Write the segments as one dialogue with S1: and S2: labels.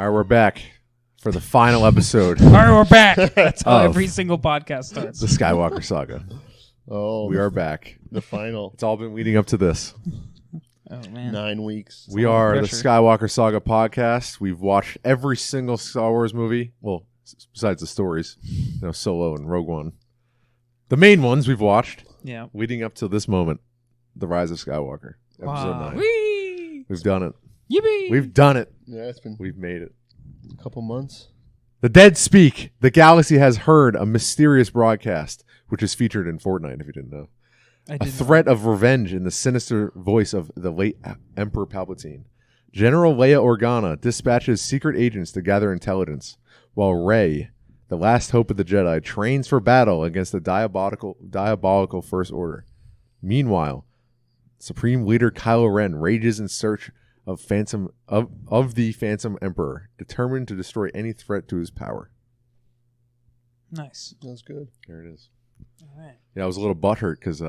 S1: All right, we're back for the final episode.
S2: All right, we're back. That's how every single podcast starts.
S1: The Skywalker Saga.
S3: Oh,
S1: We are back.
S3: the final
S1: It's all been leading up to this.
S2: Oh man.
S3: 9 weeks.
S1: We are the
S2: pressure.
S1: Skywalker Saga podcast. We've watched every single Star Wars movie. Well, besides the stories, Solo and Rogue One. The main ones we've watched
S2: Yeah.
S1: leading up to this moment, The Rise of Skywalker, episode 9.
S2: Whee!
S1: We've done it.
S2: Yippee!
S1: We've done it.
S3: Yeah, it's been
S1: We've made it.
S3: a couple months.
S1: The dead speak. The galaxy has heard a mysterious broadcast, which is featured in Fortnite, if you didn't know.
S2: I
S1: A
S2: did
S1: threat of revenge in the sinister voice of the late Emperor Palpatine. General Leia Organa dispatches secret agents to gather intelligence, while Rey, the last hope of the Jedi, trains for battle against the diabolical First Order. Meanwhile, Supreme Leader Kylo Ren rages in search of the Phantom Emperor, determined to destroy any threat to his power.
S2: Nice.
S3: That's good.
S1: There it is.
S2: All right.
S1: Yeah, I was a little butthurt because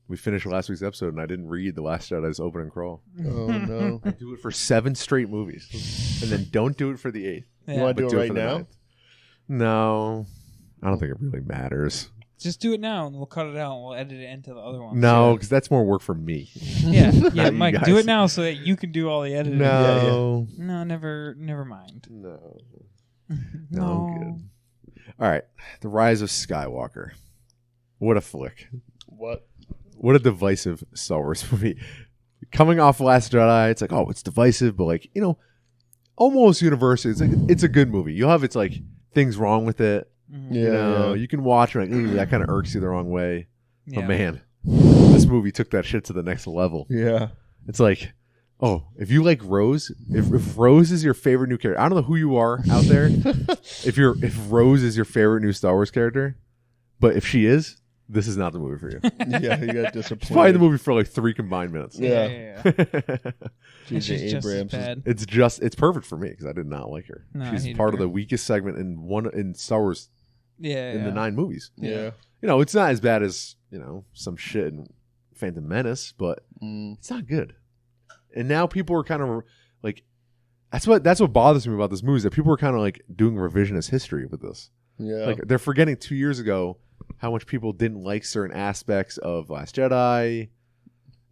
S1: we finished last week's episode and I didn't read The Last Jedi's opening crawl.
S3: Oh, no.
S1: I do it for 7 straight movies, and then don't do it for the 8th.
S2: Yeah.
S3: You want to
S1: But
S3: do it right
S1: for the
S3: now?
S1: 9th. No, I don't think it really matters.
S2: Just do it now, and we'll cut it out, and we'll edit it into the other one.
S1: No, because that's more work for me.
S2: Yeah, yeah,
S1: You
S2: Mike,
S1: guys.
S2: do it now so that you can do all the editing.
S1: No,
S2: No, never mind.
S1: no,
S2: No.
S1: I'm good. All right, The Rise of Skywalker. What a flick!
S3: What?
S1: What a divisive Star Wars movie. Coming off Last Jedi, it's like, oh, it's divisive, but almost universally, it's a good movie. You'll have its things wrong with it.
S3: Yeah,
S1: You can watch it, ooh, that kind of irks you the wrong way.
S2: Yeah.
S1: But man, this movie took that shit to the next level.
S3: Yeah.
S1: It's like, oh, if you like Rose, if Rose is your favorite new character, I don't know who you are out there. if Rose is your favorite new Star Wars character, but if she is, this is not the movie for you.
S3: Yeah, you got
S1: It's
S3: disappointed.
S1: probably the movie for 3 combined minutes.
S3: Yeah.
S2: It's
S3: J.J.
S2: just as
S3: Abrams is-
S2: bad.
S1: It's perfect for me because I did not like her.
S2: No, I
S1: She's
S2: hated
S1: part of
S2: her.
S1: the weakest segment in Star Wars
S2: Yeah.
S1: in the 9 movies.
S3: Yeah.
S1: It's not as bad as some shit in Phantom Menace, but
S3: Mm.
S1: it's not good. And now people are kind of that's what bothers me about this movie is that people are kind of doing revisionist history with this.
S3: Yeah.
S1: They're forgetting 2 years ago how much people didn't like certain aspects of Last Jedi,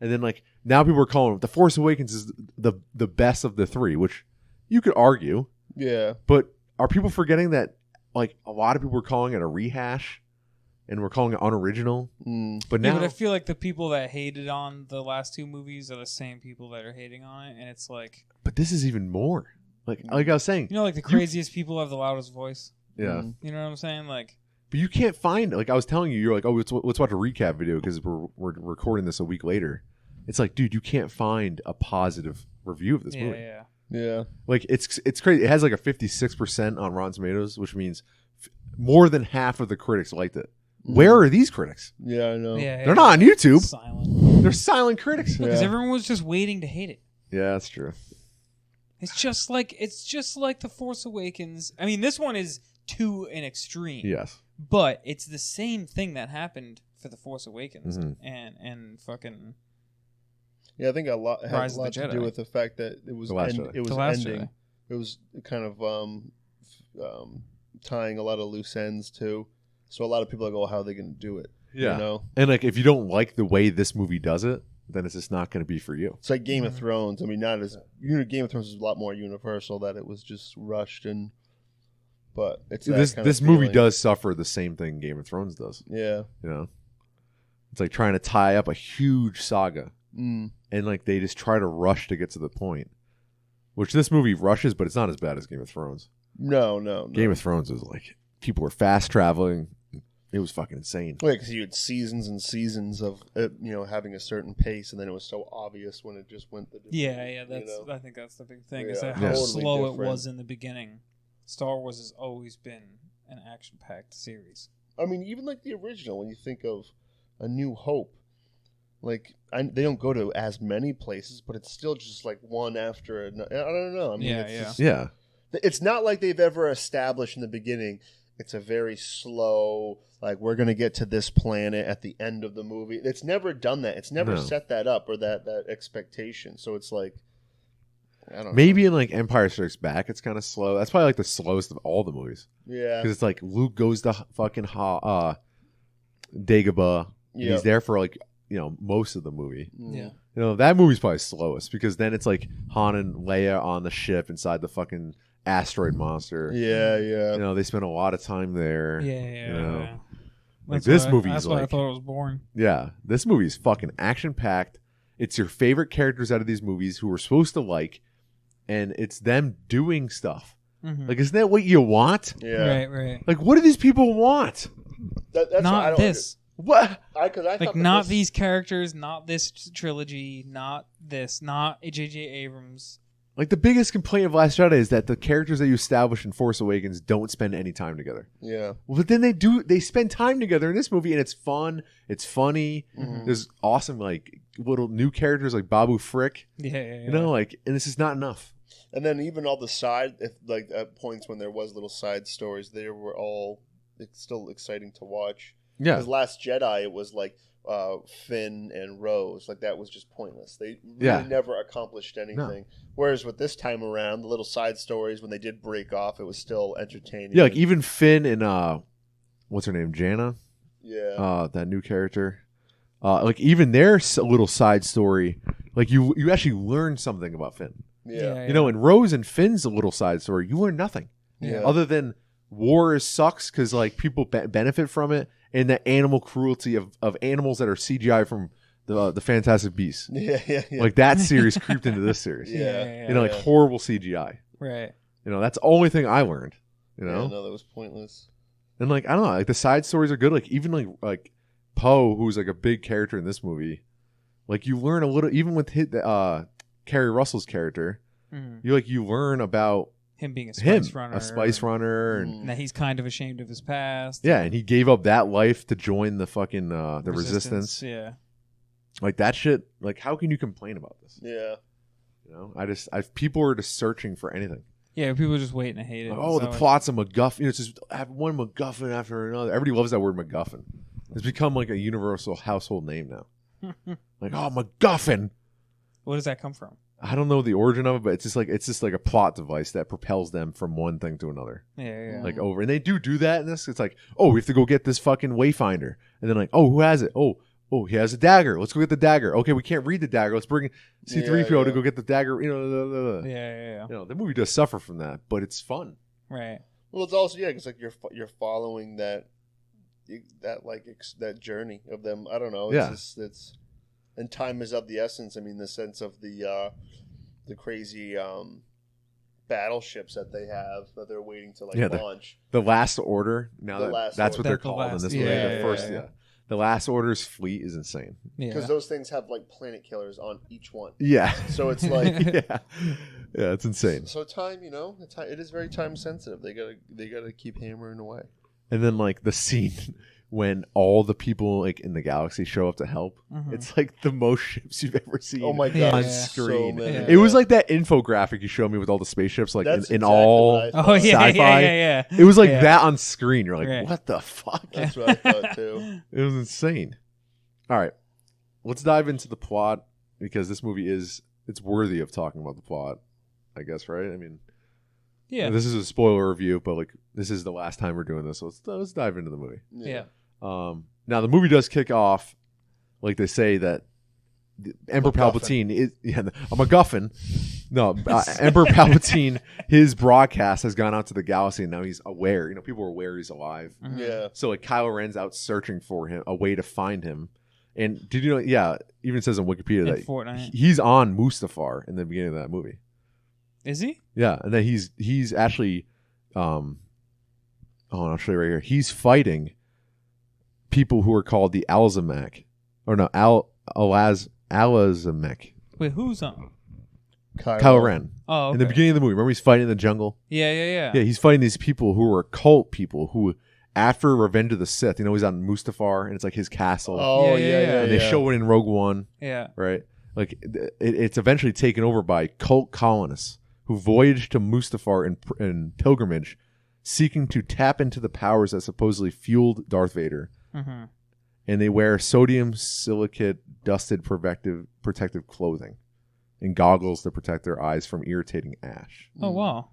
S1: and then now people are calling The Force Awakens is the best of the 3, which you could argue.
S3: Yeah.
S1: But are people forgetting that a lot of people were calling it a rehash, and we're calling it unoriginal?
S3: Mm.
S1: But
S2: Yeah,
S1: now,
S2: but I feel like the people that hated on the last 2 movies are the same people that are hating on it, and it's like,
S1: but this is even more. Like I was saying,
S2: the craziest people have the loudest voice.
S1: yeah.
S3: Mm.
S2: You know what I'm saying?
S1: But you can't find I was telling you, you're like, oh, let's watch a recap video because we're recording this a week later. It's like, dude, you can't find a positive review of this movie.
S2: Yeah.
S3: Yeah.
S1: It's crazy. It has a 56% on Rotten Tomatoes, which means more than half of the critics liked it. Where are these critics?
S3: Yeah, I know.
S2: Yeah.
S1: They're not on YouTube.
S2: Silent.
S1: They're silent critics.
S3: Yeah.
S2: Because everyone was just waiting to hate it.
S1: Yeah, that's true.
S2: It's just like The Force Awakens. I mean, this one is to an extreme.
S1: Yes.
S2: But it's the same thing that happened for The Force Awakens
S1: Mhm.
S2: and fucking
S3: Yeah, I think it
S2: Rise
S3: had
S2: of
S3: a lot
S2: the
S3: to do
S2: Jedi.
S3: with the fact that it was
S1: The Last Jedi.
S3: it was
S2: The Last
S3: ending.
S2: Jedi.
S3: It was kind of tying a lot of loose ends too. So a lot of people are like, "Oh, how are they going to do it?"
S1: Yeah.
S3: You know,
S1: And if you don't like the way this movie does it, then it's just not going to be for you.
S3: it's like Game
S2: Mm-hmm.
S3: of Thrones. I mean, not as Game of Thrones is a lot more universal. That it was just rushed but it's that kind
S1: This
S3: of
S1: movie
S3: feeling.
S1: does suffer the same thing Game of Thrones does.
S3: Yeah.
S1: It's like trying to tie up a huge saga,
S3: Mm.
S1: and they just try to rush to get to the point, which this movie rushes, but it's not as bad as Game of Thrones.
S3: No.
S1: Game of Thrones is people were fast traveling. It was fucking insane.
S3: Well, because you had seasons and seasons of it, having a certain pace, and then it was so obvious when it just went the different,
S2: yeah. That's
S3: you know?
S2: I think that's the big thing is
S3: Yeah,
S2: that how
S1: totally
S2: slow it
S3: different.
S2: was in the beginning. Star Wars has always been an action-packed series.
S3: I mean, even the original, when you think of A New Hope, they don't go to as many places, but it's still just one after another. I don't know. I mean,
S2: Yeah,
S3: it's
S2: yeah.
S3: just-
S1: Yeah,
S3: it's not like they've ever established in the beginning. It's a very slow, we're going to get to this planet at the end of the movie. It's never done that. It's never
S1: No.
S3: set that up or that expectation. So it's I don't know.
S1: Maybe in like Empire Strikes Back, it's kind of slow. That's probably like the slowest of all the movies.
S3: Yeah.
S1: Because it's like Luke goes to fucking Dagobah. And he's there for like, most of the movie.
S2: Yeah.
S1: That movie's probably slowest because then it's like Han and Leia on the ship inside the fucking asteroid monster.
S3: Yeah.
S1: They spend a lot of time there.
S2: Yeah.
S1: Like this movie is
S2: that's
S1: like,
S2: why I thought it was boring.
S1: Yeah, this movie is fucking action packed. It's your favorite characters out of these movies who we're supposed to like, and it's them doing stuff.
S2: Mm-hmm.
S1: Like, isn't that what you want?
S3: Yeah.
S2: Right.
S1: Like, what do these people want?
S3: That's
S2: Not this.
S1: What?
S3: I
S2: Like,
S3: thought
S2: not these characters, not this trilogy, not this, not J.J. Abrams.
S1: Like, the biggest complaint of Last Jedi is that the characters that you establish in Force Awakens don't spend any time together.
S3: Yeah.
S1: Well, but then they spend time together in this movie, and it's fun, it's funny.
S3: Mm-hmm.
S1: There's awesome, like, little new characters like Babu Frick.
S2: Yeah.
S1: And this is not enough.
S3: And then even all the side, at points when there was little side stories, they were all still exciting to watch.
S1: Yeah.
S3: Because Last Jedi, it was like Finn and Rose, like that was just pointless. They really never accomplished anything. No. Whereas with this time around, the little side stories, when they did break off, it was still entertaining.
S1: Yeah, like even Finn and what's her name, Jana?
S3: Yeah.
S1: That new character. Like even their little side story, like you actually learn something about Finn.
S3: Yeah.
S1: And Rose and Finn's a little side story, you learn nothing.
S3: Yeah.
S1: Other than war sucks because like people benefit from it, and the animal cruelty of animals that are CGI from the Fantastic Beasts.
S3: Yeah.
S1: Like that series creeped into this series.
S3: Yeah.
S1: Horrible CGI.
S2: Right.
S1: That's the only thing I learned.
S3: Yeah, no, that was pointless.
S1: And like I don't know, like the side stories are good. Like even like Poe, who's like a big character in this movie, like you learn a little. Even with Kerry Russell's character, you learn about
S2: him being a spice
S1: runner,
S2: and that he's kind of ashamed of his past.
S1: Yeah, and he gave up that life to join the fucking the resistance.
S2: Yeah,
S1: like that shit. Like, how can you complain about this?
S3: Yeah,
S1: people are just searching for anything.
S2: Yeah, people are just waiting to hate it.
S1: Like, the plot's a MacGuffin. It's just have one MacGuffin after another. Everybody loves that word MacGuffin. It's become like a universal household name now. Like, MacGuffin.
S2: What does that come from?
S1: I don't know the origin of it, but it's just like a plot device that propels them from one thing to another.
S2: Yeah.
S1: Like over, and they do that in this. It's like, we have to go get this fucking Wayfinder, and then like, who has it? Oh, he has a dagger. Let's go get the dagger. Okay, we can't read the dagger. Let's bring C-3PO to go get the dagger.
S2: Yeah.
S1: The movie does suffer from that, but it's fun.
S2: Right.
S3: Well, it's also because like you're following that journey of them. I don't know. It's and time is of the essence. I mean, the sense of the crazy battleships that they have that they're waiting to launch.
S1: The Last Order. That's what they're called in this movie. The Last Order's fleet is insane.
S3: Because those things have like planet killers on each one.
S1: Yeah.
S3: So it's like
S1: yeah, it's insane.
S3: So time, it is very time sensitive. They gotta keep hammering away.
S1: And then like the scene when all the people like in the galaxy show up to help, it's like the most ships you've ever seen.
S3: Oh my god,
S1: on screen.
S3: So many.
S1: It was like that infographic you showed me with all the spaceships, like in
S3: exactly
S1: all sci-fi.
S2: Yeah.
S1: It was like that on screen. You're like, what the fuck?
S3: That's what I thought too.
S1: It was insane. All right, let's dive into the plot because this movie it's worthy of talking about the plot, I guess, right? I mean, this is a spoiler review, but like this is the last time we're doing this, so let's dive into the movie.
S2: Yeah.
S1: Now the movie does kick off, like they say that Emperor Palpatine is a MacGuffin. No, Emperor Palpatine, his broadcast has gone out to the galaxy, and now he's aware. People are aware he's alive.
S3: Yeah.
S1: So like Kylo Ren's out searching for him, a way to find him. And did you know? Yeah, even says on Wikipedia that
S2: Fortnite.
S1: He's on Mustafar in the beginning of that movie.
S2: Is he?
S1: Yeah, and then he's actually, I'll show you right here. He's fighting people who are called the Alzamek, or no, Alazamek.
S2: Wait, who's on?
S1: Kylo Ren.
S2: Oh, okay.
S1: In the beginning of the movie, remember he's fighting in the jungle?
S2: Yeah.
S1: Yeah, he's fighting these people who are cult people who, after Revenge of the Sith, he's on Mustafar, and it's like his castle.
S3: Oh, yeah.
S1: And they show it in Rogue One.
S2: Yeah.
S1: Right? Like, it's eventually taken over by cult colonists who voyage to Mustafar in pilgrimage, seeking to tap into the powers that supposedly fueled Darth Vader.
S2: Mm-hmm.
S1: And they wear sodium silicate dusted protective clothing. and goggles to protect their eyes from irritating ash.
S2: Oh wow.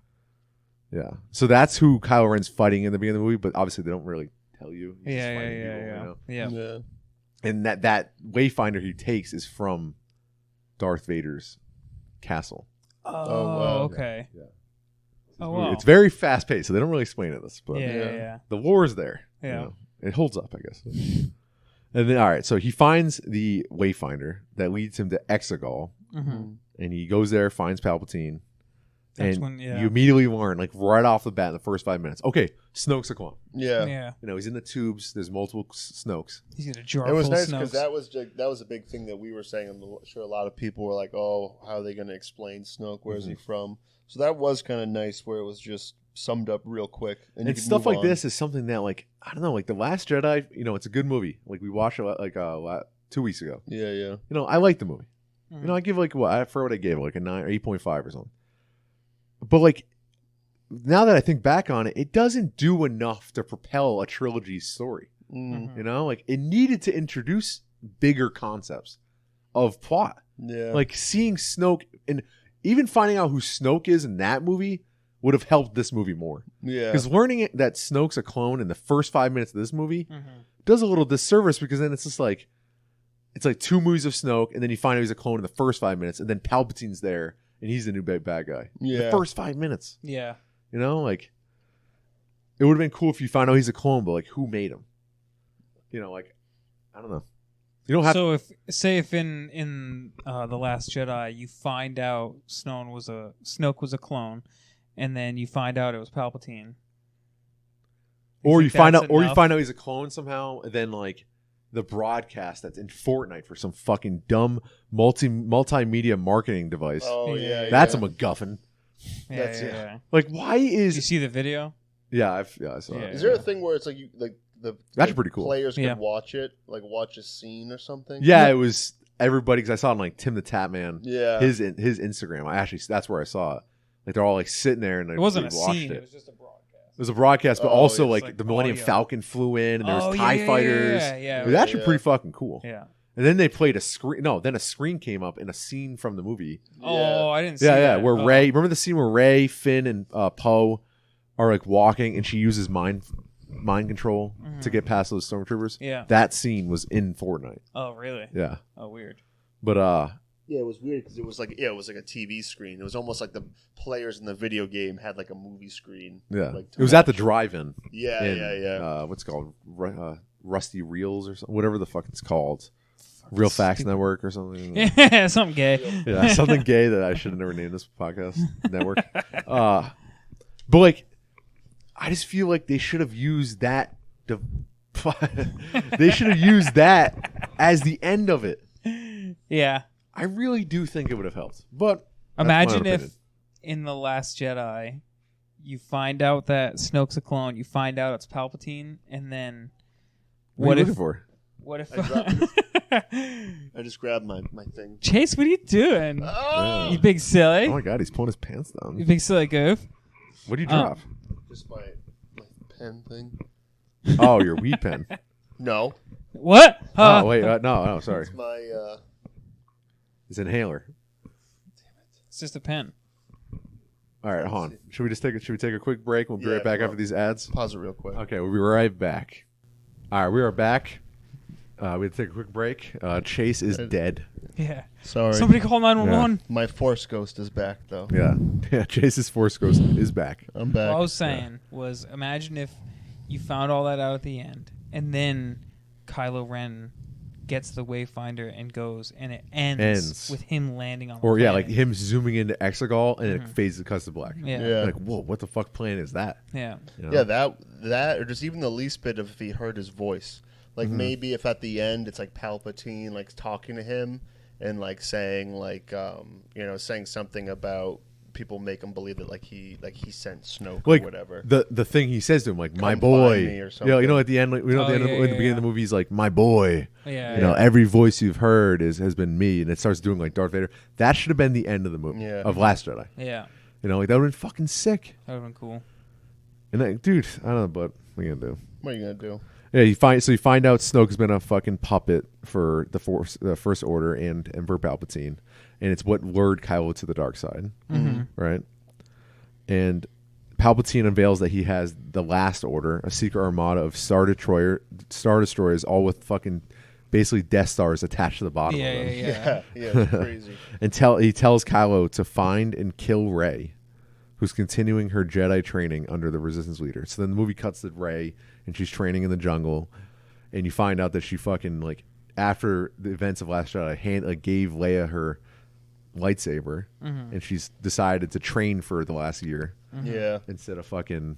S1: Yeah. So that's who Kylo Ren's fighting in the beginning of the movie, but obviously they don't really tell you. He's just fighting people, you know?
S2: Yeah.
S1: And that wayfinder he takes is from Darth Vader's castle.
S2: Oh,
S3: wow.
S2: okay.
S1: Yeah.
S2: Oh, wow.
S1: It's very fast paced, so they don't really explain it this, but
S2: Yeah.
S1: the lore is there.
S2: Yeah.
S1: You know? It holds up, I guess. And then, all right, so he finds the wayfinder that leads him to Exegol,
S2: Mm-hmm.
S1: and he goes there, finds Palpatine,
S2: That's
S1: and
S2: when,
S1: you immediately learn, like right off the bat in the first 5 minutes, okay, Snoke's a clone.
S3: Yeah.
S1: You know, he's in the tubes. There's multiple Snokes.
S2: He's got a jar
S3: It was
S2: full of
S3: nice because
S2: Snokes.
S3: that was a big thing that we were saying. I'm sure a lot of people were like, "Oh, how are they going to explain Snoke? Where's he from?" So that was kind of nice, where it was just summed up real quick, and you could
S1: stuff
S3: move
S1: like
S3: on.
S1: this is something that, like, I don't know, like The Last Jedi. You know, it's a good movie. Like we watched it like 2 weeks ago.
S3: Yeah.
S1: You know, I like the movie.
S2: Mhm.
S1: You know, I give like what I gave it, like a 9 or 8.5 or something. But like now that I think back on it, it doesn't do enough to propel a trilogy story.
S3: Mm.
S1: You know, like it needed to introduce bigger concepts of plot.
S3: Yeah.
S1: Like seeing Snoke and even finding out who Snoke is in that movie would have helped this movie more.
S3: Yeah.
S1: Because learning it, that Snoke's a clone in the first 5 minutes of this movie
S2: Mhm.
S1: does a little disservice, because then it's just like it's like 2 movies of Snoke, and then you find out he's a clone in the first 5 minutes, and then Palpatine's there, and he's the new bad guy.
S3: Yeah.
S1: The first 5 minutes.
S2: Yeah.
S1: You know, like it would have been cool if you found out he's a clone, but like who made him? You know, like I don't know. You don't have
S2: So if in the Last Jedi you find out Snoke was a clone, and then you find out it was Palpatine,
S1: or you
S2: think
S1: find
S2: that's
S1: out
S2: enough?
S1: he's a clone somehow, and then like the broadcast that's in Fortnite for some fucking dumb multimedia marketing device.
S3: Oh
S2: Yeah.
S3: yeah.
S1: That's
S3: yeah.
S1: a MacGuffin.
S2: Yeah,
S3: That's-
S2: yeah.
S1: Like, why
S2: Did you
S1: is
S2: see the video?
S1: I saw
S2: Yeah.
S1: it.
S3: Is there a thing where it's like you like the
S1: That's
S3: like,
S1: pretty cool.
S3: Players
S2: Yeah.
S3: could watch it, like watch a scene or something.
S1: Yeah, it was everybody, because I saw it on like Tim the Tap Man,
S3: Yeah.
S1: his Instagram. That's where I saw it. Like they're all like sitting there and
S2: It wasn't a
S1: they watched
S2: scene.
S1: it.
S2: It was just a broadcast.
S1: It was a broadcast, but
S3: Oh,
S1: also
S3: it's
S1: like,
S2: like
S1: the Millennium
S2: audio.
S1: Falcon flew in, and there was
S2: Oh,
S1: TIE
S2: yeah,
S1: fighters.
S2: yeah.
S1: It was actually
S3: Yeah.
S1: pretty fucking cool.
S2: Yeah.
S1: And then they played a screen. No, then a screen came up in a scene from the movie.
S2: Oh, I didn't see
S1: Yeah,
S2: that.
S1: where
S2: Oh.
S1: Ray. Remember the scene where Ray, Finn, and Poe are like walking, and she uses mind control to get past those stormtroopers.
S2: Yeah.
S1: That scene was in Fortnite.
S2: Oh, really?
S1: Yeah,
S2: Oh, weird.
S1: but
S3: Yeah, it was weird because it was like a TV screen. It was almost like the players in the video game had like a movie screen.
S1: yeah,
S3: like,
S1: it was at the drive-in.
S3: Yeah, yeah.
S1: What's it called Rusty Reels or something, whatever the fuck it's called. Real Facts Network or something.
S2: Yeah, something gay.
S1: Yeah, something gay that I should have never named this podcast network. But like, I just feel like they should have used that. They should have used that as the end of it.
S2: Yeah.
S1: I really do think it would have helped. But that's my
S2: Imagine
S1: own
S2: if
S1: opinion.
S2: in The Last Jedi you find out that Snoke's a clone, you find out it's Palpatine, and then
S1: What are you looking for?
S2: what if
S3: I just grabbed my thing.
S2: Chase, what are you doing?
S3: Oh,
S2: You big silly.
S1: Oh my god, he's pulling his pants
S2: You
S1: down.
S2: big silly goof.
S1: What do you drop?
S3: just my pen thing.
S1: Oh, your weed pen.
S3: No,
S2: What?
S1: Oh wait, no, sorry.
S3: it's my.
S1: It's inhaler.
S2: It's just a pen.
S1: All right, hold on. Should we take a quick break? We'll be right back after these ads.
S3: Pause it real quick.
S1: Okay, we'll be right back. All right, we are back. We had to take a quick break. Chase is dead.
S2: Yeah.
S3: Sorry.
S2: Somebody call 911.
S3: My Force Ghost is back though.
S1: Yeah, Chase's Force Ghost is back.
S3: I'm back.
S2: What I was saying was, imagine if you found all that out at the end, and then Kylo Ren gets the Wayfinder and goes, and it ends. with him landing on the
S1: Or
S2: planet.
S1: like him zooming into Exegol and it fades to cuts to black.
S2: Yeah.
S3: Yeah.
S1: Like, whoa, what the fuck planet is that?
S2: Yeah.
S1: You know?
S3: Yeah, that or just even the least bit of if he heard his voice. Like maybe if at the end it's like Palpatine like talking to him and like saying like saying something about people make him believe that like he sent Snoke
S1: Like
S3: or whatever.
S1: the thing he says to him, like, my
S3: Come
S1: boy.
S3: find me or
S1: Yeah,
S3: something.
S1: you know, at the end, like, we know at the
S2: Oh,
S1: end
S2: yeah,
S1: of the,
S2: yeah,
S1: beginning of the movie, he's like, my boy.
S2: Yeah.
S1: You know, every voice you've heard has been me, and it starts doing like Darth Vader. That should have been the end of the movie of Last Jedi.
S2: Yeah.
S1: You know, like that would have been fucking sick.
S2: That would have been cool.
S1: And like, dude, I don't know, but what are you gonna do?
S3: What are you gonna do?
S1: Yeah, you find out Snoke's been a fucking puppet for the First Order and Emperor Palpatine, and it's what lured Kylo to the dark side, right? And Palpatine unveils that he has the Last Order, a secret armada of Star Destroyers, all with fucking basically Death Stars attached to the bottom of them.
S3: Yeah, it's crazy.
S1: And he tells Kylo to find and kill Rey, who's continuing her Jedi training under the Resistance leader. So then the movie cuts to Rey, and she's training in the jungle, and you find out that she fucking, like, after the events of Last Jedi, gave Leia her lightsaber, and she's decided to train for the last year.
S3: Yeah.
S1: Instead of fucking,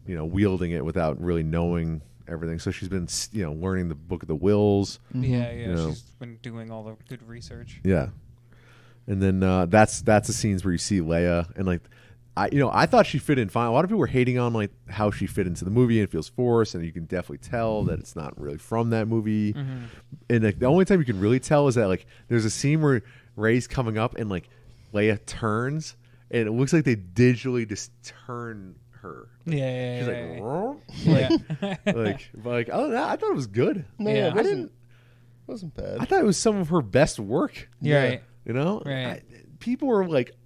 S1: wielding it without really knowing everything. So she's been, learning the Book of the Wills.
S2: She's been doing all the good research.
S1: Yeah. And then that's the scenes where you see Leia, and like, I thought she fit in fine. A lot of people were hating on like how she fit into the movie, and it feels forced, and you can definitely tell that it's not really from that movie. And like, the only time you can really tell is that like there's a scene where Rey's coming up and like Leia turns, and it looks like they digitally just turn her. She's like, oh, I thought it was good.
S3: No, it wasn't bad.
S1: I thought it was some of her best work.
S2: Yeah. Right.
S1: You know,
S2: right.
S1: People are like,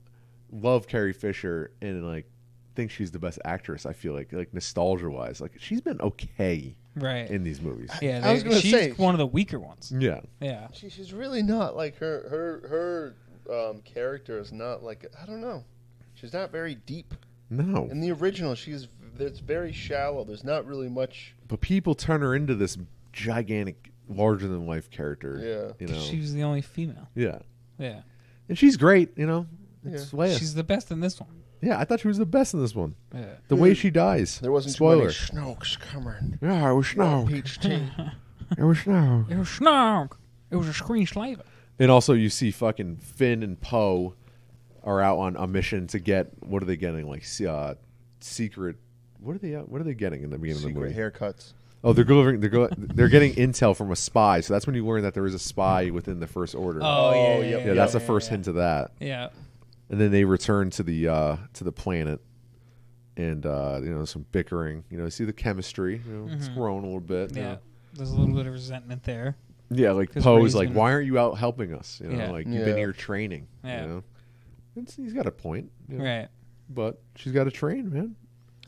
S1: love Carrie Fisher and like think she's the best actress. I feel like nostalgia wise, like she's been okay,
S2: right,
S1: in these movies.
S2: Yeah, I was gonna say one of the weaker ones.
S1: Yeah.
S3: She's really not like her character is not like, I don't know. She's not very deep.
S1: No.
S3: In the original, it's very shallow. There's not really much.
S1: But people turn her into this gigantic, larger than life character.
S3: Yeah.
S1: You know,
S2: she was the only female.
S1: Yeah.
S2: Yeah.
S1: And she's great. You know. It's Leia.
S2: She's the best in this one.
S1: Yeah, I thought she was the best in this one.
S2: Yeah.
S1: The way she dies.
S3: There wasn't
S1: Spoiler.
S3: too many Snokes coming.
S1: Yeah, it was Snoke.
S3: Peach tea.
S1: It was Snoke.
S2: It was Snoke. It was a screenslaver.
S1: And also, you see fucking Finn and Poe are out on a mission to get, what are they getting? Like secret. What are they getting in the beginning of the movie?
S3: Secret haircuts.
S1: Oh, they're getting intel from a spy. So that's when you learn that there is a spy within the First Order.
S2: Oh,
S1: yeah. That's the first hint of that.
S2: Yeah.
S1: And then they return to the planet, and some bickering. You see the chemistry. It's grown a little bit.
S2: Yeah. There's a little bit of resentment there.
S1: Yeah, like Poe's like, why aren't you out helping us? You've been here training.
S2: Yeah.
S1: He's got a point.
S2: Right.
S1: But she's got to train, man.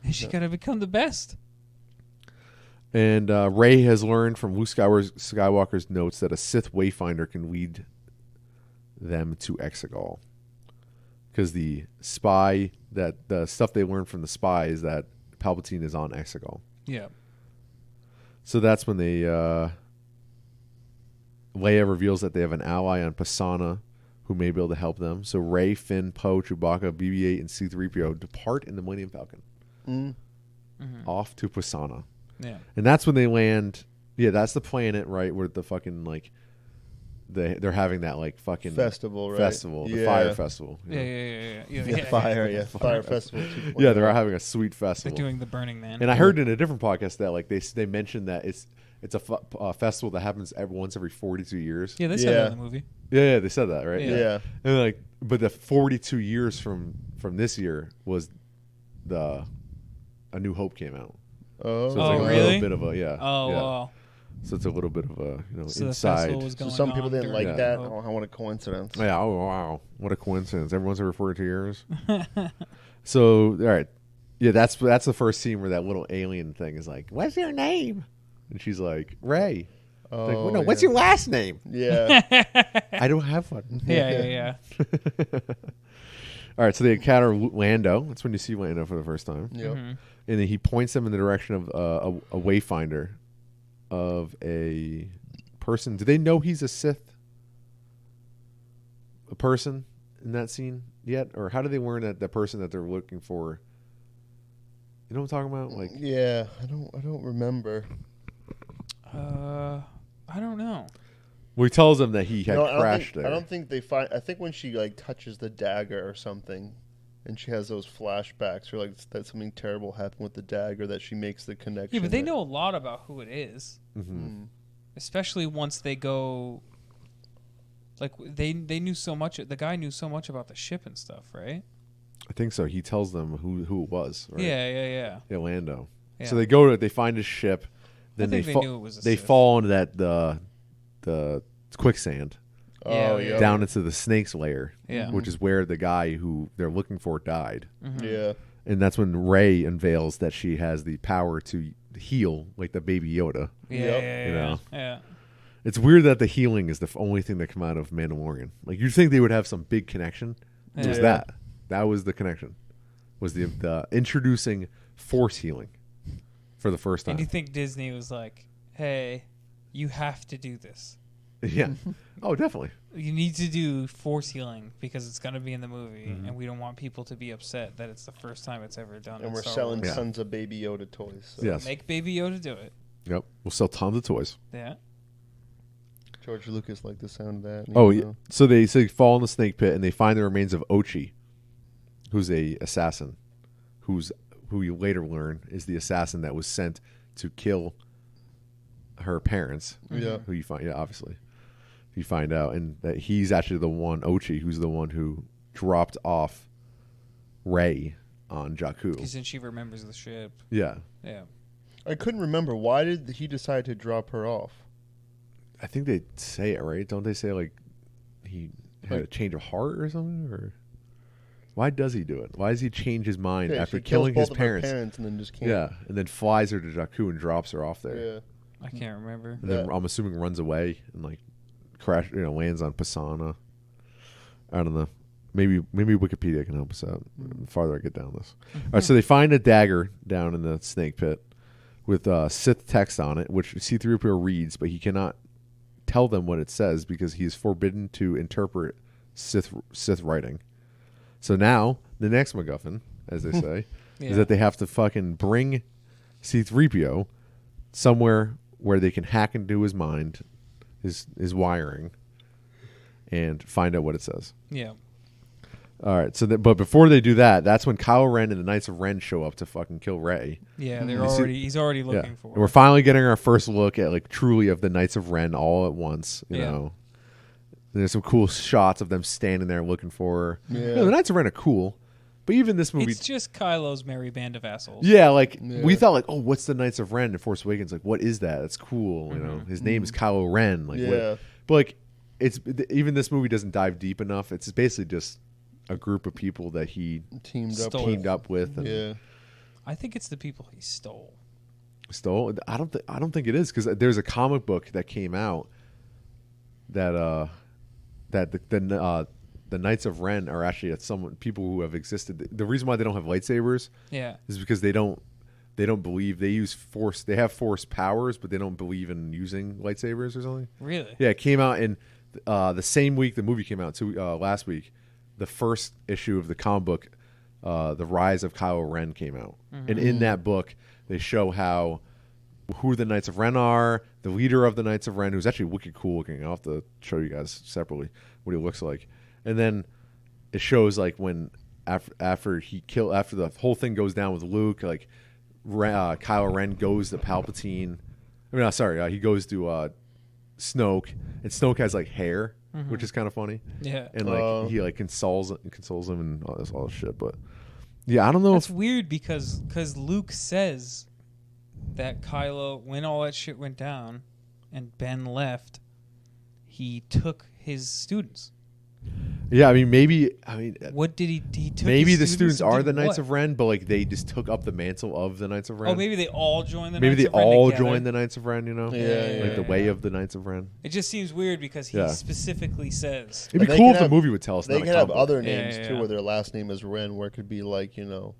S2: And she's got to become the best.
S1: And Rey has learned from Luke Skywalker's notes that a Sith Wayfinder can lead them to Exegol. Because the stuff they learned from the spy is that Palpatine is on Exegol.
S2: Yeah.
S1: So that's when Leia reveals that they have an ally on Pisana who may be able to help them. So Rey, Finn, Poe, Chewbacca, BB-8, and C-3PO depart in the Millennium Falcon. Off to Pisana.
S2: Yeah.
S1: And that's when they land. Yeah, that's the planet, right, where the fucking, like, they're having that, like, fucking
S3: festival, right?
S1: The fire festival.
S2: Yeah.
S3: Fire festival.
S1: Yeah, they're having a sweet festival.
S2: They're doing the Burning Man.
S1: And I heard in a different podcast that, like, they mentioned that it's a festival that happens once every 42 years.
S2: Yeah, they said that in the movie.
S1: Yeah, they said that, right?
S3: Yeah.
S1: And like, but the 42 years from this year was A New Hope came out.
S3: Oh,
S1: so it's like a
S2: really?
S1: little bit of a
S2: Oh,
S1: yeah.
S2: wow.
S1: So it's a little bit of a
S2: so
S1: inside.
S3: So some people didn't like that.
S2: Hope.
S3: Oh, what a coincidence!
S1: Yeah. Oh wow, what a coincidence! Everyone's over 42 years. So all right, yeah. That's the first scene where that little alien thing is like, "What's your name?" And she's like, "Ray."
S3: Oh,
S1: like, well, no, what's your last name?
S3: Yeah.
S1: I don't have one.
S2: Yeah.
S1: All right, so they encounter Lando. That's when you see Lando for the first time.
S3: Yep.
S1: And then he points them in the direction of a wayfinder of a person. Do they know he's a Sith? A person in that scene yet? Or how do they learn that the person that they're looking for? You know what I'm talking about? Like,
S3: yeah, I don't remember.
S2: I don't know.
S1: Well, he tells them that he had crashed there.
S3: I don't think they find. I think when she like touches the dagger or something, and she has those flashbacks, or like that something terrible happened with the dagger, that she makes the connection.
S2: Yeah, but they know a lot about who it is,
S3: especially
S2: once they go. Like they knew so much. The guy knew so much about the ship and stuff, right?
S1: I think so. He tells them who it was. Right?
S2: Yeah.
S1: Lando.
S2: Yeah.
S1: So they find his ship. Then
S2: they knew it was a
S1: they
S2: Sith.
S1: fall into the quicksand.
S3: Oh, yeah.
S1: Down into the snake's lair.
S2: Yeah.
S1: Which is where the guy who they're looking for died.
S2: Mm-hmm.
S3: Yeah.
S1: And that's when Rey unveils that she has the power to heal, like the baby Yoda.
S2: Yeah.
S1: It's weird that the healing is the only thing that come out of Mandalorian. Like you'd think they would have some big connection. It was that. That was the connection. Was the introducing force healing for the first time.
S2: And you think Disney was like, "Hey, you have to do this.
S1: Yeah. Oh, definitely.
S2: You need to do force healing because it's going to be in the movie, and we don't want people to be upset that it's the first time it's ever done."
S3: And
S2: in
S3: we're
S2: Star
S3: selling
S2: Wars.
S3: tons of Baby Yoda toys. So.
S1: Yes.
S2: Make Baby Yoda do it.
S1: Yep. We'll sell tons of toys.
S2: Yeah.
S3: George Lucas liked the sound of that.
S1: Oh, yeah. So they fall in the snake pit and they find the remains of Ochi, who's a assassin, who you later learn is the assassin that was sent to kill her parents.
S3: Yeah.
S1: Who you find, obviously. You find out, and that he's actually the one, Ochi, who's the one who dropped off Rey on Jakku.
S2: Because then she remembers the ship.
S1: Yeah.
S2: Yeah.
S3: I couldn't remember. Why did he decide to drop her off?
S1: I think they say it, right? Don't they say, like, he had a change of heart or something? Or why does he do it? Why does he change his mind after killing his parents?
S3: And then just can't.
S1: Yeah, and then flies her to Jakku and drops her off there.
S3: Yeah.
S2: I can't remember.
S1: And then I'm assuming runs away and, like, lands on Pisana. I don't know. Maybe Wikipedia can help us out the farther I get down this. All right, so they find a dagger down in the snake pit with Sith text on it, which C-3PO reads, but he cannot tell them what it says because he is forbidden to interpret Sith writing. So now the next MacGuffin, as they say, is that they have to fucking bring C-3PO somewhere where they can hack into his mind, his wiring, and find out what it says.
S2: Yeah.
S1: All right. So, but before they do that, that's when Kylo Ren and the Knights of Ren show up to fucking kill Rey.
S2: Yeah, he's already looking for.
S1: And we're finally getting our first look at, like, truly of the Knights of Ren all at once. You know, and there's some cool shots of them standing there looking for her.
S3: Yeah.
S1: You know, the Knights of Ren are cool, but even this movie,
S2: It's just Kylo's merry band of assholes.
S1: yeah, like we thought, like, oh, what's the Knights of Ren in Force Awakens? Like, what is that? That's cool. You know, his name is Kylo Ren. Like, what? But like, even this movie doesn't dive deep enough. It's basically just a group of people that he teamed up with. And
S2: I think it's the people he stole.
S1: I don't think it is, because there's a comic book that came out that the Knights of Ren are actually people who have existed. The reason why they don't have lightsabers is because they don't believe they use force. They have force powers, but they don't believe in using lightsabers or something.
S2: Really?
S1: Yeah, it came out in the same week the movie came out. Last week, the first issue of the comic book, The Rise of Kylo Ren, came out, and in that book they show who the Knights of Ren are. The leader of the Knights of Ren, who's actually wicked cool looking. I'll have to show you guys separately what he looks like. And then it shows, like, when after the whole thing goes down with Luke, like, Kylo Ren goes to Palpatine. He goes to Snoke, and Snoke has, like, hair, which is kind of funny.
S2: Yeah,
S1: and like he like consoles him and all this shit. But yeah, I don't know.
S2: It's weird because Luke says that Kylo, when all that shit went down, and Ben left, he took his students.
S1: Yeah,
S2: what did he took?
S1: Maybe the students are the Knights of Ren, but like they just took up the mantle of the Knights of Ren.
S2: Oh, maybe they all joined the
S1: Maybe
S2: Knights
S1: they
S2: of Ren
S1: all
S2: together.
S1: joined the Knights of Ren. You know, the way of the Knights of Ren.
S2: It just seems weird because he specifically says
S1: it'd be cool if the movie would tell us.
S3: They could have other names too, where their last name is Ren, where it could be like, you know,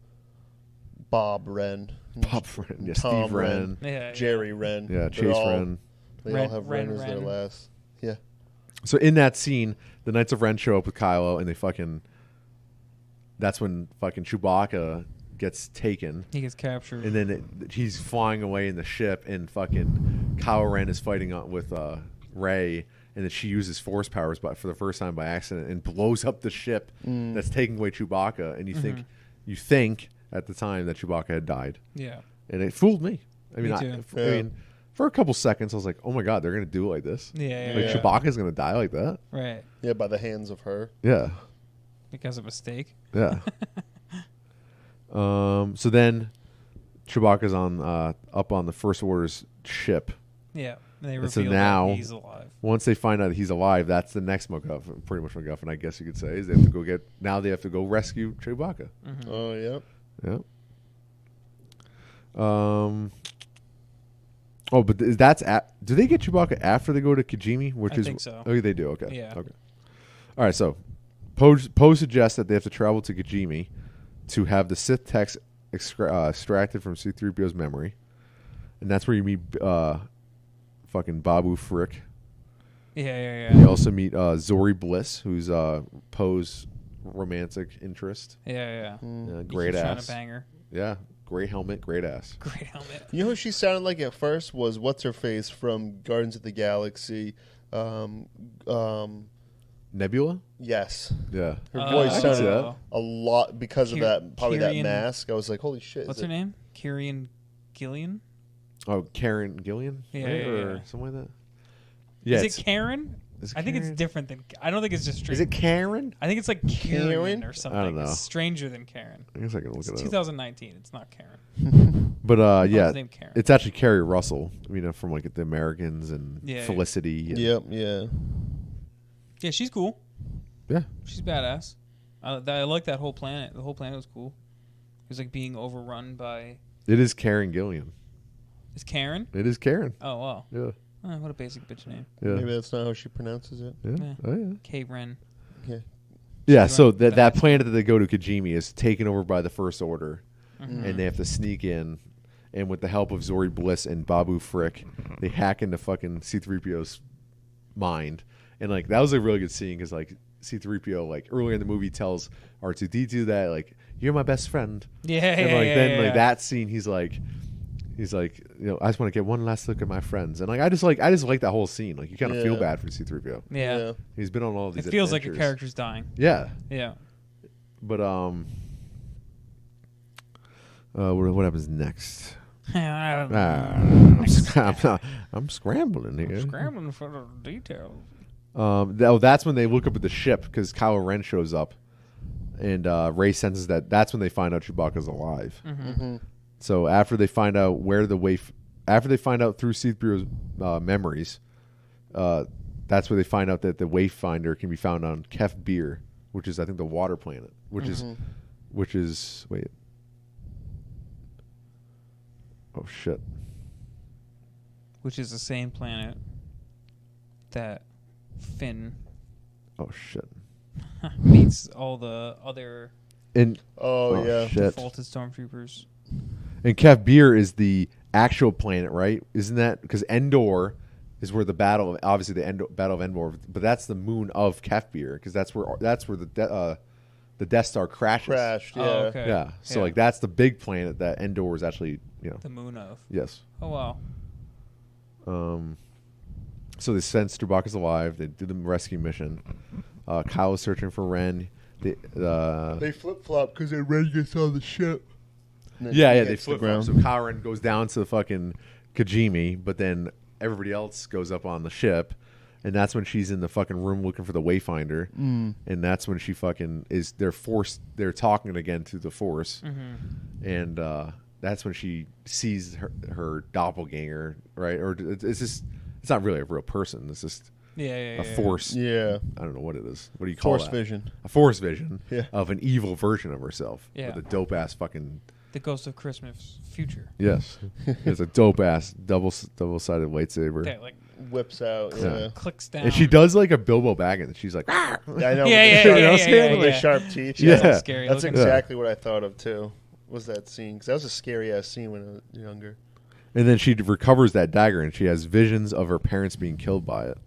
S3: Bob Ren,
S1: Steve Ren,
S3: Jerry Ren,
S1: Chase Ren.
S3: They all have Ren as their last. Yeah.
S1: So in that scene, the Knights of Ren show up with Kylo, and that's when fucking Chewbacca gets taken.
S2: He gets captured.
S1: And then he's flying away in the ship, and fucking Kylo Ren is fighting with Rey, and then she uses force powers for the first time by accident and blows up the ship that's taking away Chewbacca. And you think at the time that Chewbacca had died.
S2: Yeah.
S1: And it fooled me. I mean,
S2: Me too.
S1: For a couple seconds, I was like, "Oh my god, they're gonna do it like this." Chewbacca's gonna die like that.
S2: Right.
S3: Yeah, by the hands of her.
S1: Yeah.
S2: Because of a mistake.
S1: Yeah. So then Chewbacca's on up on the First Order's ship.
S2: Yeah. And they
S1: so
S2: reveal
S1: now,
S2: that he's alive.
S1: Once they find out that he's alive, that's the next MacGuffin, pretty much MacGuffin, I guess you could say, is they have to go rescue Chewbacca.
S2: Mm-hmm.
S3: Oh, yeah.
S1: Yeah. But do they get Chewbacca after they go to Kijimi?
S2: I think so.
S1: Oh, they do. Okay.
S2: Yeah.
S1: Okay. All right. So, Poe suggests that they have to travel to Kijimi to have the Sith text extracted from C-3PO's memory, and that's where you meet fucking Babu Frick.
S2: Yeah.
S1: You also meet Zori Bliss, who's Poe's romantic interest.
S2: Yeah.
S1: Great ass.
S2: Trying to bang her.
S1: Yeah. Great helmet, great ass.
S2: Great helmet.
S3: You know who she sounded like at first was what's-her-face from Guardians of the Galaxy.
S1: Nebula?
S3: Yes.
S1: Yeah.
S3: Her voice sounded
S1: that.
S3: a lot because of that, probably
S2: Kyrian,
S3: that mask. I was like, holy shit.
S2: What's her name? Kyrian Gillian?
S1: Oh, Karen Gillian?
S2: Yeah,
S1: right?
S2: yeah.
S1: Or something like that? Yeah.
S2: Is it Karen? I think it's different than... I don't think it's just straight...
S1: Is it Karen?
S2: I think it's like Karen or something.
S1: I don't know.
S2: It's stranger than Karen.
S1: I guess I can look it up.
S2: 2019. It's not Karen.
S1: But yeah,
S2: Name Karen.
S1: it's actually Carrie Russell. From like the Americans and
S2: Yeah,
S1: Felicity. And
S3: Yep, yeah.
S2: Yeah, she's cool.
S1: Yeah.
S2: She's badass. I like that whole planet. The whole planet was cool. It was like being overrun by...
S1: It is Karen Gillian.
S2: Is Karen?
S1: It is Karen.
S2: Oh, wow.
S1: Yeah.
S2: Oh, what a basic bitch name.
S1: Yeah.
S3: Maybe that's not how she pronounces it.
S1: Yeah.
S2: Yeah.
S1: Oh, yeah.
S2: K-Ren.
S3: Yeah.
S1: Yeah, so
S2: Right
S1: that
S2: back.
S1: planet that they go to, Kijimi, is taken over by the First Order,
S2: Mm-hmm.
S1: and they have to sneak in, and with the help of Zori Bliss and Babu Frick, they hack into fucking C-3PO's mind, and like that was a really good scene because like C-3PO like earlier in the movie tells R2-D2 that like you're my best friend,
S2: Yeah,
S1: and
S2: yeah,
S1: like
S2: yeah,
S1: then
S2: yeah,
S1: like
S2: yeah.
S1: that scene he's like I just want to get one last look at my friends, and like I just like that whole scene. Like you kind of feel
S3: Yeah.
S1: bad for C-3PO.
S2: Yeah.
S1: He's been on all these.
S2: It feels like
S1: adventures.
S2: a character's dying.
S1: Yeah.
S2: Yeah.
S1: But what happens next?
S2: I don't know.
S1: I'm scrambling here.
S2: Scrambling for the details.
S1: That's when they look up at the ship because Kylo Ren shows up, and Rey senses that. That's when they find out Chewbacca's alive.
S3: Mm-hmm.
S1: So after they find out after they find out through C-3PO's memories, that's where they find out that the Wayfinder can be found on Kef Bir, which is I think the water planet, which is wait. Oh shit.
S2: Which is the same planet that Finn
S1: Oh shit.
S2: meets all the other
S1: And
S3: Oh, yeah.
S1: shit.
S2: defaulted stormtroopers.
S1: And Kef Bir is the actual planet, right? Isn't that because Endor is where the battle, obviously the Battle of Endor, but that's the moon of Kef Bir because that's where the Death Star crashes.
S3: Crashed, yeah.
S2: Oh, okay.
S1: Yeah. So
S2: Yeah.
S1: like that's the big planet that Endor is actually,
S2: The moon of.
S1: Yes.
S2: Oh, wow.
S1: So they sense Chewbacca's alive. They do the rescue mission. Kylo's searching for Ren.
S3: They flip-flop because then Ren gets on the ship.
S1: They flip ground. So Kylo Ren goes down to the fucking Kijimi, but then everybody else goes up on the ship, and that's when she's in the fucking room looking for the Wayfinder, and that's when she fucking is. They're talking again through the Force, and that's when she sees her doppelganger, right? Or it's just it's not really a real person. It's just a force.
S3: Yeah.
S1: I don't know what it is. What do you call
S3: Force
S1: that?
S3: vision.
S1: A force vision
S3: Yeah.
S1: of an evil version of herself.
S2: Yeah.
S1: With a dope ass fucking.
S2: The Ghost of Christmas future.
S1: Yes. It's a dope ass double-sided lightsaber.
S2: That like
S3: Whips out. Yeah.
S2: clicks down.
S1: And she does like a Bilbo Baggins. She's like, "Ah!"
S3: Yeah, I know.
S2: Yeah,
S3: With the sharp teeth.
S2: She's
S1: Yeah.
S2: like scary
S3: That's
S2: looking.
S3: exactly what I thought of too. Was that scene? Because that was a scary ass scene when I was younger.
S1: And then she recovers that dagger, and she has visions of her parents being killed by it.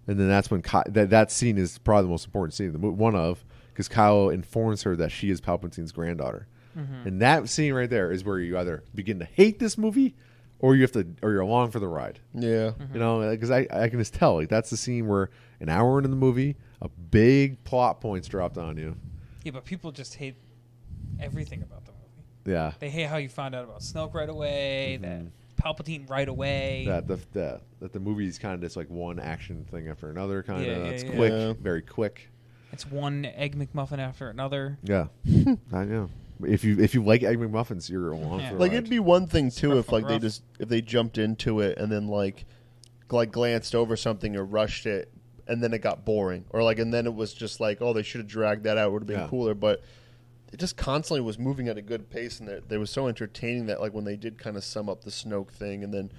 S1: And then that's when that scene is probably the most important scene. Because Kylo informs her that she is Palpatine's granddaughter. And that scene right there is where you either begin to hate this movie, or you're along for the ride.
S3: Yeah.
S1: You know, because I can just tell, like that's the scene where an hour into the movie, a big plot point's dropped on you.
S2: Yeah, but people just hate everything about the movie.
S1: Yeah.
S2: They hate how you found out about Snoke right away, that Palpatine right away.
S1: That the movie's kind of just like one action thing after another, kind of. It's
S3: Yeah.
S1: quick, very quick.
S2: It's one Egg McMuffin after another.
S1: Yeah, I know. If you like Egg McMuffins, you're along for the
S3: Like
S1: ride.
S3: it'd be one thing too if like
S2: rough.
S3: if they jumped into it and then like glanced over something or rushed it and then it got boring or like and then it was just like they should have dragged that out, it would have been cooler, but it just constantly was moving at a good pace and they was so entertaining that like when they did kind of sum up the Snoke thing and then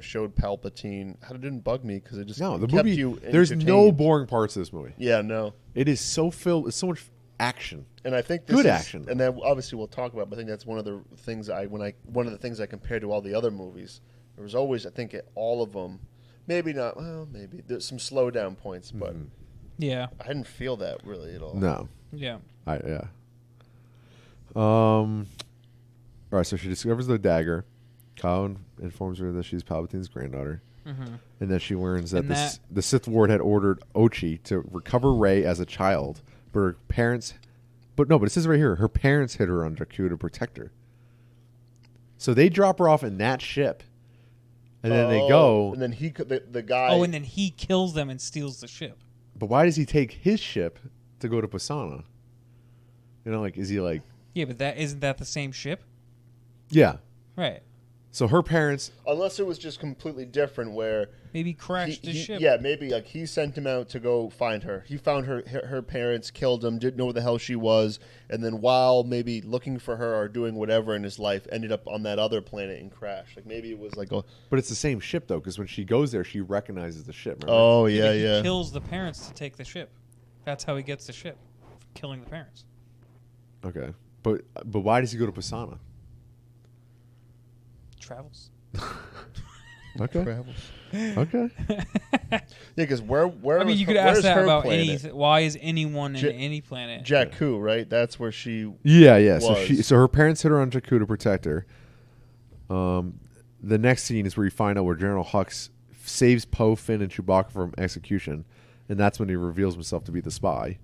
S3: showed Palpatine, it didn't bug me because it just
S1: the
S3: kept
S1: movie.
S3: you
S1: There's no boring parts of this movie.
S3: Yeah, no.
S1: It is so filled. It's so much action.
S3: And I think
S1: good action.
S3: And then obviously we'll talk about. But I think that's one of the things one of the things I compared to all the other movies. There was always, I think, at all of them, maybe not. Well, maybe there's some slow down points, but
S2: yeah,
S3: I didn't feel that really at all.
S1: No.
S2: Yeah.
S1: All right. So she discovers the dagger. Kylo informs her that she's Palpatine's granddaughter, and that she learns that the Sith Lord had ordered Ochi to recover Rey as a child, but her parents. But it says right here, her parents hid her on Jakku to protect her. So they drop her off in that ship, and then they go.
S3: And then the guy.
S2: Oh, and then he kills them and steals the ship.
S1: But why does he take his ship to go to Pisana? Is he like?
S2: Yeah, but isn't that the same ship?
S1: Yeah.
S2: Right.
S1: So her parents.
S3: Unless it was just completely different, where
S2: maybe crashed the ship.
S3: Yeah, maybe like he sent him out to go find her. He found her parents, killed him, didn't know where the hell she was, and then while maybe looking for her or doing whatever in his life, ended up on that other planet and crashed. Like maybe it was like
S1: But it's the same ship though, because when she goes there, she recognizes the ship. Remember?
S3: Oh
S2: He
S3: yeah.
S2: kills the parents to take the ship. That's how he gets the ship, killing the parents.
S1: Okay, but why does he go to Pisana?
S2: Travels.
S1: Okay.
S3: Travels.
S1: Okay.
S3: Yeah, because where
S2: I mean, you could ask that about any. Why is anyone in any planet?
S3: Jakku, right? That's where she.
S1: Yeah.
S3: Was.
S1: So her parents hid her on Jakku to protect her. The next scene is where you find out where General Hux saves Poe, Finn, and Chewbacca from execution, and that's when he reveals himself to be the spy.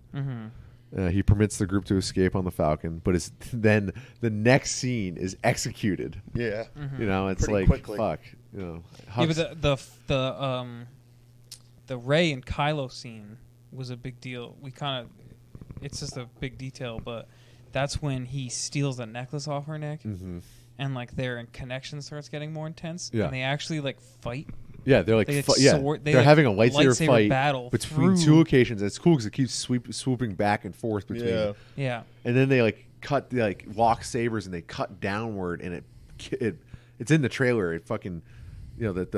S1: He permits the group to escape on the Falcon, but then the next scene is executed.
S3: Yeah.
S1: It's
S3: Pretty
S1: like
S3: quickly.
S1: fuck.
S2: Yeah, but the Rey and Kylo scene was a big deal. It's just a big detail, but that's when he steals the necklace off her neck, and like their connection starts getting more intense.
S1: Yeah.
S2: And they actually like fight.
S1: Yeah, they're like, they're having a lightsaber fight
S2: battle
S1: between two locations. And it's cool because it keeps swooping back and forth between.
S2: Yeah.
S1: And then they lock sabers and they cut downward, and it's in the trailer. It fucking, that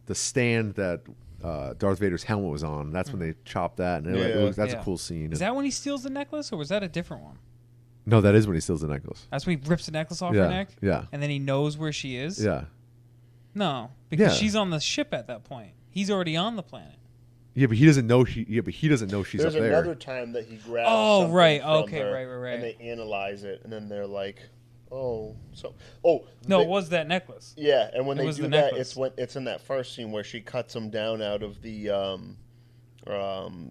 S1: the stand that Darth Vader's helmet was on. That's when they chopped that, and that's a cool scene.
S2: Is that when he steals the necklace, or was that a different one?
S1: No, that is when he steals the necklace.
S2: That's when he rips the necklace off her neck.
S1: Yeah.
S2: And then he knows where she is.
S1: Yeah.
S2: No, because she's on the ship at that point. He's already on the planet.
S1: Yeah, but he doesn't know she's up there.
S3: There's another time that he grabs.
S2: Oh,
S3: something
S2: right.
S3: from
S2: Okay,
S3: her,
S2: right.
S3: And they analyze it, and then they're like,
S2: No,
S3: it
S2: was that necklace.
S3: Yeah, and when they do
S2: the
S3: that,
S2: necklace.
S3: it's in that first scene where she cuts him down out of the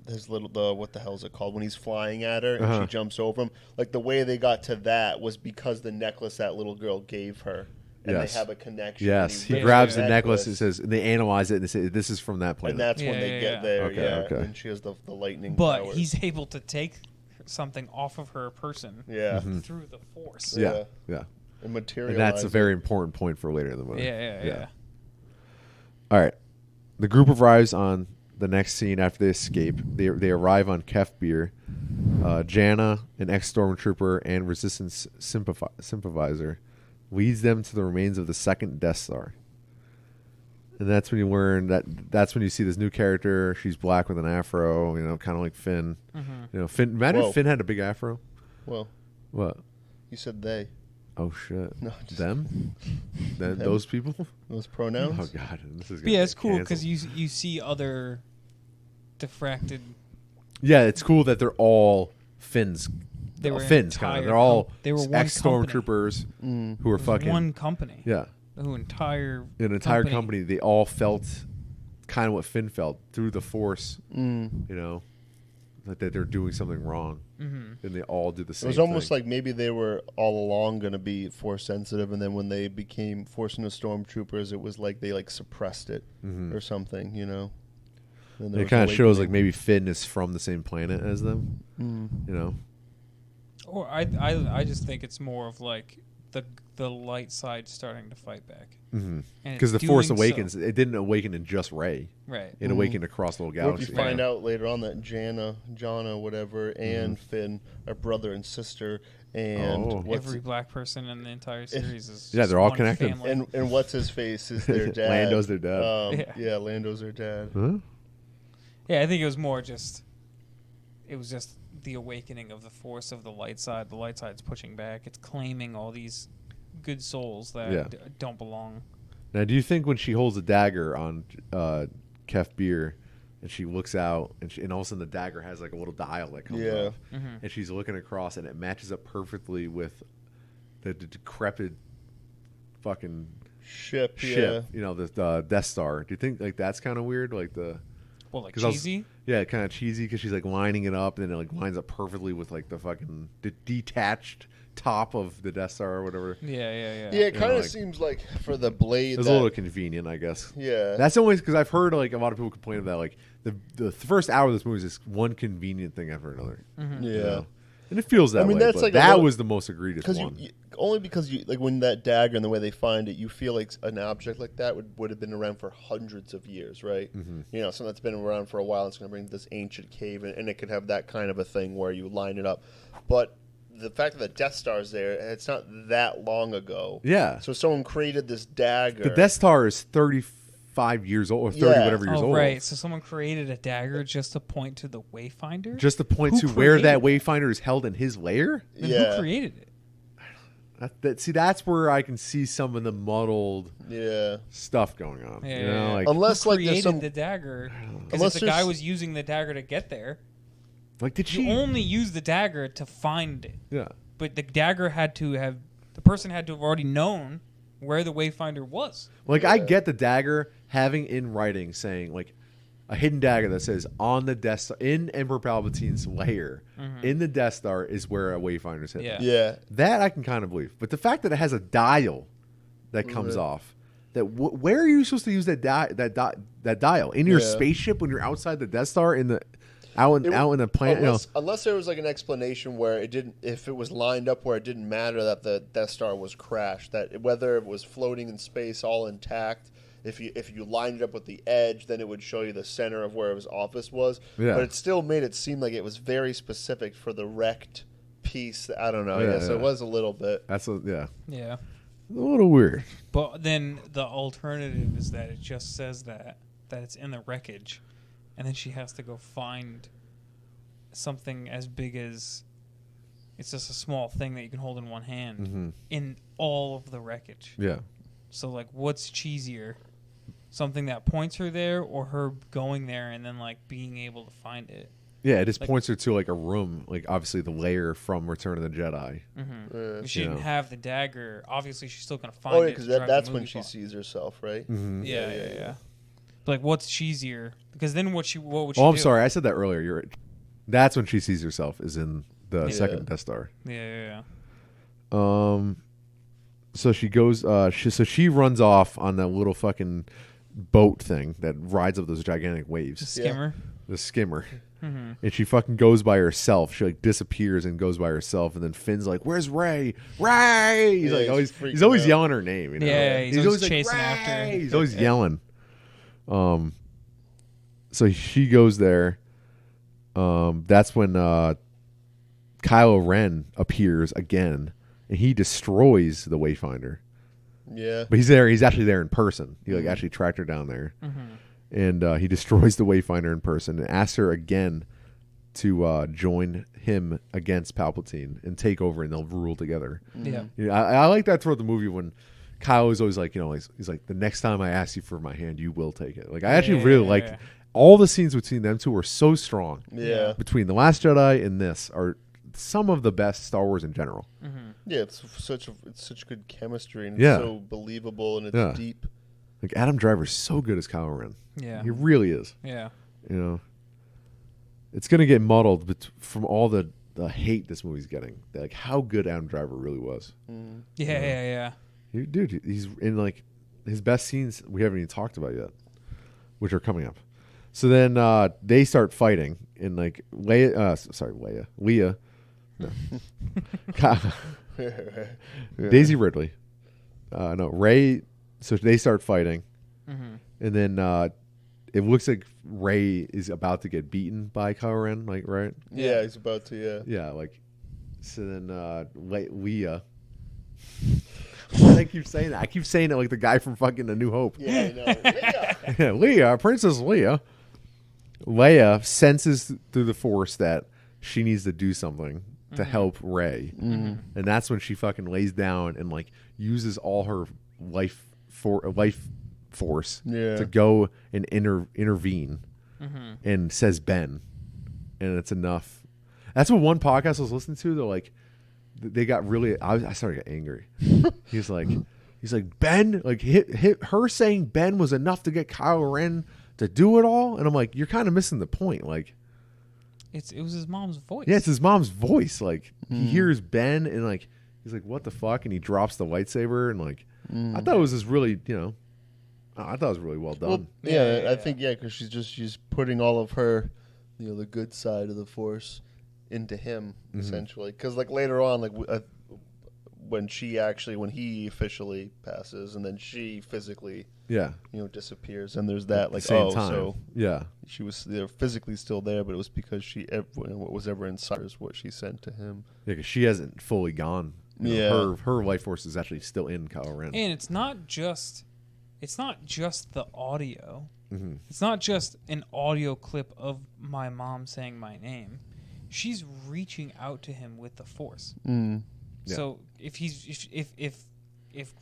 S3: his what the hell is it called when he's flying at her and she jumps over him. Like the way they got to that was because the necklace that little girl gave her. And they have a connection.
S1: Yes, he grabs the necklace and says, and they analyze it and they say, "This is from that planet."
S3: And that's when they get there.
S1: Okay.
S3: And she has the lightning.
S2: But
S3: powers.
S2: he's able to take something off of her person.
S3: Yeah.
S2: Through the Force.
S1: Yeah.
S3: And materialize.
S1: And that's a very important point for later in the movie.
S2: Yeah.
S1: All right, the group arrives on the next scene after they escape. They arrive on Kefbir. Janna, an ex-stormtrooper and resistance sympathizer, leads them to the remains of the second Death Star. And that's when you learn that's when you see this new character. She's black with an afro, kind of like Finn. Finn. Imagine if Finn had a big afro.
S3: Well,
S1: what?
S3: You said they.
S1: Oh shit!
S3: No,
S1: them. Those people.
S3: Those pronouns.
S1: Oh god, this is.
S2: Yeah, it's cool because you see other diffracted.
S1: Yeah, it's cool that they're all Finns.
S2: They were
S1: Finns, kind of. They're all ex-stormtroopers who are fucking
S2: one company.
S1: Yeah,
S2: an entire
S1: company. They all felt kind of what Finn felt through the Force. That they're doing something wrong, and they all do the same.
S3: It was almost like maybe they were all along going to be Force sensitive, and then when they became Force into Stormtroopers, it was like they suppressed it or something.
S1: It kind of shows like maybe Finn is from the same planet as them.
S2: Or I just think it's more of like the light side starting to fight back.
S1: Because the Force Awakens, it didn't awaken in just Rey.
S2: Right.
S1: It awakened across the whole galaxy.
S3: Or if you find out later on that Jana, whatever, and Finn are brother and sister, and
S2: every black person in the entire series is
S1: they're all connected.
S3: And what's his face is their dad.
S1: Lando's their dad.
S3: Lando's their dad.
S1: Huh?
S2: Yeah, I think it was more just. It was just the awakening of the Force of the light side. The light side's pushing back. It's claiming all these good souls that don't belong.
S1: Now, do you think when she holds a dagger on Kef Bir and she looks out and all of a sudden the dagger has like a little dial that comes up and she's looking across and it matches up perfectly with the decrepit fucking
S3: ship,
S1: you know, the Death Star. Do you think like that's kind of weird? Like
S2: cheesy?
S1: Kind of cheesy because she's like lining it up and then it like lines up perfectly with like the fucking detached top of the Death Star or whatever.
S2: Yeah.
S3: It kind of seems like for the blade.
S1: It's a little convenient, I guess.
S3: Yeah.
S1: That's always because I've heard like a lot of people complain about like the first hour of this movie is just one convenient thing after another.
S3: Yeah.
S1: You know? And it feels that way.
S3: That's like
S1: that was the most egregious one.
S3: Only because you like when that dagger and the way they find it, you feel like an object like that would have been around for hundreds of years, right? You know, something that's been around for a while. It's going to bring this ancient cave, and it could have that kind of a thing where you line it up. But the fact that the Death Star's there, it's not that long ago.
S1: Yeah.
S3: So someone created this dagger.
S1: The Death Star is 35 years old or 30 whatever years old.
S2: Right. So someone created a dagger just to point to the Wayfinder?
S1: Just to point to where that Wayfinder is held in his lair?
S2: Then who created it?
S1: That's where I can see some of the muddled stuff going on.
S2: Yeah,
S1: you know? Like,
S3: unless
S2: who
S3: like
S2: created
S3: there's some
S2: the dagger. Because if the guy was using the dagger to get there,
S1: like did she
S2: only use the dagger to find it?
S1: Yeah.
S2: But the dagger the person had to have already known where the Wayfinder was.
S1: Like I get the dagger having in writing saying like a hidden dagger that says on the Death Star in Emperor Palpatine's lair in the Death Star is where a Wayfinder's hidden.
S3: Yeah.
S1: That I can kind of believe. But the fact that it has a dial that comes off, that where are you supposed to use that dial? In your spaceship when you're outside the Death Star out in the planet?
S3: Unless there was like an explanation where if it was lined up where it didn't matter that the Death Star was crashed, that whether it was floating in space all intact. If you lined it up with the edge, then it would show you the center of where his office was. Yeah. But it still made it seem like it was very specific for the wrecked piece. I don't know. So it was a little bit.
S2: Yeah.
S1: A little weird.
S2: But then the alternative is that it just says that it's in the wreckage, and then she has to go find something as big as it's just a small thing that you can hold in one hand in all of the wreckage.
S1: Yeah.
S2: So like, what's cheesier? Something that points her there, or her going there and then like being able to find it?
S1: Yeah, it just points her to like a room, like obviously the lair from Return of the Jedi.
S2: If she didn't have the dagger, obviously she's still gonna find it.
S3: Oh yeah, because that's when she sees herself, right?
S2: Yeah. But like, what's cheesier? Because then what would she do?
S1: I'm sorry, I said that earlier. You're right. That's when she sees herself is in the second Death Star.
S2: Yeah.
S1: So she goes. She runs off on that little fucking boat thing that rides up those gigantic waves. The skimmer. And she fucking goes by herself. She like disappears and goes by herself. And then Finn's like, "Where's Ray? Ray!" He's always yelling her name. You know?
S2: Yeah, he's always chasing after her.
S1: He's always yelling. So she goes there. That's when Kylo Ren appears again, and he destroys the Wayfinder.
S3: Yeah,
S1: but he's there. He's actually there in person. He like actually tracked her down there, and he destroys the Wayfinder in person and asks her again to join him against Palpatine and take over, and they'll rule together.
S2: Yeah,
S1: I like that throughout the movie when Kylo is always like, he's like, the next time I ask you for my hand, you will take it. Like I actually really like all the scenes between them two are so strong.
S3: Yeah,
S1: between The Last Jedi and this are some of the best Star Wars in general.
S3: Yeah, it's such good chemistry and it's so believable and it's deep.
S1: Like Adam Driver's so good as Kylo Ren.
S2: Yeah,
S1: he really is.
S2: Yeah,
S1: it's gonna get muddled from all the hate this movie's getting. Like how good Adam Driver really was.
S2: Yeah.
S1: Dude, he's in like his best scenes we haven't even talked about yet, which are coming up. So then they start fighting, and like Leia Daisy Ridley. No, Rey. So they start fighting, and then it looks like Rey is about to get beaten by Kylo Ren. Like, right?
S3: Yeah, he's about to. Yeah.
S1: Yeah. Like, so then Leia. Why do I keep saying that? I keep saying it like the guy from fucking A New Hope.
S3: Yeah, I know. Leia.
S1: Leia, Princess Leia. Leia senses through the Force that she needs to do something to help Rey, and that's when she fucking lays down and like uses all her life force to go and intervene, and says Ben, and it's enough. That's what one podcast I was listening to. They're like, they got really. I started to get angry. He's like Ben, like hit her saying Ben was enough to get Kylo Ren to do it all, and I'm like, you're kind of missing the point. Like,
S2: it was his mom's voice.
S1: Yeah, it's his mom's voice. Like he hears Ben, and like he's like, what the fuck, and he drops the lightsaber, and like I thought it was just really, I thought it was really well done.
S3: Well, I think because she's putting all of her, the good side of the Force into him essentially. Because like later on, like when he officially passes, and then she physically, disappears, and there's that like
S1: same time.
S3: So
S1: yeah,
S3: she was physically still there, but it was because what was ever inside is what she sent to him.
S1: Yeah, because she hasn't fully gone. Her life force is actually still in Kylo Ren.
S2: And it's not just the audio. It's not just an audio clip of my mom saying my name. She's reaching out to him with the Force. So if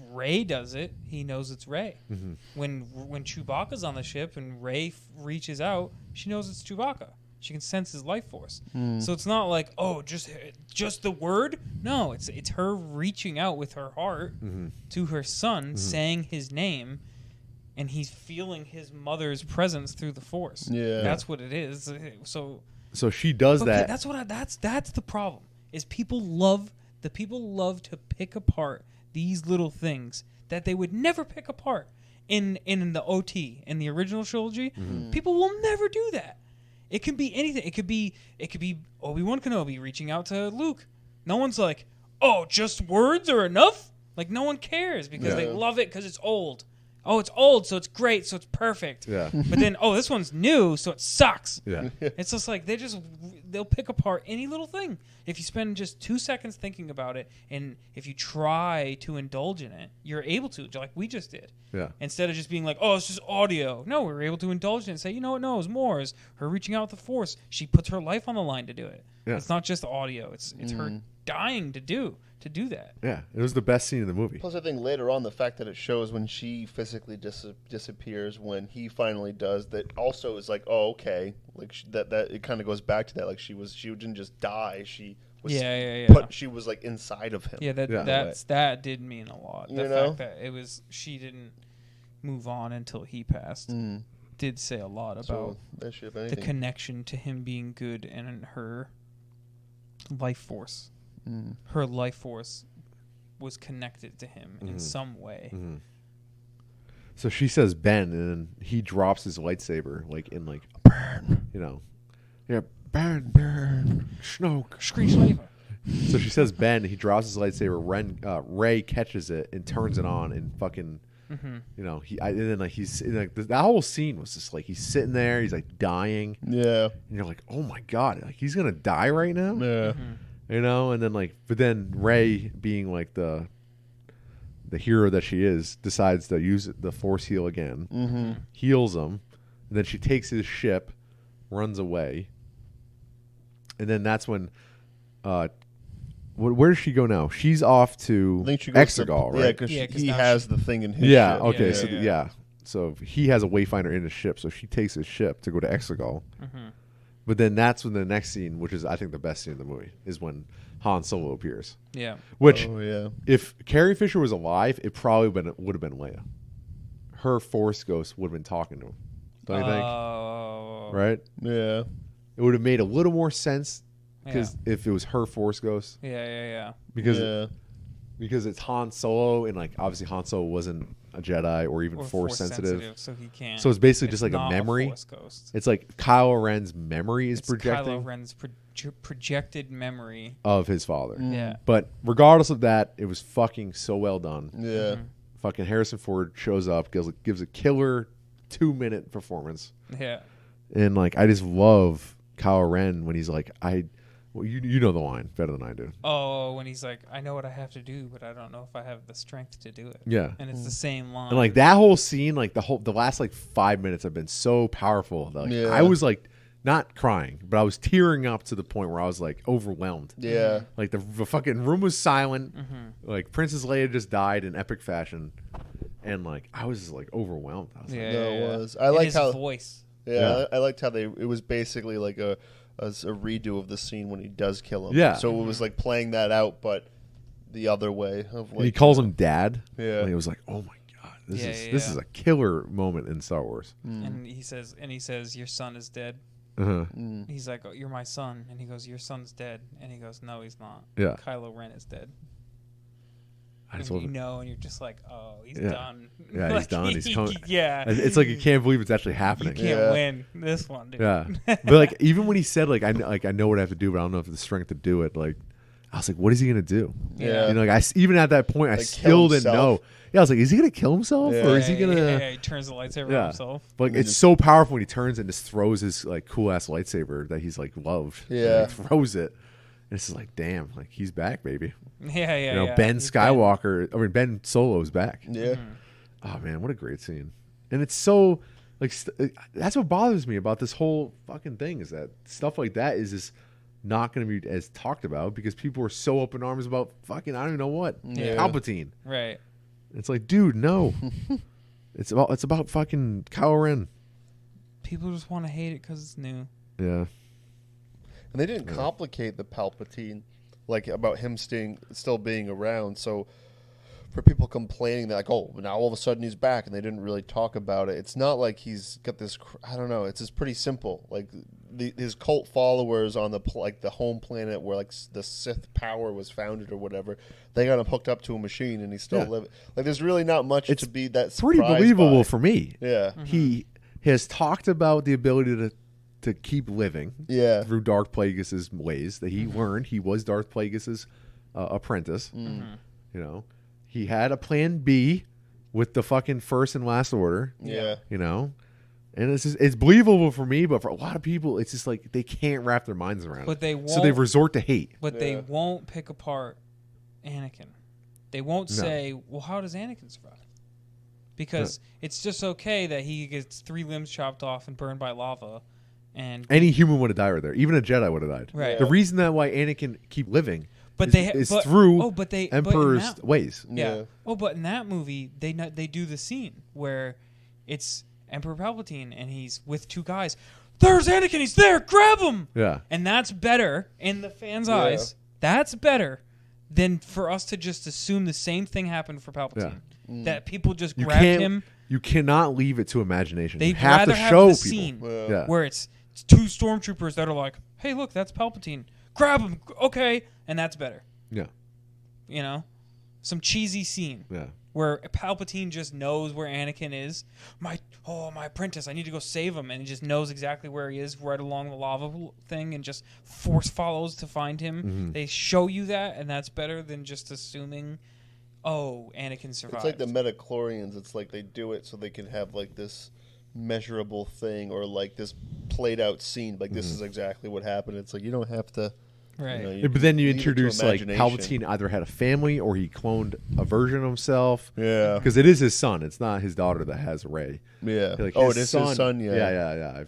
S2: Rey does it, he knows it's Rey. When Chewbacca's on the ship and Rey reaches out, she knows it's Chewbacca. She can sense his life force. So it's not like, just the word. No, it's her reaching out with her heart to her son, saying his name, and he's feeling his mother's presence through the Force.
S3: Yeah,
S2: that's what it is.
S1: So she does that.
S2: That's the problem. Is people love to pick apart these little things that they would never pick apart in the OT, in the original trilogy. People will never do that. It can be anything. It could be Obi-Wan Kenobi reaching out to Luke. No one's like, oh, just words are enough? Like, no one cares because they love it because it's old. Oh, it's old, so it's great, so it's perfect. Yeah. But then, this one's new, so it sucks. Yeah. It's just like they'll pick apart any little thing. If you spend just 2 seconds thinking about it, and if you try to indulge in it, you're able to, like we just did. Yeah. Instead of just being like, it's just audio. No, we were able to indulge in it and say, you know what? No, it's more. It's her reaching out with the Force. She puts her life on the line to do it. Yeah. It's not just audio. It's her dying to do that.
S1: Yeah, it was the best scene in the movie.
S3: Plus, I think later on, the fact that it shows when she physically disappears, when he finally does, that also is like, oh, okay, like that it kind of goes back to that. Like she didn't just die. She was she was like inside of him.
S2: Yeah, that did mean a lot. The fact that she didn't move on until he passed did say a lot about the connection to him being good and her life force. Her life force was connected to him in some way.
S1: So she says Ben, and then he drops his lightsaber, like in like burn, burn, Snoke,
S2: screech labor.
S1: So she says Ben, he drops his lightsaber. Rey catches it and turns it on, and fucking, and then like he's like that whole scene was just like he's sitting there, he's like dying, and you're like, oh my god, like he's gonna die right now, and then like, but then Rey, being like the hero that she is, decides to use the Force heal again, heals him, and then she takes his ship, runs away, and then that's when, where does she go now? She's off to Exegol, right?
S3: Yeah, because he has the thing in his
S1: ship.
S3: Okay,
S1: so he has a Wayfinder in his ship, so she takes his ship to go to Exegol. But then that's when the next scene, which is I think the best scene in the movie, is when Han Solo appears. Yeah. Which, if Carrie Fisher was alive, it probably would have been Leia. Her Force ghost would have been talking to him. Don't you think? Right?
S3: Yeah.
S1: It would have made a little more sense because if it was her Force ghost.
S2: Yeah.
S1: Because it's Han Solo, and like obviously Han Solo wasn't a Jedi or even Force sensitive.
S2: So he can't.
S1: So it's basically just like a memory.
S2: Force ghost.
S1: It's like Kylo Ren's memory is projecting.
S2: Kylo Ren's projected memory
S1: of his father.
S2: Yeah.
S1: But regardless of that, it was fucking so well done.
S3: Yeah.
S1: Fucking Harrison Ford shows up, gives a killer 2-minute performance.
S2: Yeah.
S1: And like I just love Kylo Ren when he's like, you know the line better than I do.
S2: Oh, when he's like, I know what I have to do, but I don't know if I have the strength to do it.
S1: Yeah.
S2: And it's the same line.
S1: And like that whole scene, like the last like 5 minutes have been so powerful. Like, I was like not crying, but I was tearing up to the point where I was like overwhelmed.
S3: Yeah.
S1: Like the fucking room was silent. Like Princess Leia just died in epic fashion. And like I was just like overwhelmed. I was like,
S3: it was. I like how
S2: voice.
S3: Yeah, I liked how it was basically like a redo of the scene when he does kill him.
S1: Yeah.
S3: So it was like playing that out, but the other way. Of like,
S1: and he calls him Dad.
S3: Yeah.
S1: And he was like, oh my God, this is a killer moment in Star Wars.
S2: And he says, your son is dead. He's like, oh, you're my son. And he goes, your son's dead. And he goes, no, he's not.
S1: Yeah.
S2: Kylo Ren is dead.
S1: And
S2: you're just like, oh, he's done.
S1: Yeah,
S2: like,
S1: he's done. He's coming.
S2: Yeah.
S1: It's like you can't believe it's actually happening.
S2: You can't win this one, dude.
S1: Yeah. But like even when he said I know what I have to do, but I don't know if the strength to do it. Like I was like, what is he gonna do?
S3: Yeah.
S1: You know, like even at that point, I still didn't know. Yeah, I was like, is he gonna kill himself or is he gonna?
S2: Yeah, he turns the lightsaber on himself.
S1: But like, it's so powerful when he turns and just throws his like cool ass lightsaber that he's like loved.
S3: Yeah.
S1: And he throws it. And it's just like, damn, like he's back, baby.
S2: Yeah.
S1: You know, Ben Skywalker. Ben Solo's back.
S3: Yeah.
S1: Oh man, what a great scene! And it's so like that's what bothers me about this whole fucking thing is that stuff like that is just not going to be as talked about because people are so up in arms about fucking I don't even know what Palpatine.
S2: Right.
S1: It's like, dude, no. it's about fucking Kylo Ren.
S2: People just want to hate it because it's new.
S1: Yeah.
S3: And they didn't complicate the Palpatine, like about him still being around. So for people complaining that, like, oh, now all of a sudden he's back, and they didn't really talk about it. It's not like he's got this. I don't know. It's just pretty simple. Like his cult followers on the home planet where like the Sith power was founded or whatever, they got him hooked up to a machine, and he's still living. Like there's really not much to be that surprised
S1: pretty believable
S3: by.
S1: For me.
S3: Yeah,
S1: he has talked about the ability to keep living through Darth Plagueis' ways that he learned. He was Darth Plagueis' apprentice. You know, he had a plan B with the fucking First and Last Order.
S3: Yeah.
S1: You know, and it's believable for me, but for a lot of people, it's just like they can't wrap their minds around it. So they resort to hate.
S2: But they won't pick apart Anakin. They won't say, well, how does Anakin survive? Because it's just okay that he gets 3 limbs chopped off and burned by lava. And
S1: any human would have died right there. Even a Jedi would have died.
S2: Right.
S1: The reason that why Anakin keep living is through Emperor's ways.
S2: Yeah. Oh, but in that movie, they do the scene where it's Emperor Palpatine and he's with 2 guys. There's Anakin. He's there. Grab him.
S1: Yeah.
S2: And that's better in the fans' eyes. That's better than for us to just assume the same thing happened for Palpatine. That people just grabbed him.
S1: You cannot leave it to imagination.
S2: They'd
S1: you have
S2: rather
S1: to
S2: have
S1: show
S2: the
S1: people
S2: scene where it's 2 stormtroopers that are like, hey, look, that's Palpatine. Grab him. Okay. And that's better.
S1: Yeah.
S2: You know? Some cheesy scene.
S1: Yeah.
S2: Where Palpatine just knows where Anakin is. My apprentice, I need to go save him. And he just knows exactly where he is right along the lava thing and just force follows to find him. They show you that, and that's better than just assuming, oh, Anakin survived.
S3: It's like the Metachlorians. It's like they do it so they can have like this measurable thing or like this played out scene. Like this is exactly what happened. It's like you don't have to.
S2: Right.
S3: You know,
S1: but then you introduce like Palpatine either had a family or he cloned a version of himself.
S3: Yeah.
S1: Because it is his son. It's not his daughter that has Rey.
S3: Yeah.
S1: Like
S3: it is his son.
S1: Yeah.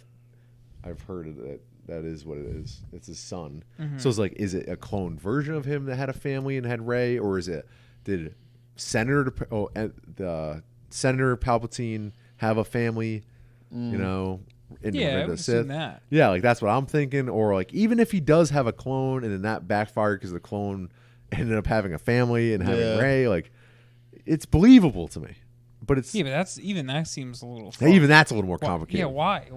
S1: I've heard of it. That is what it is. It's his son. So it's like, is it a cloned version of him that had a family and had Rey, or did Senator Palpatine have a family? You know.
S2: I would assume that.
S1: Yeah, like that's what I'm thinking. Or like even if he does have a clone and then that backfired because the clone ended up having a family and having Rey, like it's believable to me. But it's
S2: but that seems a little far.
S1: Even that's a little more complicated.
S2: Yeah, why?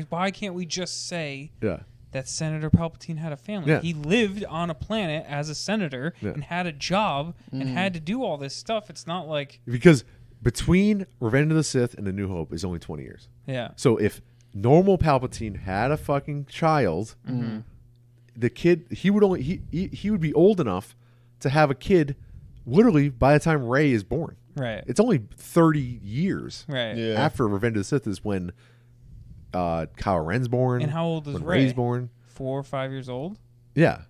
S2: Why can't we just say that Senator Palpatine had a family?
S1: Yeah.
S2: He lived on a planet as a senator and had a job and had to do all this stuff. It's not like
S1: because between Revenge of the Sith and A New Hope is only 20 years.
S2: Yeah.
S1: So if normal Palpatine had a fucking child, the kid he would be old enough to have a kid literally by the time Rey is born.
S2: Right.
S1: It's only 30 years
S3: after
S1: Revenge of the Sith is when Kylo Ren's born.
S2: And how old is
S1: when
S2: Rey?
S1: Rey's born?
S2: 4 or 5 years old.
S1: Yeah.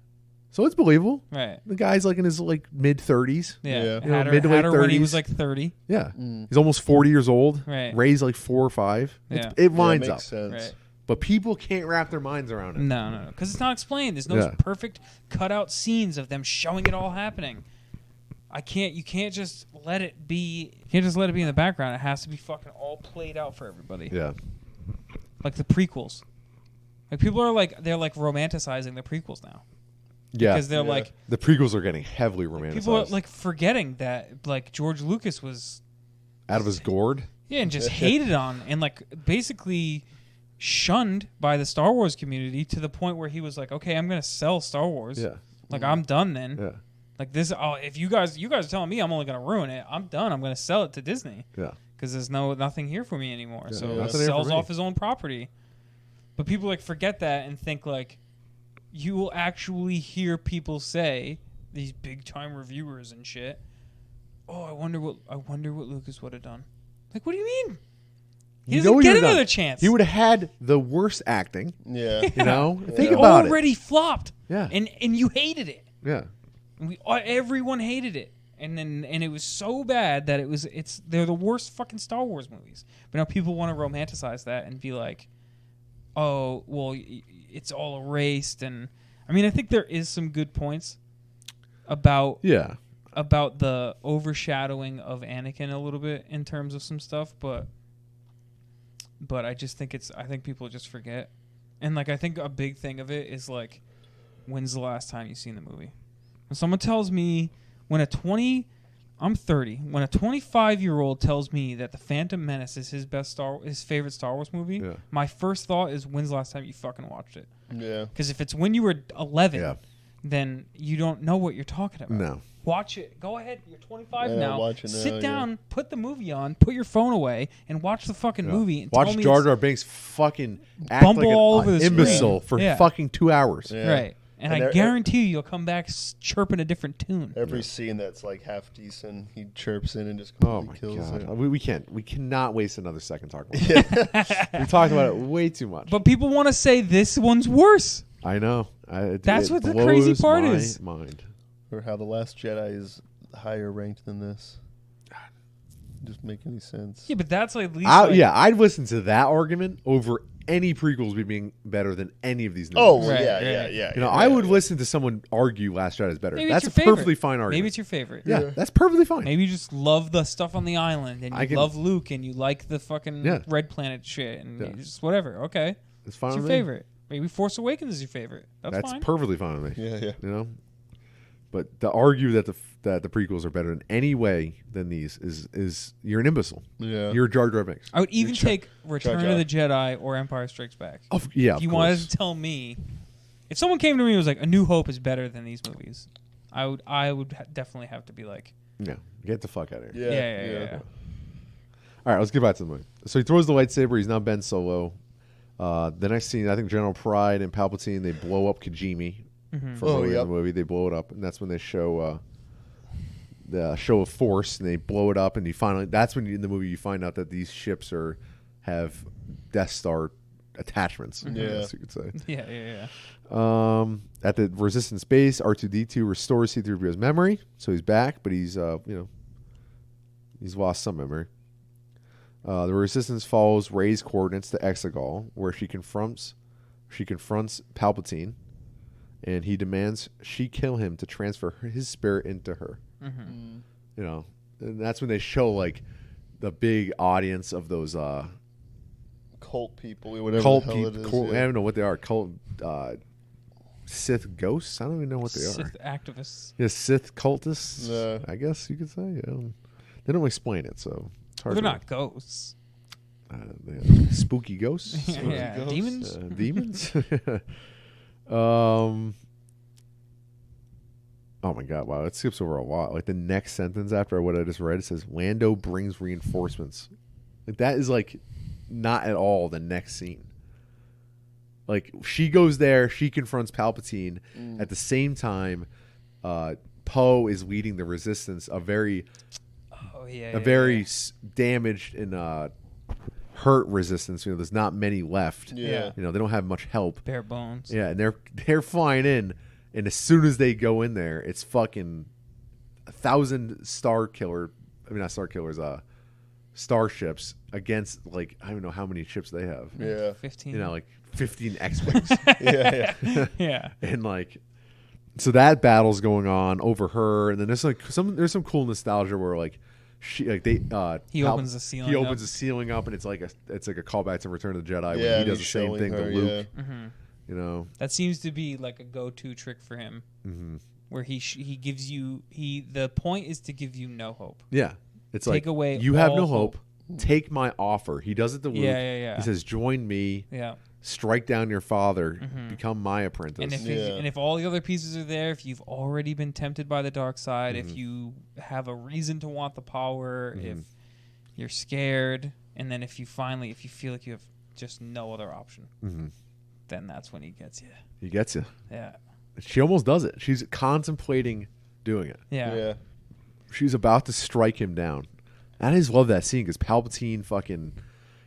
S1: So it's believable.
S2: Right.
S1: The guy's like in his like mid 30s.
S2: Yeah.
S1: You know,
S2: Had her,
S1: mid to
S2: had
S1: late
S2: her when he
S1: 30s.
S2: was like 30.
S1: Yeah. He's almost 40 years old.
S2: Right.
S1: Rey's like 4 or 5.
S2: Yeah.
S1: It lines
S3: makes
S1: up.
S3: sense.
S2: Right.
S1: But people can't wrap their minds around it.
S2: No. Because it's not explained. There's no perfect cutout scenes of them showing it all happening. You can't just let it be. You can't just let it be in the background. It has to be fucking all played out for everybody.
S1: Yeah.
S2: Like the prequels. Like people are like they're like romanticizing the prequels now.
S1: Yeah.
S2: Because they're like
S1: the prequels are getting heavily romanticized.
S2: people are like forgetting that like George Lucas was
S1: out of his gourd.
S2: Yeah, and just hated on and like basically shunned by the Star Wars community to the point where he was like, okay, I'm gonna sell Star Wars.
S1: Yeah.
S2: Like I'm done then.
S1: Yeah.
S2: Like this. Oh, if you guys are telling me I'm only gonna ruin it, I'm done. I'm gonna sell it to Disney.
S1: Yeah.
S2: Because there's nothing here for me anymore.
S1: Yeah,
S2: So
S1: nothing
S2: he
S1: here for
S2: sells
S1: me.
S2: off his own property. But people like forget that and think like you will actually hear people say, these big time reviewers and shit, oh, I wonder what Lucas would have done. Like, what do you mean? He doesn't get another chance.
S1: He would have had the worst acting.
S3: Yeah.
S1: You know? Think
S2: It
S1: about
S2: already flopped.
S1: Yeah.
S2: And you hated it.
S1: Yeah.
S2: And everyone hated it. And it was so bad that they're the worst fucking Star Wars movies. But now people want to romanticize that and be like, oh, well, it's all erased. And I mean, I think there is some good points about the overshadowing of Anakin a little bit in terms of some stuff, but I just think I think people just forget. And like I think a big thing of it is like, when's the last time you've seen the movie? When someone tells me I'm 30. When a 25-year-old tells me that The Phantom Menace is his favorite Star Wars movie, my first thought is, when's the last time you fucking watched it?
S3: Yeah.
S2: Because if it's when you were 11, then you don't know what you're talking about.
S1: No.
S2: Watch it. Go ahead. You're 25
S3: Yeah,
S2: now.
S3: watch it
S2: Sit
S3: now,
S2: down, put the movie on, put your phone away, and watch the fucking movie. And
S1: Watch
S2: tell me
S1: Jar Jar Binks fucking act
S2: bumble
S1: like
S2: all
S1: an
S2: over the
S1: imbecile
S2: screen.
S1: for fucking 2 hours.
S3: Yeah.
S2: Right. And I guarantee you, you'll come back chirping a different tune.
S3: Every scene that's like half decent, he chirps in and just
S1: Oh
S3: completely
S1: my
S3: kills
S1: god,
S3: it.
S1: we cannot waste another second talking about it. We talked about it way too much.
S2: But people want to say this one's worse.
S1: I know.
S2: That's what the crazy part is.
S1: Mind.
S3: Or how The Last Jedi is higher ranked than this. Doesn't make any sense.
S2: Yeah, but that's like at least.
S1: I'd listen to that argument over any prequels being better than any of these new
S3: Oh,
S1: movies.
S2: Right,
S3: yeah.
S1: You know, I would listen to someone argue Last Jedi is better.
S2: Maybe
S1: That's
S2: it's
S1: a
S2: your
S1: perfectly
S2: favorite.
S1: fine argument.
S2: Maybe it's your favorite.
S1: Yeah, that's perfectly fine.
S2: Maybe you just love the stuff on the island and you love Luke and you like the fucking Red Planet shit and you just whatever. Okay.
S1: It's fine
S2: It's your
S1: with me.
S2: favorite. Maybe Force Awakens is your favorite. That's fine.
S1: Perfectly fine with me.
S3: Yeah.
S1: You know? But to argue that the prequels are better in any way than these is you're an imbecile.
S3: Yeah.
S1: You're Jar Jar Binks.
S2: I would even take Return
S3: Jar Jar.
S2: of the Jedi or Empire Strikes Back.
S1: Yeah,
S2: If you wanted to tell me, if someone came to me and was like, A New Hope is better than these movies, I would definitely have to be like,
S1: Yeah, get the fuck out of here.
S2: yeah.
S1: All right, let's get back to the movie. So he throws the lightsaber. He's now Ben Solo. The next scene, I think General Pride and Palpatine, they blow up Kijimi. For earlier in the movie, they blow it up, and that's when they show the show of Force, and they blow it up, and that's when in the movie you find out that these ships have Death Star attachments. I guess you could say.
S2: Yeah.
S1: At the Resistance base, R2-D2 restores C-3PO's memory, so he's back, but he's he's lost some memory. The Resistance follows Rey's coordinates to Exegol, where she confronts Palpatine, and he demands she kill him to transfer his spirit into her. You know, and that's when they show like the big audience of those
S3: cult people, whatever
S1: cult
S3: the hell it
S1: people.
S3: is.
S1: I don't know what they are. Cult Sith ghosts. I don't even know what they are.
S2: Sith activists.
S1: Yeah, Sith cultists.
S3: Yeah.
S1: I guess you could say. Yeah. They don't explain it, so it's hard.
S2: They're not ghosts.
S1: Spooky ghosts.
S2: Yeah.
S3: ghosts?
S2: Demons.
S1: Demons. Oh my god! Wow, it skips over a lot. Like the next sentence after what I just read, it says Lando brings reinforcements. Like that is like not at all the next scene. Like she goes there, she confronts Palpatine. At the same time, Poe is leading the Resistance, a very damaged and hurt Resistance. You know, there's not many left.
S3: Yeah.
S1: You know, they don't have much help.
S2: Bare bones.
S1: Yeah, and they're flying in. And as soon as they go in there, it's fucking 1,000 starships against like I don't know how many ships they have.
S3: Yeah,
S2: 15.
S1: You know, like 15 X-wings.
S2: Yeah.
S1: And like, so that battle's going on over her, and then there's some cool nostalgia where like he opens the ceiling. He opens the ceiling up, and it's like a callback to Return of the Jedi.
S3: Yeah,
S1: when he does the same thing to Luke.
S3: Yeah.
S2: Mm-hmm.
S1: You know,
S2: that seems to be like a go-to trick for him, where he gives you the point is to give you no hope.
S1: Yeah, it's
S2: Take
S1: like
S2: away
S1: you have
S2: all
S1: no hope. Take my offer. He does it to Luke.
S2: Yeah.
S1: He says, "Join me.
S2: Yeah.
S1: Strike down your father. Become my apprentice."
S2: And if all the other pieces are there, if you've already been tempted by the dark side, if you have a reason to want the power, if you're scared, and then if you feel like you have just no other option. Then that's when he gets you.
S1: He gets you.
S2: Yeah.
S1: She almost does it. She's contemplating doing it.
S2: Yeah.
S1: She's about to strike him down. I just love that scene because Palpatine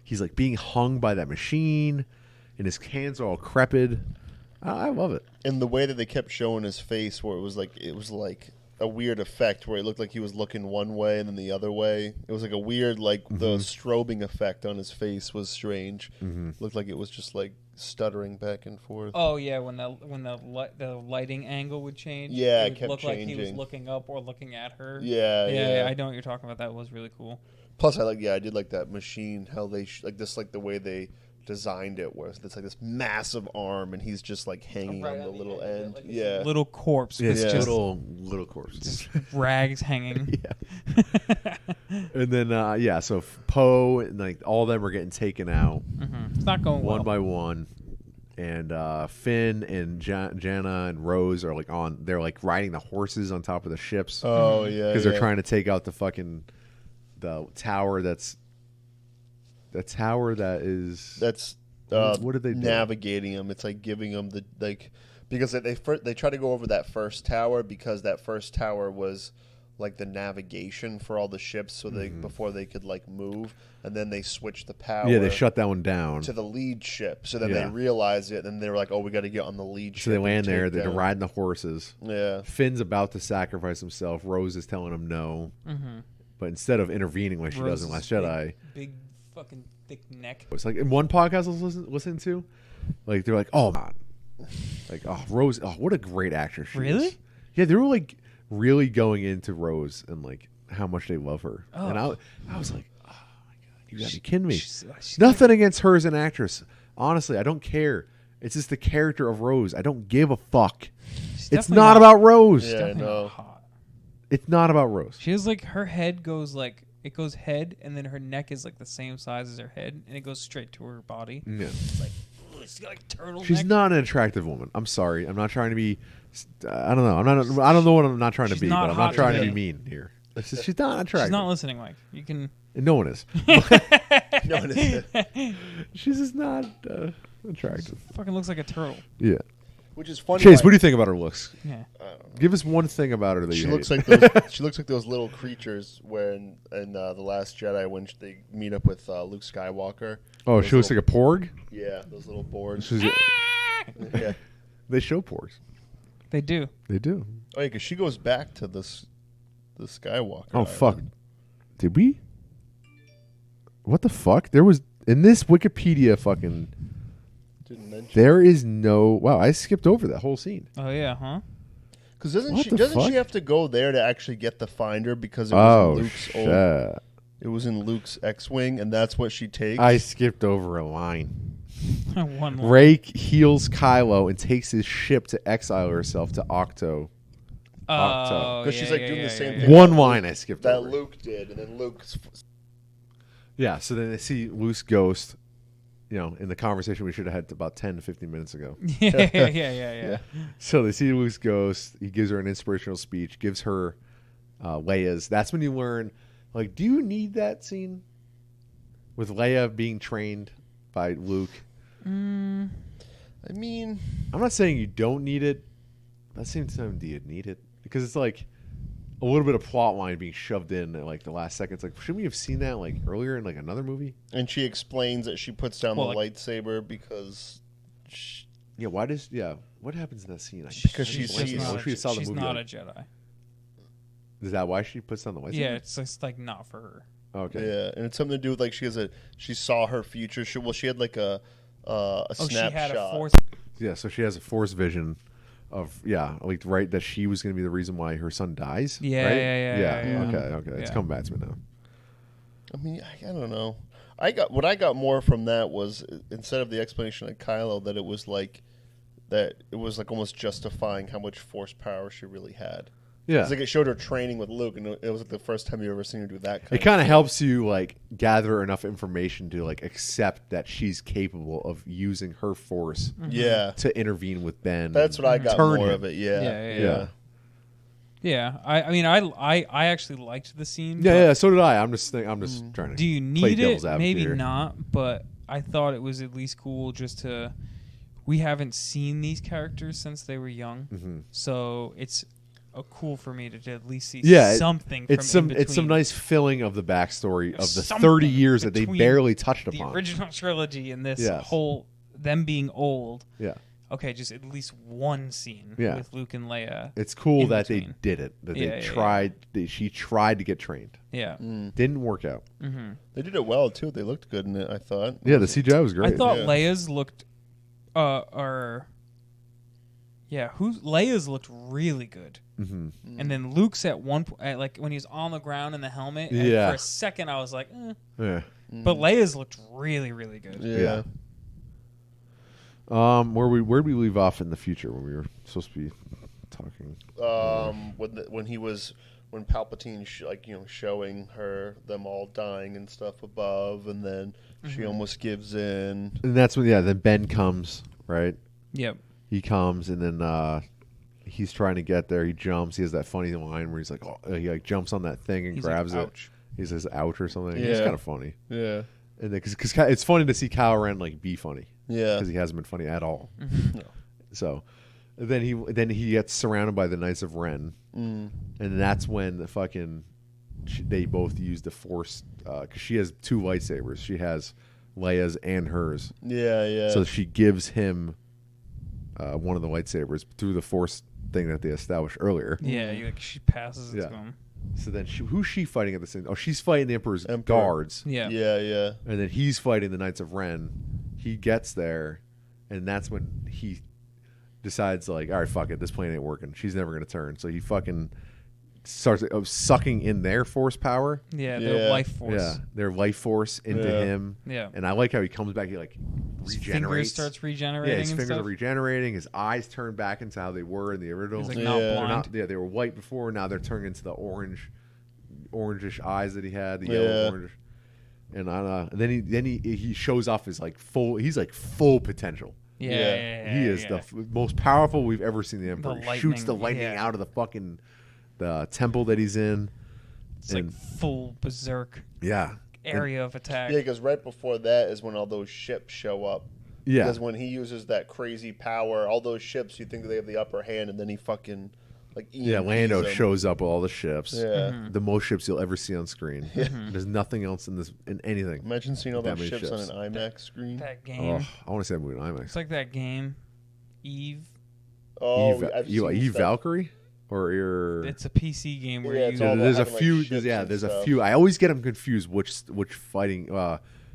S1: he's like being hung by that machine and his hands are all crepid. I love it.
S3: And the way that they kept showing his face where it was like a weird effect where it looked like he was looking one way and then the other way. It was like a weird the strobing effect on his face was strange. Looked like it was just like stuttering back and forth.
S2: Oh yeah, when the lighting angle would change.
S3: Yeah,
S2: it would look
S3: changing.
S2: like he was looking up or looking at her.
S3: Yeah.
S2: I know what you're talking about. That was really cool.
S3: Plus, I did like that machine. How they the way they designed it, where it's like this massive arm, and he's just like hanging on the little end.
S2: Like
S3: little
S2: corpse.
S1: It's
S2: just
S1: little corpse.
S2: Just rags hanging.
S1: And then so Poe and like all of them are getting taken out.
S2: It's not going
S1: one by one. And Finn and Janna and Rose are they're like riding the horses on top of the ships.
S3: Oh yeah,
S1: because they're trying to take out the tower that's what did they do?
S3: Navigating them. It's like giving them because they try to go over that first tower because that first tower was like the navigation for all the ships, so before they could like move, and then they switched the power.
S1: Yeah, they shut that one down
S3: to the lead ship. So then they realized it, and they were like, "Oh, we got to get on the lead ship."
S1: So they land there. They're riding the horses.
S3: Yeah,
S1: Finn's about to sacrifice himself. Rose is telling him no, but instead of intervening like she does in Last Jedi,
S2: big fucking thick neck.
S1: It's like in one podcast I was listening to, like they're like, "Oh man, like Rose, what a great actress she is." Yeah, they were like really going into Rose and like how much they love her, and I was like, "Oh my god, you gotta be kidding me!" Nothing against her as an actress. Honestly, I don't care. It's just the character of Rose. I don't give a fuck. It's not about Rose.
S3: Yeah, I know.
S1: It's not about Rose.
S2: She has like her head goes head, and then her neck is like the same size as her head, and it goes straight to her body.
S1: Yeah,
S2: it's like she's got like turtle.
S1: She's not an attractive woman. I'm sorry. I'm not trying to be. I don't know. I don't know what I'm not trying to be, but I'm not trying to be mean here. She's not attractive.
S2: She's not listening, Mike. You can.
S1: And no one is.
S3: No one is.
S1: She's just not attractive.
S2: Fucking looks like a turtle.
S1: Yeah.
S3: Which is funny.
S1: Chase, what do you think about her looks?
S2: Yeah.
S1: Give us one thing about her that
S3: she
S1: you
S3: looks
S1: hate.
S3: like those. She looks like those little creatures in the Last Jedi when they meet up with Luke Skywalker.
S1: Oh, she looks like a porg.
S3: Yeah, those little boards.
S1: Yeah. They show porgs.
S2: They do.
S1: They do.
S3: Oh yeah, because she goes back to the Skywalker.
S1: Oh fuck! Did we? What the fuck? There was in this Wikipedia fucking.
S3: Didn't mention.
S1: There is no. Wow, I skipped over that whole scene.
S2: Oh yeah, huh?
S3: Because doesn't she have to go there to actually get the finder because it was in Luke's old. It was in Luke's X-wing, and that's what she takes.
S1: I skipped over a line.
S2: One line.
S1: Rey heals Kylo and takes his ship to exile herself to Octo.
S3: Because she's like doing the same thing.
S1: One line I skipped
S3: that
S1: over.
S3: Luke did, and then Luke's.
S1: Yeah, so then they see Luke's ghost, in the conversation we should have had about 10 to 15 minutes ago.
S2: Yeah.
S1: So they see Luke's ghost. He gives her an inspirational speech, gives her Leia's. That's when you learn, like, do you need that scene with Leia being trained by Luke?
S3: I mean,
S1: I'm not saying you don't need it. But at the same time, do you need it? Because it's like a little bit of plot line being shoved in at like the last second. It's like, shouldn't we have seen that like earlier in like another movie?
S3: And she explains that she puts down the lightsaber because
S1: what happens in that scene?
S3: Because she's
S2: not a Jedi.
S1: Is that why she puts down the lightsaber?
S2: Yeah, it's just like not for her.
S1: Okay.
S3: Yeah, and it's something to do with like she saw her future. She had like a snapshot.
S2: She had a force.
S1: Yeah, so she has a force vision of like right that she was going to be the reason why her son dies.
S2: Yeah,
S1: right?
S2: yeah.
S1: Okay. It's come back to me now.
S3: I mean, I don't know. I got more from that was instead of the explanation of Kylo that it was like almost justifying how much force power she really had.
S1: Yeah,
S3: it's like it showed her training with Luke, and it was like the first time you ever seen her do that.
S1: It kind of helps you like gather enough information to like accept that she's capable of using her force, to intervene with Ben.
S3: That's what I got more of it. Yeah.
S2: I mean, I actually liked the scene.
S1: Yeah. So did I. I'm just trying to.
S2: Do you need
S1: play
S2: it?
S1: devil's advocate
S2: Maybe
S1: here.
S2: not, but I thought it was at least cool just to. We haven't seen these characters since they were young, so it's. Cool for me to at least see something.
S1: It's some nice filling of the backstory of the 30 years that they barely touched upon.
S2: The original trilogy and this whole them being old.
S1: Yeah.
S2: Okay, just at least one scene with Luke and Leia.
S1: It's cool that they did it. That they tried. She tried to get trained.
S2: Yeah.
S1: Didn't work out.
S3: They did it well too. They looked good in it. I thought.
S1: Yeah, the CGI was great.
S2: I thought Leia's looked, Leia's looked really good. And then Luke's at one point, like when he's on the ground in the helmet. For a second, I was like, But Leia's looked really, really good.
S3: Yeah.
S1: Where'd we leave off in the future when we were supposed to be talking? When
S3: Palpatine showing her them all dying and stuff above, and then she almost gives in.
S1: And that's when then Ben comes, right?
S2: Yep.
S1: He comes and then he's trying to get there. He jumps. He has that funny line where he's like, he like jumps on that thing and grabs it. He says "ouch" or something. Yeah. It's kind of funny.
S3: Yeah.
S1: And because it's funny to see Kylo Ren like be funny.
S3: Yeah.
S1: Because he hasn't been funny at all. No. So then he gets surrounded by the Knights of Ren, and that's when they both use the Force because she has two lightsabers. She has Leia's and hers.
S3: Yeah.
S1: So she gives him one of the lightsabers through the Force thing that they established earlier.
S2: Yeah, she passes it to him.
S1: So then who's she fighting at the same? Oh, she's fighting the Emperor's guards.
S2: Yeah.
S1: And then he's fighting the Knights of Ren. He gets there, and that's when he decides like, all right, fuck it, this plane ain't working. She's never gonna turn. So he fucking starts sucking in their force power.
S2: Yeah, their life force.
S1: Yeah, their life force into him.
S2: Yeah.
S1: And I like how he comes back. He like regenerates.
S2: His fingers starts regenerating.
S1: Yeah, his fingers
S2: are
S1: regenerating. His eyes turn back into how they were in the original.
S2: He's like not blind.
S1: They were white before. Now they're turning into the orangish eyes that he had. The yellow orange. And then he shows off his like full. He's like full potential.
S2: Yeah.
S1: He is the most powerful we've ever seen the Emperor.
S2: He
S1: shoots the lightning out of the fucking the temple that he's in.
S2: It's like full berserk.
S1: Yeah.
S2: Area of attack.
S3: Yeah, because right before that is when all those ships show up.
S1: Yeah.
S3: Because when he uses that crazy power, all those ships, you think they have the upper hand, and then he fucking
S1: Lando shows up with all the ships.
S3: Yeah.
S1: The most ships you'll ever see on screen.
S3: Yeah.
S1: There's nothing else in anything.
S3: Imagine seeing all those ships on an IMAX screen.
S2: That game.
S1: Oh, I want to see that movie on IMAX.
S2: It's like that game, Eve.
S3: Oh,
S1: Eve Valkyrie? Or
S2: it's a PC game where
S1: there's a few. There's a few. I always get them confused which fighting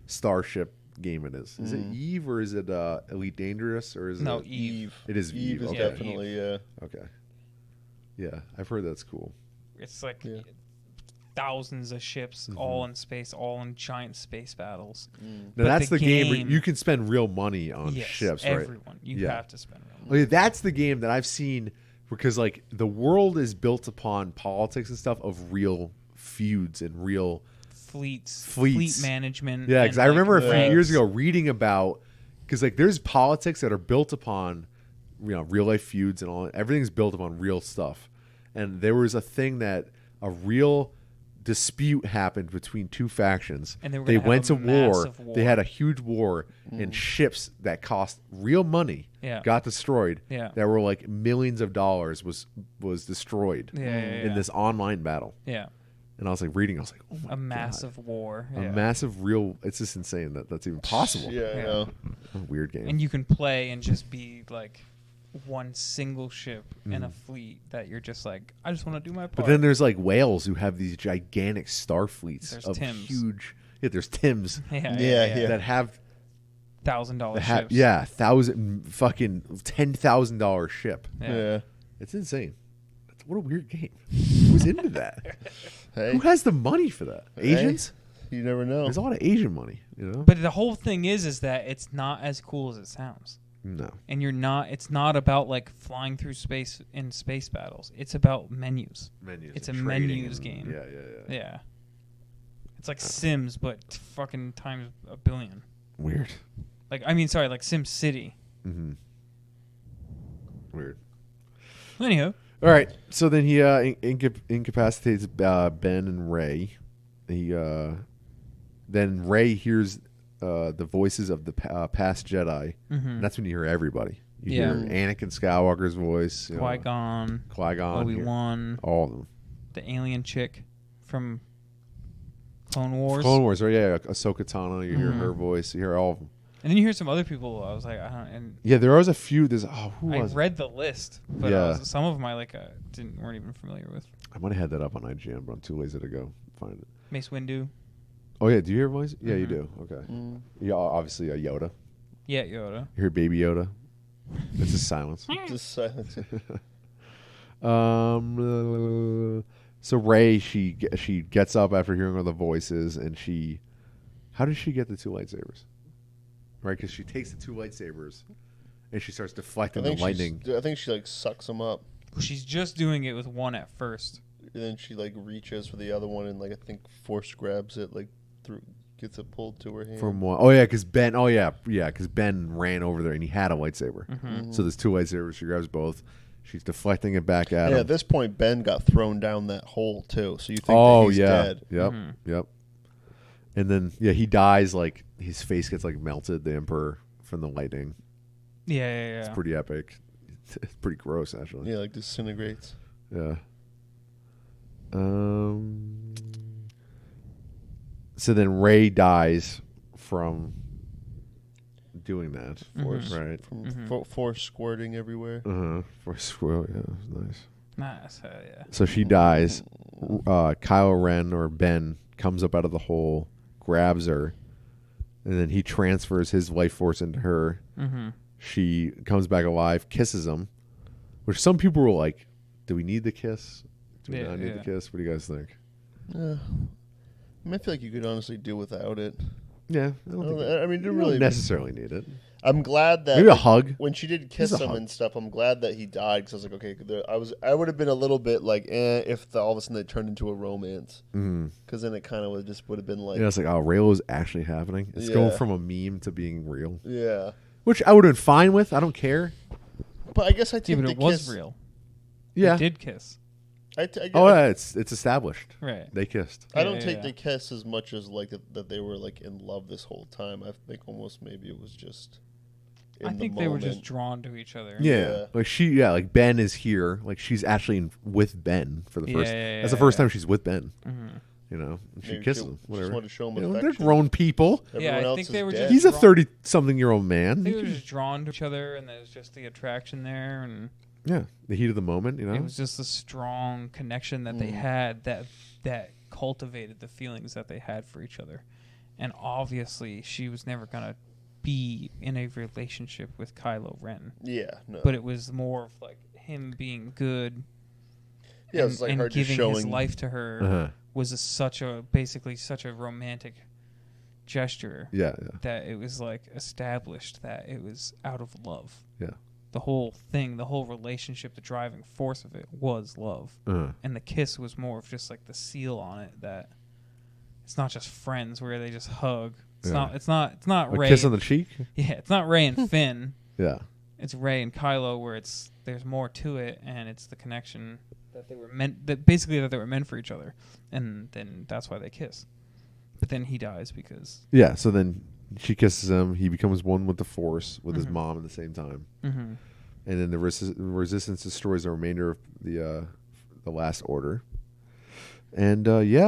S1: starship game it is. Is it Eve or is it Elite Dangerous or is it
S2: Eve?
S1: It is Eve.
S3: Is definitely
S1: Okay. Yeah, I've heard that's cool.
S2: It's like thousands of ships, all in space, all in giant space battles.
S1: Now that's the game where you can spend real money on ships, right?
S2: Everyone, you have to spend real money.
S1: Oh, yeah, that's the game that I've seen because like the world is built upon politics and stuff of real feuds and real
S2: fleet management.
S1: Yeah, because I remember a few
S2: ranks.
S1: years ago reading about, because like there's politics that are built upon, real life feuds and all. Everything's built upon real stuff, and there was a thing that a real dispute happened between two factions.
S2: And
S1: they went to war.
S2: war.
S1: They had a huge war, and ships that cost real money got destroyed.
S2: Yeah.
S1: That were like millions of dollars was destroyed in this online battle.
S2: Yeah.
S1: And I was like reading. I was like, oh my
S2: a massive
S1: God.
S2: war.
S1: A massive real. It's just insane that's even possible.
S3: Yeah, I know.
S1: A weird game.
S2: And you can play and just be like one single ship in a fleet that you're just like, I just want to do my part.
S1: But then there's like whales who have these gigantic star fleets
S2: There's
S1: of
S2: Tims.
S1: huge. Yeah, there's Tims
S3: Yeah.
S1: that have
S2: $1,000 ships.
S1: Yeah, fucking $10,000 ship.
S3: Yeah.
S1: It's insane. What a weird game. Who's into that?
S3: Hey.
S1: Who has the money for that? Asians?
S3: You never know.
S1: There's a lot of Asian money,
S2: But the whole thing is that it's not as cool as it sounds.
S1: No.
S2: And it's not about like flying through space in space battles. It's about menus.
S1: It's
S2: a menus game.
S1: Yeah.
S2: It's like Sims, but fucking times a billion.
S1: Weird.
S2: Like Sim City.
S1: Mm-hmm. Weird.
S2: Anyhow.
S1: All right. So then he incapacitates Ben and Rey. Then Rey hears the voices of the past Jedi. And that's when you hear everybody. You hear Anakin Skywalker's voice.
S2: Qui-Gon. Obi-Wan.
S1: All of them.
S2: The alien chick from Clone Wars.
S1: Right? Yeah, Ahsoka Tano. You hear her voice. You hear all of them.
S2: And then you hear some other people. I was like, I don't. And
S1: there was a few.
S2: I read the list, but some of them I weren't even familiar with.
S1: I might have had that up on IGN, but I'm too lazy to go find it.
S2: Mace Windu.
S1: Oh yeah, do you hear voice? Yeah, you do. Okay. Yeah, obviously Yoda.
S2: Yeah, Yoda.
S1: You hear Baby Yoda? It's just silence.
S3: Just silence.
S1: So Rey, she gets up after hearing all the voices, and how does she get the two lightsabers? Right, because she takes the two lightsabers, and she starts deflecting the lightning.
S3: I think she sucks them up.
S2: She's just doing it with one at first.
S3: And then she reaches for the other one, and I think force grabs it, gets it pulled to her hand.
S1: From one? Oh yeah, because Ben. Oh yeah, because Ben ran over there and he had a lightsaber. So there's two lightsabers. She grabs both. She's deflecting it back at him.
S3: At this point, Ben got thrown down that hole too. So you think that he's dead?
S1: Yep. And then he dies. His face gets melted. The Emperor from the lightning.
S2: Yeah.
S1: It's pretty epic. It's pretty gross, actually.
S3: Yeah, disintegrates.
S1: Yeah. So then Rey dies from doing that.
S3: Force,
S1: right?
S3: From force squirting everywhere.
S1: Force squirt. Yeah, it was nice.
S2: Nice. Yeah.
S1: So she dies. Kylo Ren or Ben comes up out of the hole, grabs her, and then he transfers his life force into her. She comes back alive, kisses him, which some people were like, do we need the kiss? Do we not need the kiss? What do you guys think?
S3: I feel like you could honestly do without it.
S1: Yeah.
S3: Didn't really
S1: necessarily need it.
S3: I'm glad that
S1: maybe a hug.
S3: When she did kiss him and stuff, I'm glad that he died because I was like, okay, I would have been a little bit if all of a sudden it turned into a romance, because then it kind of would have been like,
S1: it's like, oh, Raylo's actually happening. It's going from a meme to being real.
S3: Yeah,
S1: which I would have been fine with. I don't care.
S3: But I guess I think
S2: but it was real.
S1: Yeah,
S2: they did kiss.
S1: It's established.
S2: Right.
S1: They kissed.
S3: I don't take the kiss as much as that they were in love this whole time. I think almost maybe it was just.
S2: I think they were just drawn to each other.
S1: Yeah. Ben is here. She's actually with Ben for the first. That's the first time she's with Ben. And she kisses him. Whatever.
S3: Just wanted to show him
S1: they're grown people.
S2: I think they were just.
S1: He's a 30-something-year-old man.
S2: They were just drawn to each other, and there's just the attraction there, and.
S1: Yeah, the heat of the moment,
S2: It was just a strong connection that they had that cultivated the feelings that they had for each other. And obviously, she was never going to be in a relationship with Kylo Ren.
S3: Yeah, no.
S2: But it was more of him being good.
S3: Yeah, it was
S2: and
S3: her
S2: giving
S3: just showing
S2: his life to her was basically such a romantic gesture.
S1: Yeah.
S2: That it was established that it was out of love.
S1: Yeah.
S2: The whole thing, the whole relationship, the driving force of it was love. And the kiss was more of just the seal on it that it's not just friends where they just hug. It's
S1: Yeah.
S2: not
S1: A
S2: Rey.
S1: kiss on the cheek?
S2: Yeah, it's not Rey and Finn.
S1: Yeah.
S2: It's Rey and Kylo where there's more to it, and it's the connection that they were meant for each other, and then that's why they kiss. But then he dies because
S1: Yeah, so then she kisses him. He becomes one with the Force, with his mom at the same time.
S2: Mm-hmm.
S1: And then the Resistance destroys the remainder of the Last Order. And,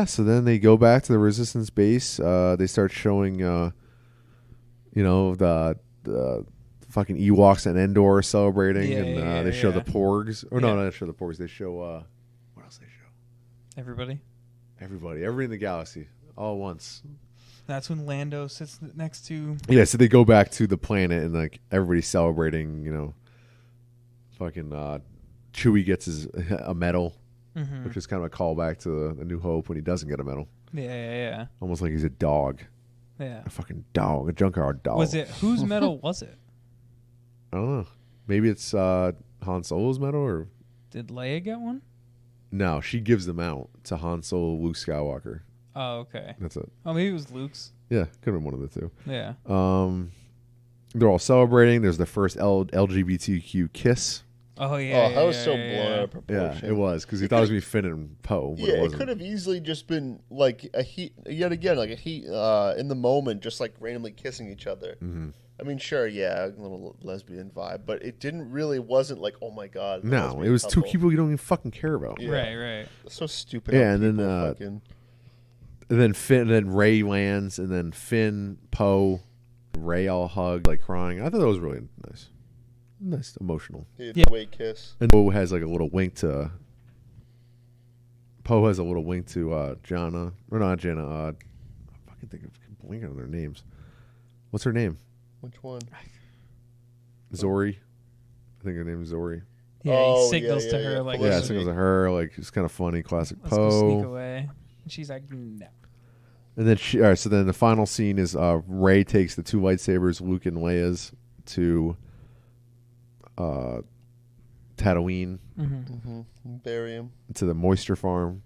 S1: so then they go back to the Resistance base. They start showing, the fucking Ewoks and Endor celebrating. They show the Porgs. Or no, they show the Porgs. They show, what else they show?
S2: Everybody
S1: in the galaxy, all at once.
S2: That's when Lando sits next to.
S1: Yeah, so they go back to the planet and like everybody's celebrating. Fucking Chewie gets a medal, which is kind of a callback to A New Hope when he doesn't get a medal.
S2: Yeah.
S1: Almost like he's a dog.
S2: Yeah.
S1: A fucking dog, a junkyard dog.
S2: Was it whose medal was it?
S1: I don't know. Maybe it's Han Solo's medal, or
S2: did Leia get one?
S1: No, she gives them out to Han Solo, Luke Skywalker.
S2: Oh, okay.
S1: That's it.
S2: Oh, maybe it was Luke's.
S1: Yeah, could have been one of the two.
S2: Yeah.
S1: They're all celebrating. There's the first LGBTQ kiss.
S2: Oh yeah.
S3: That was so blown out of proportion.
S1: Yeah, it was because he thought it was gonna be Finn and Poe.
S3: Yeah, it could have easily just been like a heat in the moment, just like randomly kissing each other.
S1: Mm-hmm.
S3: I mean, sure, yeah, a little lesbian vibe, but it wasn't like, oh my god.
S1: No, it was two people you don't even fucking care about.
S3: Yeah.
S2: Right.
S3: It's so stupid.
S1: Yeah, and then Finn, and then Rey lands, and then Finn, Poe, Rey all hug, like crying. I thought that was really nice, emotional.
S3: Yeah. Wait, kiss.
S1: And Poe has like a little wink to. Jannah, or not Jannah. I fucking think of blinking on their names. What's her name?
S3: Which one?
S1: Zori. I think her name is Zori.
S2: Yeah, he signals to her like.
S1: Yeah, signals to her like it's kind of funny, classic
S2: Let's
S1: Poe.
S2: go sneak away. And she's like, no.
S1: And then so then the final scene is Rey takes the two lightsabers, Luke and Leia's, to Tatooine,
S3: bury him
S1: to the moisture farm,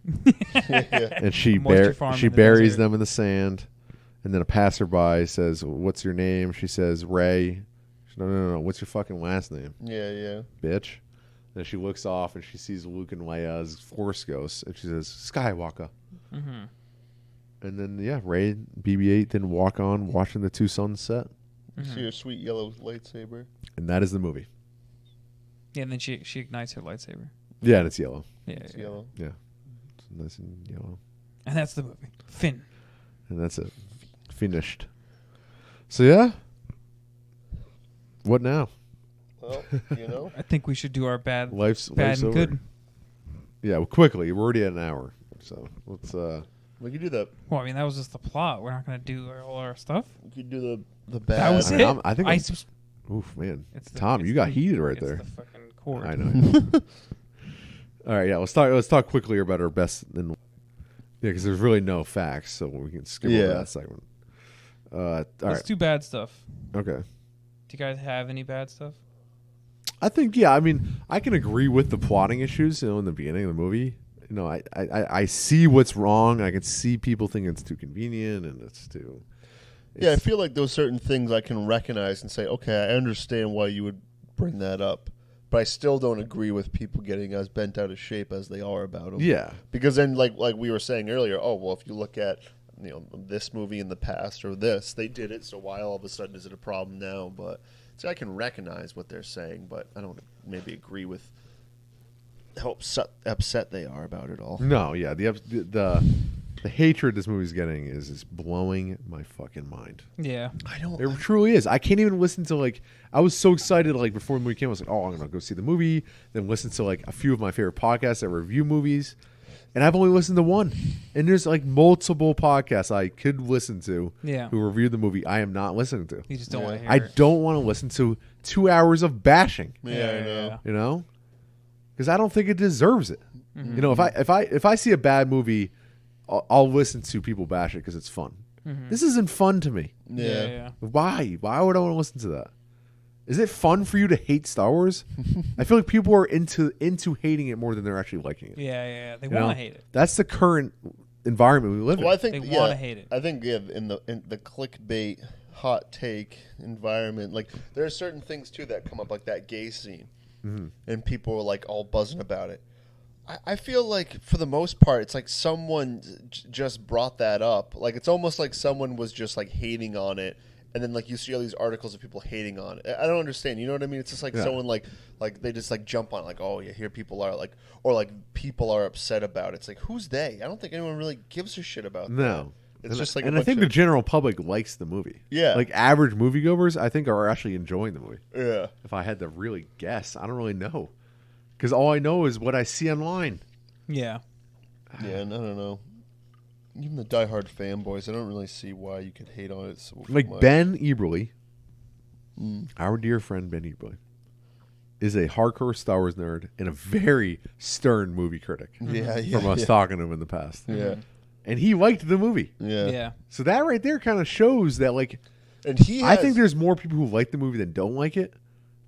S3: yeah.
S1: and she buries them in the sand. And then a passerby says, "What's your name?" She says, "Rey." No. What's your fucking last name?
S3: Yeah.
S1: Bitch. And she looks off and she sees Luke and Leia as Force ghosts, and she says, "Skywalker."
S2: Mm-hmm.
S1: And then Rey BB-8 then walk on, watching the two suns set.
S3: See her sweet yellow lightsaber.
S1: And that is the movie.
S2: Yeah, and then she ignites her lightsaber.
S1: Yeah, and it's yellow.
S2: Yeah,
S3: it's yellow.
S1: Yeah, it's nice and yellow.
S2: And that's the movie. Finn.
S1: And that's it. Finished. So yeah. What now?
S3: Well,
S2: I think we should do our bad
S1: life's
S2: and
S1: over.
S2: good.
S1: Yeah, well, quickly. We're already at an hour, so let's.
S3: We could do the.
S2: Well, I mean, that was just the plot. We're not going to do all our stuff.
S3: We could do the bad.
S2: That was it.
S1: I think. Oof, man. Tom, you got heated right there.
S2: The fucking cord.
S1: I know. All right, yeah. Let's talk quickly about our best. Yeah, because there's really no facts, so we can skip over that segment.
S2: Let's do bad stuff.
S1: Okay.
S2: Do you guys have any bad stuff?
S1: I think, I mean, I can agree with the plotting issues, in the beginning of the movie. I see what's wrong. I can see people thinking it's too convenient and it's too...
S3: I feel like those certain things I can recognize and say, okay, I understand why you would bring that up. But I still don't agree with people getting as bent out of shape as they are about them.
S1: Yeah.
S3: Because then, like we were saying earlier, if you look at this movie in the past or this, they did it, so why all of a sudden is it a problem now? But I can recognize what they're saying, but I don't maybe agree with how upset they are about it all.
S1: No, yeah, the hatred this movie's getting is blowing my fucking mind.
S2: Yeah,
S1: It truly is. I can't even listen to I was so excited before the movie came. I was like, I'm gonna go see the movie, then listen to a few of my favorite podcasts that review movies. And I've only listened to one. And there's multiple podcasts I could listen to who review the movie I am not listening to.
S2: You just don't want to hear
S1: I don't want to listen to 2 hours of bashing.
S3: Yeah, I know.
S1: Because I don't think it deserves it.
S2: Mm-hmm.
S1: If I see a bad movie, I'll listen to people bash it because it's fun.
S2: Mm-hmm.
S1: This isn't fun to me.
S3: Yeah.
S1: Why? Why would I want to listen to that? Is it fun for you to hate Star Wars? I feel like people are into hating it more than they're actually liking it.
S2: Yeah. They want to hate it.
S1: That's the current environment we live in.
S3: Well, I think
S2: They want to hate it.
S3: I think in the clickbait hot take environment, like there are certain things too that come up, like that gay scene, and people are like all buzzing about it. I feel like for the most part, it's like someone just brought that up. Like it's almost like someone was just like hating on it. And then, like, you see all these articles of people hating on it. I don't understand. You know what I mean? It's just like someone, like they just, like, jump on it. Like, oh, yeah, here people are, like, or, like, people are upset about it. It's like, who's they? I don't think anyone really gives a shit about that.
S1: No.
S3: It's just like
S1: and I think the general public likes the movie.
S3: Yeah.
S1: Like, average moviegoers, I think, are actually enjoying the movie.
S3: Yeah.
S1: If I had to really guess, I don't really know. Because all I know is what I see online.
S2: Yeah.
S3: Yeah, and I don't know. Even the diehard fanboys, I don't really see why you could hate on it so
S1: Like
S3: much.
S1: Ben Eberly, our dear friend Ben Eberly, is a hardcore Star Wars nerd and a very stern movie critic.
S3: Yeah,
S1: From us talking to him in the past.
S3: Yeah.
S1: And he liked the movie.
S3: Yeah.
S2: Yeah.
S1: So that right there kind of shows that, like,
S3: And he has,
S1: I think there's more people who like the movie than don't like it,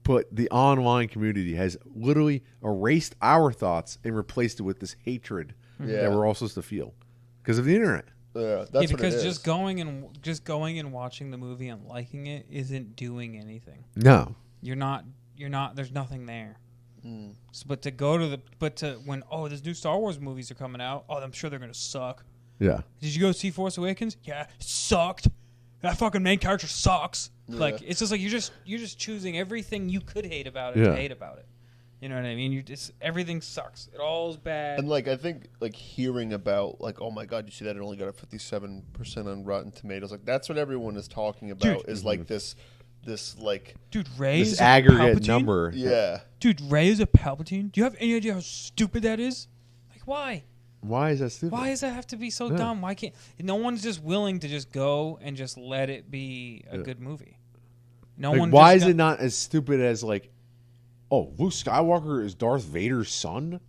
S1: but the online community has literally erased our thoughts and replaced it with this hatred that we're all supposed to feel because of the internet.
S3: Yeah, that's
S2: Yeah,
S3: what
S2: because
S3: it is.
S2: just going and watching the movie and liking it isn't doing anything.
S1: No.
S2: You're not. There's nothing there. So, but to go to when there's new Star Wars movies are coming out. Oh, I'm sure they're gonna suck.
S1: Yeah.
S2: Did you go see Force Awakens? Yeah, it sucked. That fucking main character sucks.
S3: Yeah.
S2: Like it's just like you're just choosing everything you could hate about it to hate about it. You know what I mean? You just everything sucks. It all is bad.
S3: And like I think like hearing about like, oh my god, you see that it only got a 57% on Rotten Tomatoes. Like that's what everyone is talking about.
S2: Dude.
S3: Is like this like
S2: Dude, Ray
S1: This
S2: is a
S1: aggregate
S2: Palpatine?
S1: number.
S3: yeah.
S2: Dude, Ray is a Palpatine. Do you have any idea how stupid that is? Like why?
S1: Why is that stupid?
S2: Why does that have to be so dumb? Why can't no one's just willing to just go and just let it be a good movie? No
S1: Like,
S2: one.
S1: why
S2: just
S1: is it not as stupid as like, oh, Luke Skywalker is Darth Vader's son?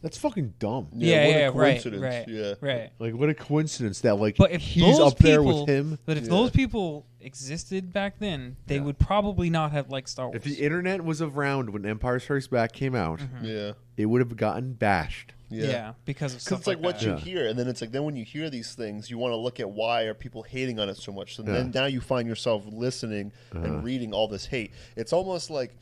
S1: That's fucking dumb.
S2: Yeah,
S3: what a
S2: right,
S3: coincidence.
S2: right,
S3: Yeah.
S2: right.
S1: Like, what a coincidence that like
S2: But if
S1: he's
S2: those
S1: up there
S2: people-
S1: with him.
S2: But if those people existed back then, they would probably not have liked Star Wars.
S1: If the internet was around when Empire Strikes Back came out,
S3: Yeah.
S1: it would have gotten bashed.
S2: yeah. Because of
S3: Because
S2: stuff
S3: it's like what
S2: that.
S3: you hear, and then it's like then when you hear these things, you want to look at why are people hating on it so much. So then now you find yourself listening and reading all this hate. It's almost like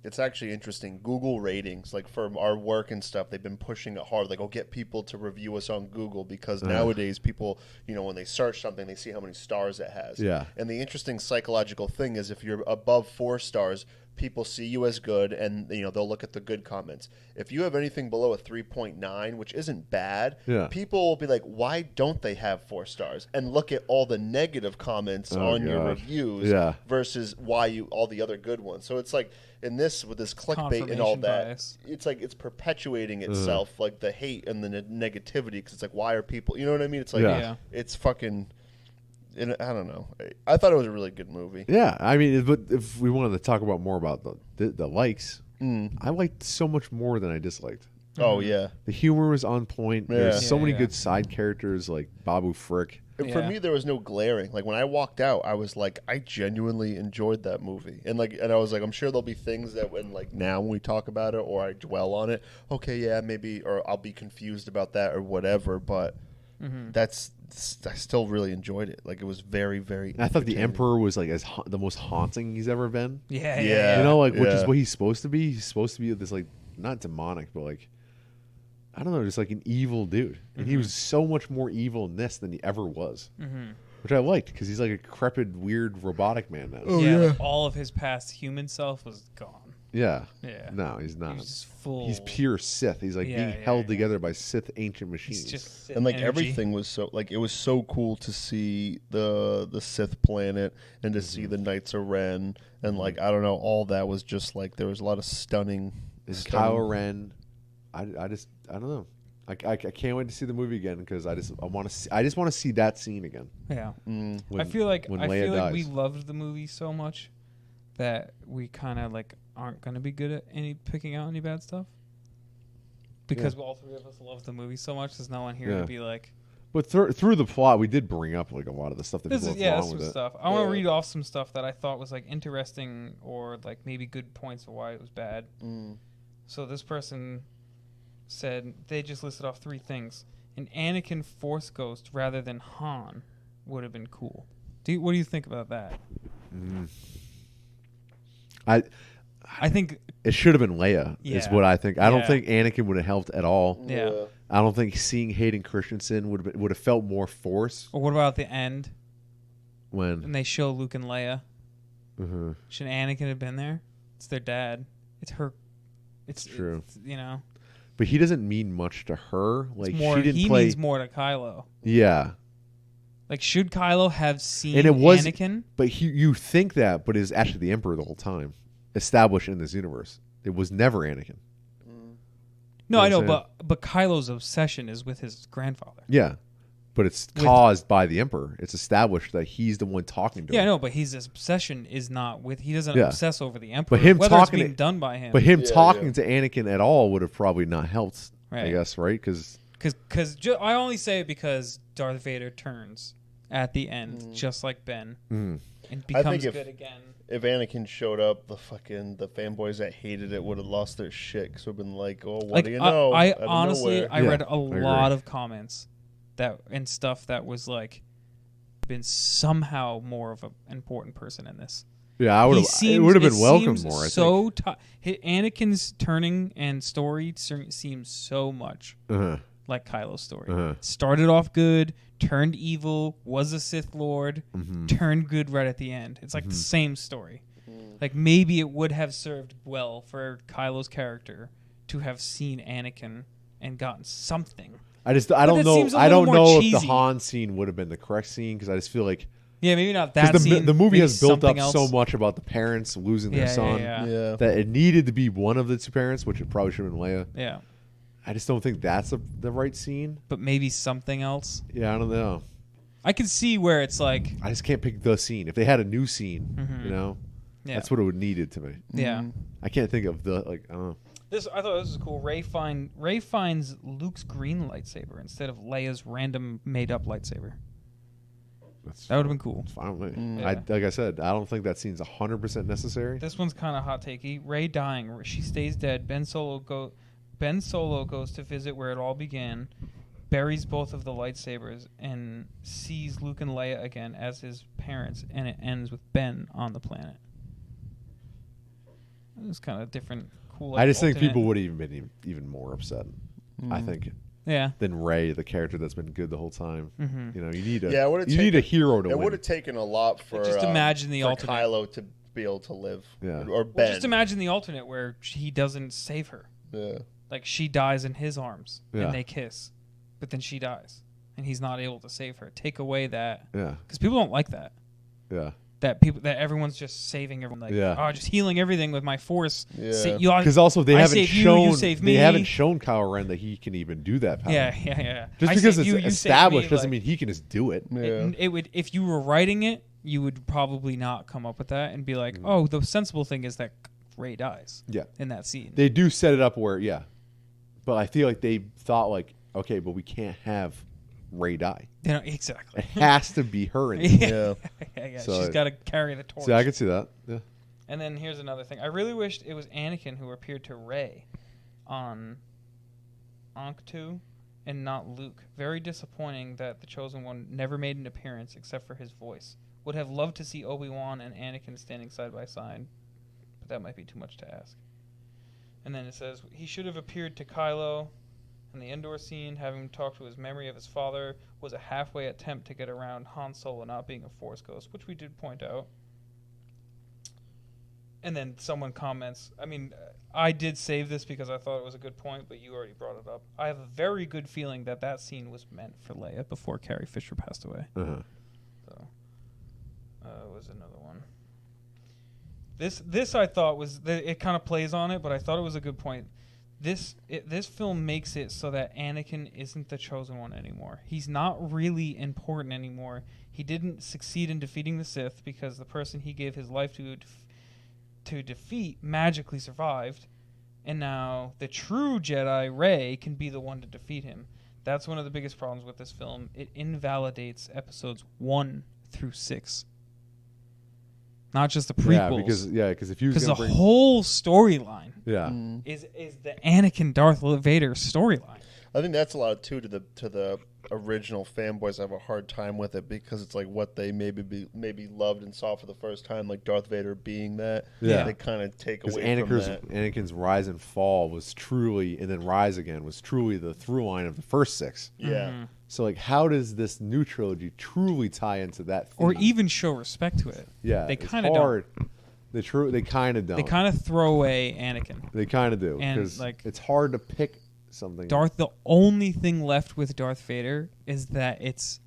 S3: it's actually interesting. Google ratings, like for our work and stuff, they've been pushing it hard. Like, get people to review us on Google because nowadays people, when they search something, they see how many stars it has.
S1: Yeah.
S3: And the interesting psychological thing is if you're above 4 stars, people see you as good, and they'll look at the good comments. If you have anything below a 3.9, which isn't bad, people will be like, why don't they have 4 stars? And look at all the negative comments on your reviews versus all the other good ones. So it's like with this clickbait and all
S2: Confirmation
S3: that,
S2: bias.
S3: it's like it's perpetuating itself, like the hate and the negativity, because it's like, why are people? You know what I mean? It's like it's fucking. And I don't know. I thought it was a really good movie.
S1: Yeah, I mean, but if we wanted to talk about more about the likes, I liked so much more than I disliked.
S3: Oh yeah,
S1: the humor was on point. There's so many
S2: Yeah.
S1: good side characters like Babu Frick.
S3: And for me, there was no glaring. Like when I walked out, I was like, I genuinely enjoyed that movie, and I was like, I'm sure there'll be things that when we talk about it or I dwell on it, okay, yeah, maybe, or I'll be confused about that or whatever, but I still really enjoyed it. Like it was very, very.
S1: And I thought the Emperor was like the most haunting he's ever been.
S2: Yeah.
S1: You know, which is what he's supposed to be. He's supposed to be this not demonic, but I don't know, just like an evil dude. And he was so much more evil in this than he ever was, which I liked because he's like a decrepit, weird, robotic man now.
S2: Like all of his past human self was gone.
S1: Yeah.
S2: No,
S1: he's not.
S2: He's just full.
S1: He's pure Sith. He's being held together by Sith ancient machines.
S2: He's just
S3: And
S2: energy.
S3: everything was so it was so cool to see the Sith planet and to see the Knights of Ren and I don't know, all that was just there was a lot of stunning.
S1: Kylo Ren. I don't know. I can't wait to see the movie again because I just want to see that scene again.
S2: Yeah.
S1: When,
S2: I feel like
S1: Leia dies.
S2: we loved the movie so much that we kind of aren't going to be good at picking out any bad stuff because all three of us love the movie so much. There's no one here to be like.
S1: But through the plot, we did bring up a lot of the stuff that people have wrong
S2: some
S1: with it.
S2: stuff. I want to read off some stuff that I thought was interesting or maybe good points for why it was bad. So this person said they just listed off 3 things. an Anakin Force ghost rather than Han would have been cool. What do you think about that? I think
S1: it should have been Leia. Is what I think. I don't think Anakin would have helped at all.
S2: Yeah.
S1: I don't think seeing Hayden Christensen would have felt more force.
S2: Or what about the end
S1: when
S2: they show Luke and Leia?
S1: Mm-hmm.
S2: Should Anakin have been there? It's their dad. It's her. It's
S1: true.
S2: It's, you know.
S1: But he doesn't mean much to her. Like
S2: more,
S1: she didn't
S2: he
S1: play.
S2: Means more to Kylo.
S1: Yeah.
S2: Like, should Kylo have seen
S1: and it was,
S2: Anakin?
S1: But you think that, but it's actually the Emperor the whole time, established in this universe. It was never Anakin.
S2: No, I know, but Kylo's obsession is with his grandfather.
S1: Yeah, but it's caused by the Emperor. It's established that he's the one talking to him.
S2: Yeah, I know, but his obsession is not with. He doesn't obsess over the Emperor.
S1: But him
S2: whether
S1: talking
S2: it's being done by him.
S1: But him talking to Anakin at all would have probably not helped.
S2: Right.
S1: I guess, right? Because
S2: I only say it because Darth Vader turns at the end, just like Ben, and becomes good again.
S3: If Anakin showed up, the fanboys that hated it would have lost their shit. Because we've been like, "Oh, what do you know?"
S2: I honestly, I read a lot of comments and stuff that was like, been somehow more of an important person in this.
S1: Yeah, it would have been welcomed more.
S3: I
S2: think Anakin's turning and story seems so much like Kylo's story. Started off good, turned evil, was a Sith Lord, turned good right at the end. It's like the same story. Like maybe it would have served well for Kylo's character to have seen Anakin and gotten something.
S1: I don't know. I don't know if the Han scene would have been the correct scene because I just feel like
S2: maybe not that scene.
S1: The movie has built up so much about the parents losing their son
S3: that
S1: it needed to be one of the two parents, which it probably should have been Leia.
S2: Yeah.
S1: I just don't think that's the right scene.
S2: But maybe something else.
S1: Yeah, I don't know.
S2: I can see where it's like
S1: I just can't pick the scene. If they had a new scene, that's what it would needed to me.
S2: Yeah.
S1: I can't think of I don't know.
S2: I thought this was cool. Rey finds Luke's green lightsaber instead of Leia's random made up lightsaber. That would have been cool.
S1: It's fine with me. Like I said, I don't think that scene's 100% necessary.
S2: This one's kind of hot takey. Rey dying. She stays dead. Ben Solo goes to visit where it all began, buries both of the lightsabers, and sees Luke and Leia again as his parents, and it ends with Ben on the planet. It's kind of different, cool.
S1: I just think people would have even been even more upset. I think.
S2: Yeah.
S1: Than Rey, the character that's been good the whole time. You know, you need a hero to win.
S3: It would have taken a lot for
S2: just imagine the alternate.
S3: Kylo to be able to live.
S1: Yeah.
S3: Or Ben.
S2: Well, just imagine the alternate where he doesn't save her.
S3: Yeah.
S2: Like she dies in his arms and they kiss, but then she dies and he's not able to save her. Take away that.
S1: Yeah.
S2: Because people don't like that.
S1: Yeah.
S2: That everyone's just saving everyone, like just healing everything with my force.
S3: Yeah.
S2: Because
S1: also they haven't shown
S2: they
S1: haven't shown Kylo Ren that he can even do that power.
S2: Yeah.
S1: Just because it's established doesn't mean he can just do it.
S3: Yeah.
S2: It would, if you were writing it, you would probably not come up with that and be like, oh, the sensible thing is that Rey dies.
S1: Yeah.
S2: In that scene,
S1: they do set it up where but I feel like they thought like, okay, but we can't have Rey die.
S2: Exactly.
S1: It has to be her.
S2: Yeah.
S1: So,
S2: she's got to carry the torch.
S1: So I can see that. Yeah.
S2: And then here's another thing. I really wished it was Anakin who appeared to Rey on Ankh-2 and not Luke. Very disappointing that the Chosen One never made an appearance except for his voice. Would have loved to see Obi-Wan and Anakin standing side by side, but that might be too much to ask. And then it says, he should have appeared to Kylo in the indoor scene. Having him talk to his memory of his father was a halfway attempt to get around Han Solo not being a Force ghost, which we did point out. And then someone comments, I mean, I did save this because I thought it was a good point, but you already brought it up. I have a very good feeling that scene was meant for Leia before Carrie Fisher passed away. So, was another one. This I thought was it kind of plays on it, but I thought it was a good point. This film makes it so that Anakin isn't the Chosen One anymore. He's not really important anymore. He didn't succeed in defeating the Sith because the person he gave his life to defeat magically survived, and now the true Jedi, Rey, can be the one to defeat him. That's one of the biggest problems with this film. It invalidates episodes 1 through 6. Not just the prequels.
S1: Because if you
S2: the whole storyline
S1: is
S2: the Anakin Darth Vader storyline.
S3: I think that's a lot too to the original fanboys have a hard time with it because it's like what they maybe loved and saw for the first time, like Darth Vader being that.
S1: Yeah.
S3: They kind of take away from that.
S1: Anakin's rise and fall was truly, and then rise again was truly the through line of the first 6.
S3: Yeah.
S2: Mm-hmm.
S1: So like, how does this new trilogy truly tie into that theme?
S2: Or even show respect to it?
S1: Yeah,
S2: they
S1: kind
S2: of don't.
S1: They kind of don't.
S2: They kind of throw away Anakin.
S1: They kind of do,
S2: and
S1: because
S2: like
S1: it's hard to pick something.
S2: The only thing left with Darth Vader is that it's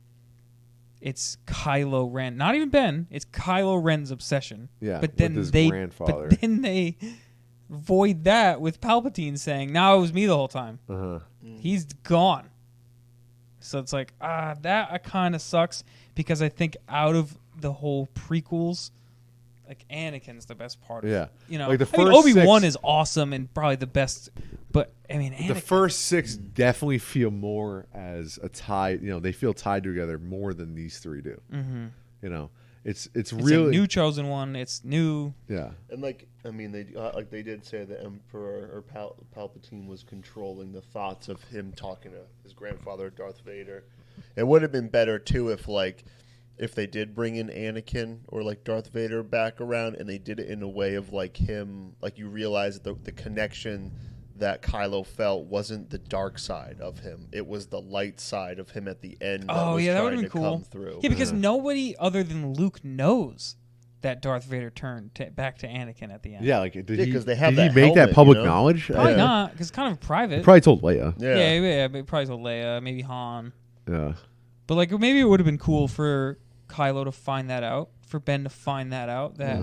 S2: Kylo Ren, not even Ben. It's Kylo Ren's obsession.
S1: Yeah,
S2: but then
S1: with his grandfather.
S2: But then they void that with Palpatine saying, "No, it was me the whole time." He's gone. So it's like that kind of sucks because I think out of the whole prequels, like Anakin's the best part of it. You know,
S1: like the
S2: first Obi-Wan is awesome and probably the best, but I mean, Anakin,
S1: the first 6 definitely feel more as a tie. You know, they feel tied together more than these 3 do.
S2: Mm-hmm.
S1: You know, it's really
S2: a new chosen one. It's new.
S1: Yeah,
S3: and like I mean, they did say the Emperor or Palpatine was controlling the thoughts of him talking to his grandfather, Darth Vader. It would have been better too if they did bring in Anakin or like Darth Vader back around, and they did it in a way of like him, like you realize the connection that Kylo felt wasn't the dark side of him; it was the light side of him at the end.
S2: That would have been cool.
S3: Come through.
S2: Yeah, because nobody other than Luke knows that Darth Vader turned back to Anakin at the end.
S1: Yeah, like did he
S3: they have
S1: did he
S3: that
S1: make
S3: helmet,
S1: that public
S3: you know?
S1: knowledge?
S2: Probably not, because it's kind of private.
S1: He probably told Leia.
S2: Yeah, but he probably told Leia, maybe Han.
S1: Yeah,
S2: but like maybe it would have been cool for Kylo to find that out, for Ben to find that out, that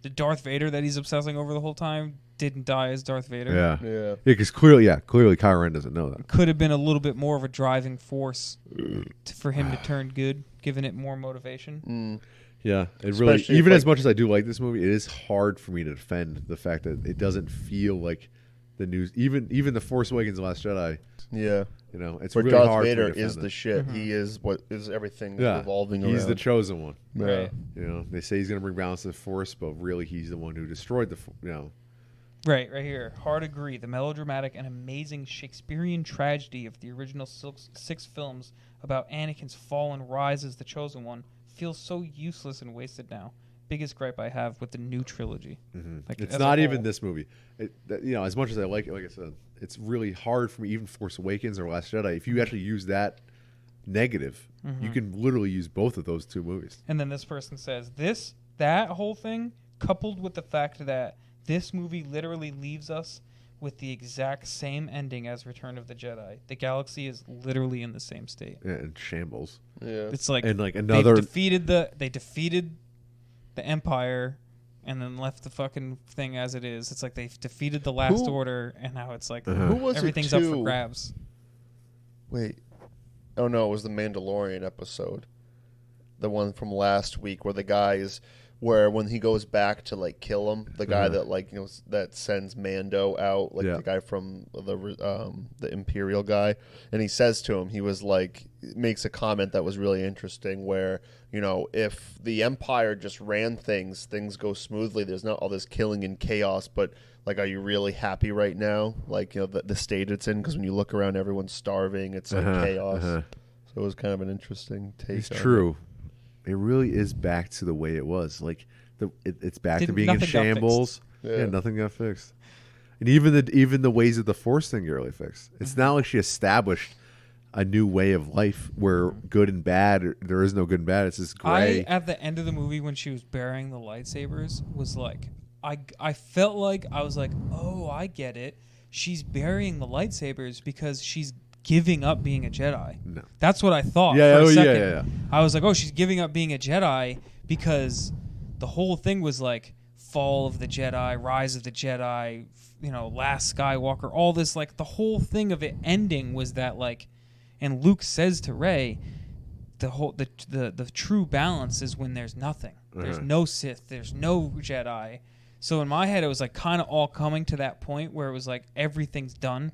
S2: the Darth Vader that he's obsessing over the whole time didn't die as Darth Vader.
S3: Yeah.
S1: Because clearly Kylo Ren doesn't know that.
S2: Could have been a little bit more of a driving force for him to turn good, giving it more motivation.
S1: Yeah, it
S3: Especially
S1: really. Even
S3: if,
S1: as much as I do like this movie, it is hard for me to defend the fact that it doesn't feel like the news. Even the Force Awakens, The Last Jedi.
S3: Yeah.
S1: You know, it's
S3: But
S1: really
S3: Darth
S1: hard.
S3: Vader
S1: for me to
S3: is
S1: defend
S3: the
S1: it.
S3: shit. He is what is everything revolving around.
S1: He's the chosen one.
S3: Yeah.
S2: Right.
S1: You know, they say he's going to bring balance to the Force, but really, he's the one who destroyed the.
S2: Right here. Hard agree. The melodramatic and amazing Shakespearean tragedy of the original 6 films about Anakin's fall and rise as the chosen one feels so useless and wasted now. Biggest gripe I have with the new trilogy.
S1: Like, it's not even this movie. As much as I like it, like I said, it's really hard for me. Even Force Awakens or Last Jedi, if you actually use that negative, you can literally use both of those 2 movies.
S2: And then this person says that whole thing, coupled with the fact that this movie literally leaves us with the exact same ending as Return of the Jedi. The galaxy is literally in the same state.
S1: Yeah, in shambles.
S3: Yeah.
S2: It's like,
S1: and like another
S2: they defeated the Empire and then left the fucking thing as it is. It's like they've defeated the Last Order and now it's like
S3: who was
S2: everything's
S3: it
S2: up for grabs.
S3: Wait. Oh no, it was the Mandalorian episode. The one from last week where the guy is where when he goes back to like kill him, the guy that like that sends Mando out, like the guy from the Imperial guy, and he says to him, he was like makes a comment that was really interesting where, if the Empire just ran things go smoothly, there's not all this killing and chaos, but like, are you really happy right now? Like, the state it's in, because when you look around, everyone's starving, it's like chaos. So it was kind of an interesting take.
S1: It's true. It really is back to the way it was. Like it's back to being in shambles. Yeah, nothing got fixed. And even the ways of the Force thing get really fixed. It's not like she established a new way of life where good and bad, there is no good and bad. It's just gray.
S2: At the end of the movie when she was burying the lightsabers was like, I felt like I was like, oh, I get it. She's burying the lightsabers because she's giving up being a Jedi. No. That's what I thought for a second.
S1: Yeah.
S2: I was like, oh, she's giving up being a Jedi because the whole thing was like fall of the Jedi, rise of the Jedi, last Skywalker, all this, like the whole thing of it ending was that like, and Luke says to Rey, the true balance is when there's nothing. There's no Sith, there's no Jedi. So in my head, it was like kind of all coming to that point where it was like everything's done.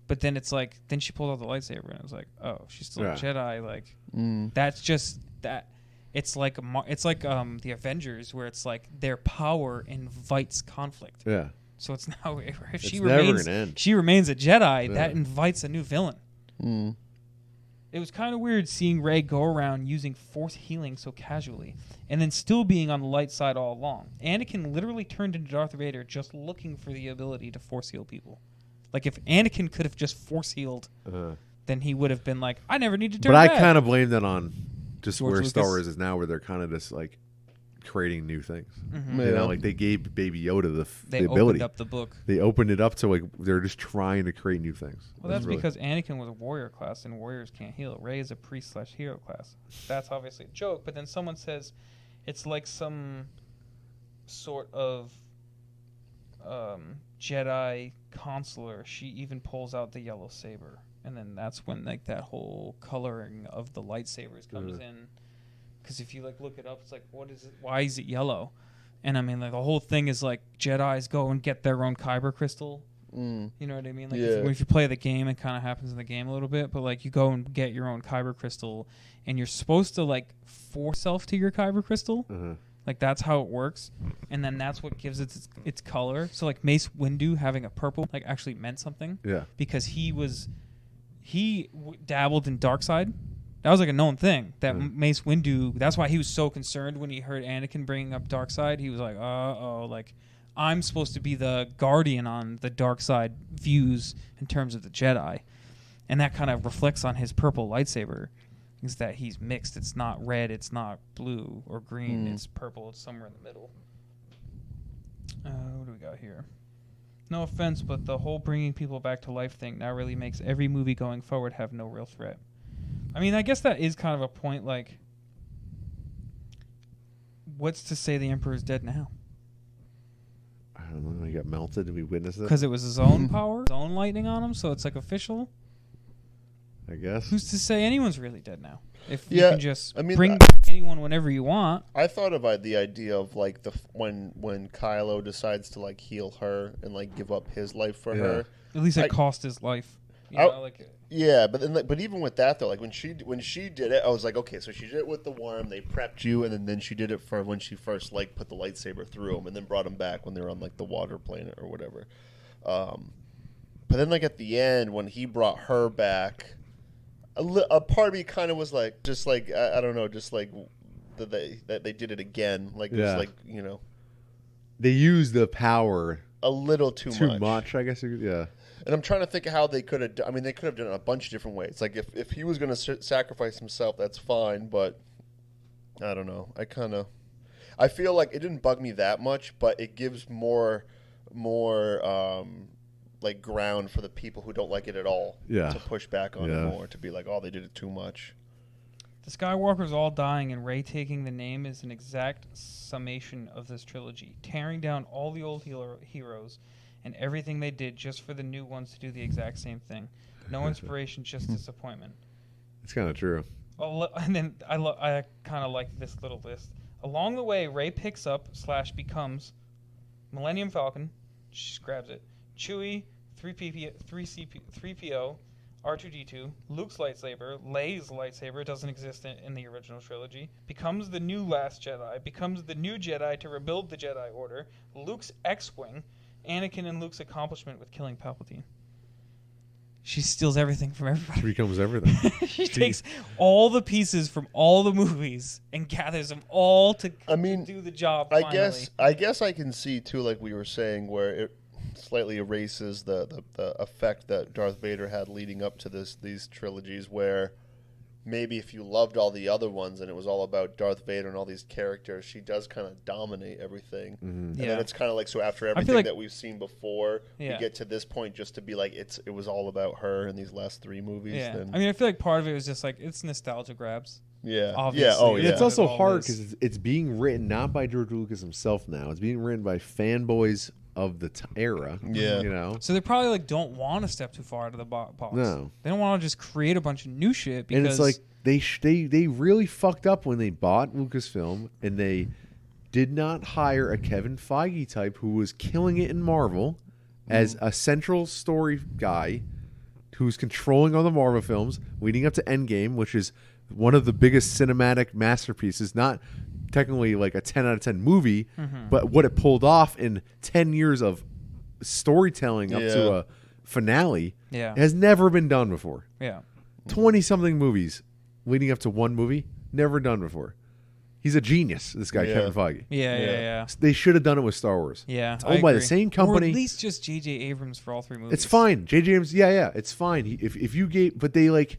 S2: But then it's like, then she pulled out the lightsaber, and I was like, oh, she's still a Jedi. Like, that's just that. It's like the Avengers, where it's like their power invites conflict.
S1: Yeah.
S2: So it's now if she
S1: never
S2: remains
S1: gonna end.
S2: she remains a Jedi, that invites a new villain.
S3: Mm.
S2: It was kind of weird seeing Rey go around using Force healing so casually, and then still being on the light side all along. Anakin literally turned into Darth Vader just looking for the ability to Force heal people. Like, if Anakin could have just Force healed, then he would have been like, I never need to turn back.
S1: But I kind of blame that on just
S2: George
S1: where
S2: Lucas.
S1: Star Wars is now, where they're kind of just like creating new things.
S2: Mm-hmm.
S1: You know, like they gave Baby Yoda the ability.
S2: They opened up the book.
S1: They opened it up to like they're just trying to create new things.
S2: Well, that's because Anakin was a warrior class, and warriors can't heal. Rey is a priest/hero class. That's obviously a joke, but then someone says it's like some sort of Jedi consular. She even pulls out the yellow saber, and then that's when like that whole coloring of the lightsabers comes in. Because if you like look it up, it's like, what is it? Why is it yellow? And I mean, like the whole thing is like Jedis go and get their own kyber crystal. You know what I mean? Like if you play the game, it kind of happens in the game a little bit. But like you go and get your own kyber crystal, and you're supposed to like force self to your kyber crystal. Like that's how it works, and then that's what gives it its color. So like Mace Windu having a purple like actually meant something. Yeah. Because he dabbled in dark side. That was like a known thing that Mace Windu. That's why he was so concerned when he heard Anakin bringing up dark side. He was like, like I'm supposed to be the guardian on the dark side views in terms of the Jedi, and that kind of reflects on his purple lightsaber. Is that he's mixed? It's not red. It's not blue or green. It's purple. It's somewhere in the middle. What do we got here? No offense, but the whole bringing people back to life thing now really makes every movie going forward have no real threat. I mean, I guess that is kind of a point, like, what's to say the Emperor's dead now?
S1: I don't know. He got melted. Did we witness it?
S2: Because it was his own power, his own lightning on him, so it's, like, official?
S1: I guess.
S2: Who's to say anyone's really dead now? If you can just bring back anyone whenever you want.
S3: I thought about the idea of, like, when Kylo decides to, like, heal her and, like, give up his life for her.
S2: At least it cost his life. You know, like...
S3: Yeah, but even with that though, like when she did it, I was like, okay, so she did it with the worm. They prepped you, and then she did it for when she first like put the lightsaber through him, and then brought him back when they were on like the water planet or whatever. But then like at the end when he brought her back, a part of me kind of was like, just like I don't know, just like that they did it again, like it was like
S1: they used the power
S3: a little too
S1: much. I guess
S3: And I'm trying to think of how they could have done. I mean, they could have done it a bunch of different ways. Like, if he was going to sacrifice himself, that's fine. But I don't know. I feel like it didn't bug me that much, but it gives more like ground for the people who don't like it at all to push back on it more. To be like, oh, they did it too much.
S2: The Skywalkers all dying and Rey taking the name is an exact summation of this trilogy, tearing down all the old heroes and everything they did just for the new ones to do the exact same thing. No inspiration, just disappointment.
S1: It's kind of true.
S2: And then I kind of like this little list. Along the way, Rey picks up / becomes Millennium Falcon. She just grabs it. Chewie, 3PO, R2-D2, Luke's lightsaber, Leia's lightsaber doesn't exist in the original trilogy, becomes the new Last Jedi, becomes the new Jedi to rebuild the Jedi Order, Luke's X-Wing, Anakin and Luke's accomplishment with killing Palpatine. She steals everything from everybody.
S1: She becomes everything.
S2: She takes all the pieces from all the movies and gathers them all to do the job.
S3: I guess I can see too, like we were saying, where it slightly erases the effect that Darth Vader had leading up to these trilogies, where maybe if you loved all the other ones and it was all about Darth Vader and all these characters, she does kind of dominate everything. And then it's kind of like, so after everything that we've seen before, we get to this point just to be like, it was all about her in these last 3 movies.
S2: Yeah.
S3: Then,
S2: I mean, I feel like part of it was just like, it's nostalgia grabs.
S3: Yeah.
S2: Obviously.
S3: Yeah. Oh, yeah.
S1: It's also hard because it's being written not by George Lucas himself now. It's being written by fanboys of the era.
S3: Yeah.
S1: You know?
S2: So they probably like don't want to step too far out of the box.
S1: No.
S2: They don't want to just create a bunch of new shit because...
S1: And it's like, they really fucked up when they bought Lucasfilm and they did not hire a Kevin Feige type who was killing it in Marvel as a central story guy who's controlling all the Marvel films leading up to Endgame, which is one of the biggest cinematic masterpieces, not technically like a 10 out of 10 movie, but what it pulled off in 10 years of storytelling up to a finale
S2: Yeah.
S1: has never been done before.
S2: Yeah.
S1: 20-something movies leading up to one movie, never done before. He's a genius, this guy,
S3: Yeah.
S1: Kevin Feige.
S2: Yeah.
S1: They should have done it with Star Wars.
S2: Yeah.
S1: It's owned by the same company.
S2: Or at least just J.J. Abrams for all 3 movies.
S1: It's fine. J.J. Abrams, it's fine. If you gave, but they like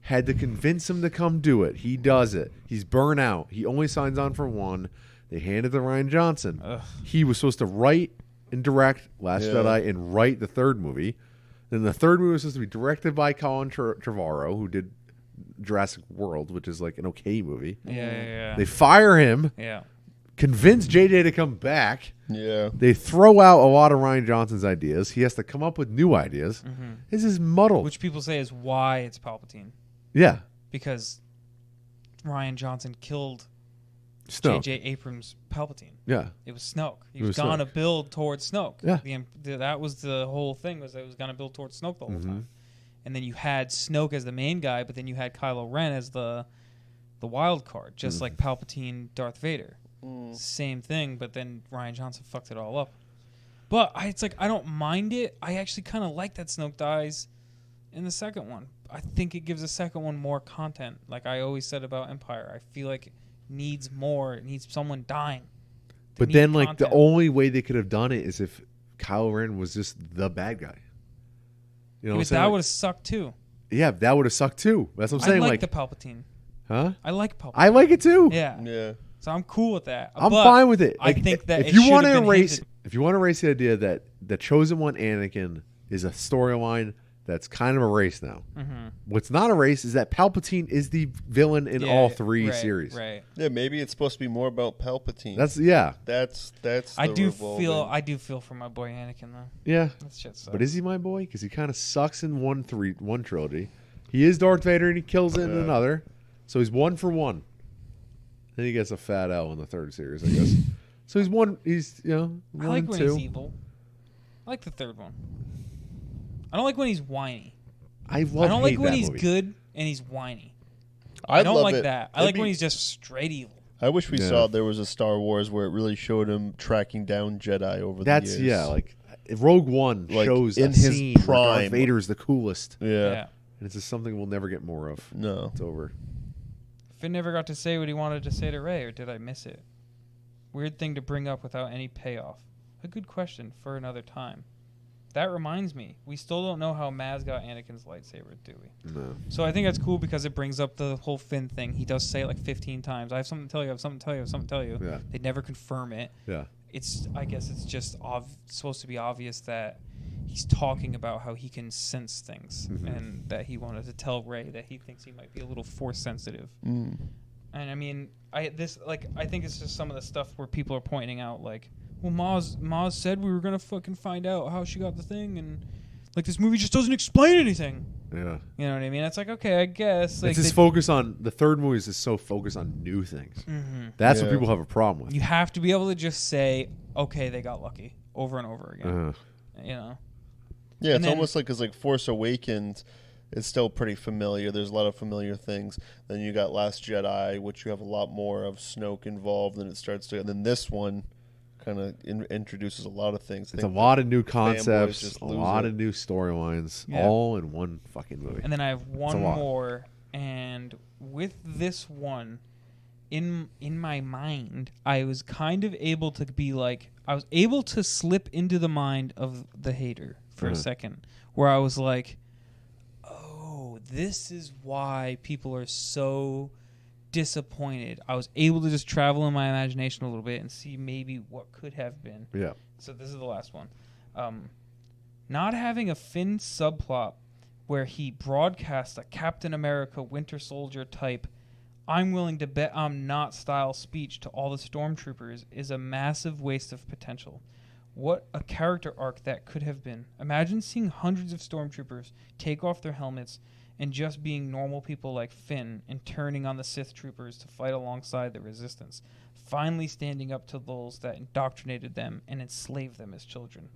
S1: had to convince him to come do it. He does it. He's burnt out. He only signs on for one. They hand it to Rian Johnson.
S2: Ugh.
S1: He was supposed to write and direct Last Jedi and write the third movie. Then the third movie was supposed to be directed by Colin Trevorrow, who did Jurassic World, which is like an okay movie.
S2: Yeah.
S1: They fire him.
S2: Yeah.
S1: Convince JJ to come back.
S3: Yeah.
S1: They throw out a lot of Rian Johnson's ideas. He has to come up with new ideas.
S2: Mm-hmm.
S1: This is muddled.
S2: Which people say is why it's Palpatine.
S1: Yeah.
S2: Because Rian Johnson killed
S1: Snoke.
S2: J.J. Abrams' Palpatine.
S1: Yeah.
S2: It was Snoke. He
S1: It
S2: was
S1: was
S2: going to
S1: Snoke.
S2: build towards Snoke.
S1: Yeah.
S2: That was the whole thing, was that it was going to build towards Snoke the whole
S1: Mm-hmm.
S2: time. And then you had Snoke as the main guy, but then you had Kylo Ren as the wild card, just
S1: Mm-hmm.
S2: like Palpatine, Darth Vader.
S3: Mm.
S2: Same thing, but then Rian Johnson fucked it all up. But it's like I don't mind it. I actually kind of like that Snoke dies in the second one. I think it gives the second one more content. Like I always said about Empire, I feel like it needs more. It needs someone dying. They
S1: But
S2: need
S1: then, like, the
S2: content.
S1: only way they could have done it is if Kylo Ren was just the bad guy. You know what I'm
S2: But
S1: saying?
S2: that
S1: Like,
S2: would have sucked too.
S1: yeah, that would have sucked too. That's what I'm
S2: I
S1: saying.
S2: like
S1: Like,
S2: the Palpatine.
S1: huh?
S2: I like Palpatine.
S1: I like it too.
S2: Yeah.
S3: Yeah.
S2: So I'm cool with that.
S1: I'm
S2: But
S1: fine with it.
S2: I think that
S1: if
S2: it
S1: you
S2: should
S1: want to
S2: have been
S1: erase,
S2: hinted.
S1: if you want to erase the idea that the Chosen One Anakin is a storyline that's kind of erased now.
S2: Mm-hmm.
S1: What's not erased is that Palpatine is the villain in all 3 series.
S2: Right.
S3: Yeah, maybe it's supposed to be more about Palpatine.
S1: That's
S3: I
S2: I do feel for my boy Anakin though.
S1: yeah.
S2: That shit sucks.
S1: But is he my boy? Because he kind of sucks in one trilogy. He is Darth Vader and he kills it in another. So he's 1 for 1. Then he gets a fat L in the 3rd series, I guess. So he's 1. He's
S2: I
S1: 1
S2: like
S1: and
S2: when
S1: 2.
S2: he's evil. I like the 3rd one. I don't like when he's whiny.
S1: I
S2: I don't like when he's
S1: movie.
S2: good and he's whiny. I don't
S3: love
S2: like
S3: it.
S2: that. I like when he's just straight evil.
S3: I wish we
S1: Yeah.
S3: saw there was a Star Wars where it really showed him tracking down Jedi over the years.
S1: Like Rogue One
S3: Like,
S1: shows
S3: in
S1: a
S3: his
S1: scene where Darth
S3: prime.
S1: Vader's the coolest.
S3: Yeah.
S1: And it's just something we'll never get more of.
S3: No.
S1: It's over.
S2: Finn never got to say what he wanted to say to Rey, or did I miss it? Weird thing to bring up without any payoff. A good question for another time. That reminds me, we still don't know how Maz got Anakin's lightsaber, do we?
S1: No.
S2: So I think that's cool because it brings up the whole Finn thing. He does say it like 15 times. I have something to tell you. I have something to tell you. I have something to tell you.
S1: Yeah.
S2: They never confirm it.
S1: Yeah.
S2: I guess it's just supposed to be obvious that he's talking about how he can sense things and that he wanted to tell Rey that he thinks he might be a little force sensitive.
S3: Mm.
S2: And I mean, I think it's just some of the stuff where people are pointing out like, well, Maz said we were gonna fucking find out how she got the thing, and like this movie just doesn't explain anything.
S1: Yeah.
S2: You know what I mean? It's like, okay, I guess. Like
S1: It's just focus on the 3rd movie is just so focused on new things. That's what
S3: Yeah.
S1: people have a problem with.
S2: you have to be able to just say, okay, they got lucky over and over again. You know?
S3: Yeah,
S2: And
S3: it's
S2: then-
S3: almost like, 'cause like Force Awakens is still pretty familiar. There's a lot of familiar things. Then you got Last Jedi, which you have a lot more of Snoke involved, and it starts to. And then this one kind of introduces a lot of things.
S1: It's a lot of new
S3: fanboys
S1: concepts,
S3: just
S1: a
S3: lose
S1: lot
S3: it.
S1: of new storylines,
S2: Yeah.
S1: all in one fucking movie.
S2: And then I have one
S1: a lot.
S2: more, and with this one, in my mind, I was kind of able to be like, I was able to slip into the mind of the hater for a second, where I was like, oh, this is why people are so disappointed. I was able to just travel in my imagination a little bit and see maybe what could have been.
S1: Yeah.
S2: So this is the last one. Not having a Finn subplot where he broadcasts a Captain America Winter Soldier type I'm willing to bet I'm not style speech to all the stormtroopers is a massive waste of potential. What a character arc that could have been. Imagine seeing hundreds of stormtroopers take off their helmets and just being normal people like Finn and turning on the Sith troopers to fight alongside the Resistance, finally standing up to those that indoctrinated them and enslaved them as children.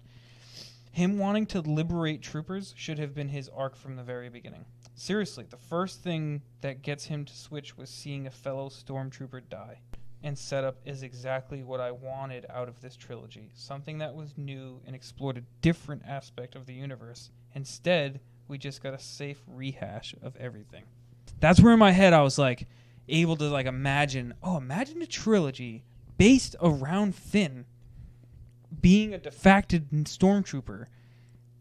S2: Him wanting to liberate troopers should have been his arc from the very beginning. Seriously, the first thing that gets him to switch was seeing a fellow stormtrooper die. and setup is exactly what I wanted out of this trilogy. Something that was new and explored a different aspect of the universe. Instead, we just got a safe rehash of everything. That's where in my head I was like able to like imagine a trilogy based around Finn being a defected stormtrooper.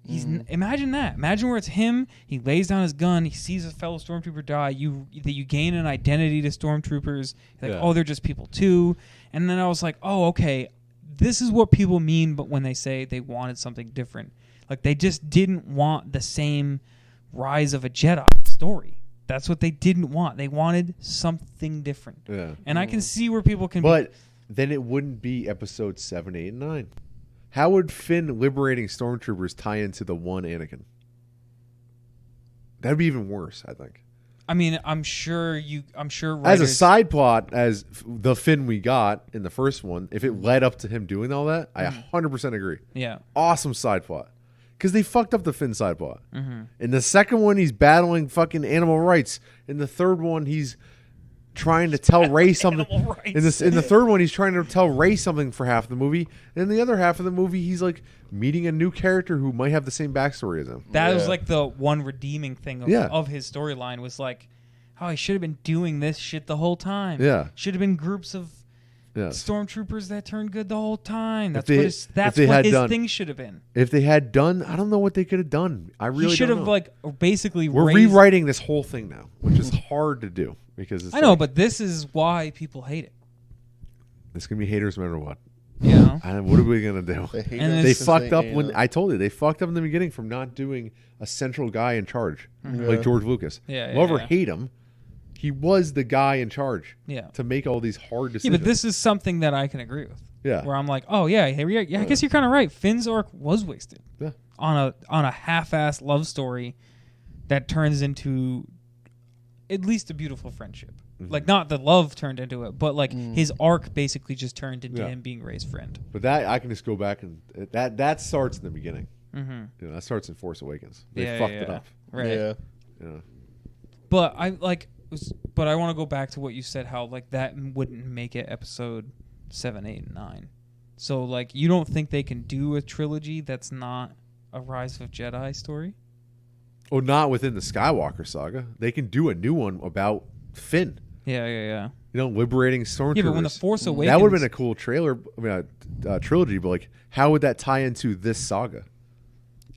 S2: Imagine that. Imagine where it's him. He lays down his gun. He sees a fellow stormtrooper die. You gain an identity to stormtroopers. Like, they're just people too. And then I was like, oh, okay, this is what people mean. But when they say they wanted something different, like they just didn't want the same Rise of a Jedi story. That's what they didn't want. They wanted something different.
S1: Yeah.
S2: And I can see where people can.
S1: But then it wouldn't be episode 7, 8, and 9. How would Finn liberating stormtroopers tie into the one Anakin? That'd be even worse, I think.
S2: I mean, I'm sure writers,
S1: as a side plot, as the Finn we got in the first one, if it led up to him doing all that, I 100% agree.
S2: Yeah.
S1: Awesome side plot. Because they fucked up the Finn side plot. In the second one, he's battling fucking animal rights. In the third one, he's trying to tell Rey something. In the third one, he's trying to tell Rey something for half the movie. And in the other half of the movie, he's like meeting a new character who might have the same backstory as him.
S2: That was like the one redeeming thing of his storyline was like, oh, he should have been doing this shit the whole time.
S1: Yeah.
S2: Should have been groups of stormtroopers that turned good the whole time. That's what his thing should have been.
S1: If they had done, I don't know what they could have done. I really
S2: he should
S1: don't
S2: have
S1: know.
S2: Like basically
S1: we're rewriting this whole thing now, which is hard to do because it's
S2: I know, but this is why people hate it.
S1: It's gonna be haters no matter what.
S2: You know?
S1: And what are we gonna do? They fucked up when I told you they fucked up in the beginning from not doing a central guy in charge like George Lucas. Love or hate him, he was the guy in charge. To make all these hard decisions.
S2: Yeah, but this is something that I can agree with.
S1: Yeah.
S2: Where I'm like, oh yeah, I guess you're kind of right. Finn's arc was wasted.
S1: Yeah.
S2: On a half-assed love story that turns into at least a beautiful friendship. Like not the love turned into it, but like his arc basically just turned into him being Rey's friend.
S1: But that I can just go back and that starts in the beginning. You know, that starts in Force Awakens. They fucked it up.
S2: Right.
S1: Yeah.
S2: But I want to go back to what you said, how like that wouldn't make it episode 7, 8, and 9. So like you don't think they can do a trilogy that's not a Rise of Jedi story?
S1: Oh, not within the Skywalker Saga. They can do a new one about Finn.
S2: Yeah.
S1: You know, liberating stormtroopers.
S2: Yeah, but when the Force Awakens,
S1: that would have been a cool trailer. I mean, trilogy. But like, how would that tie into this saga?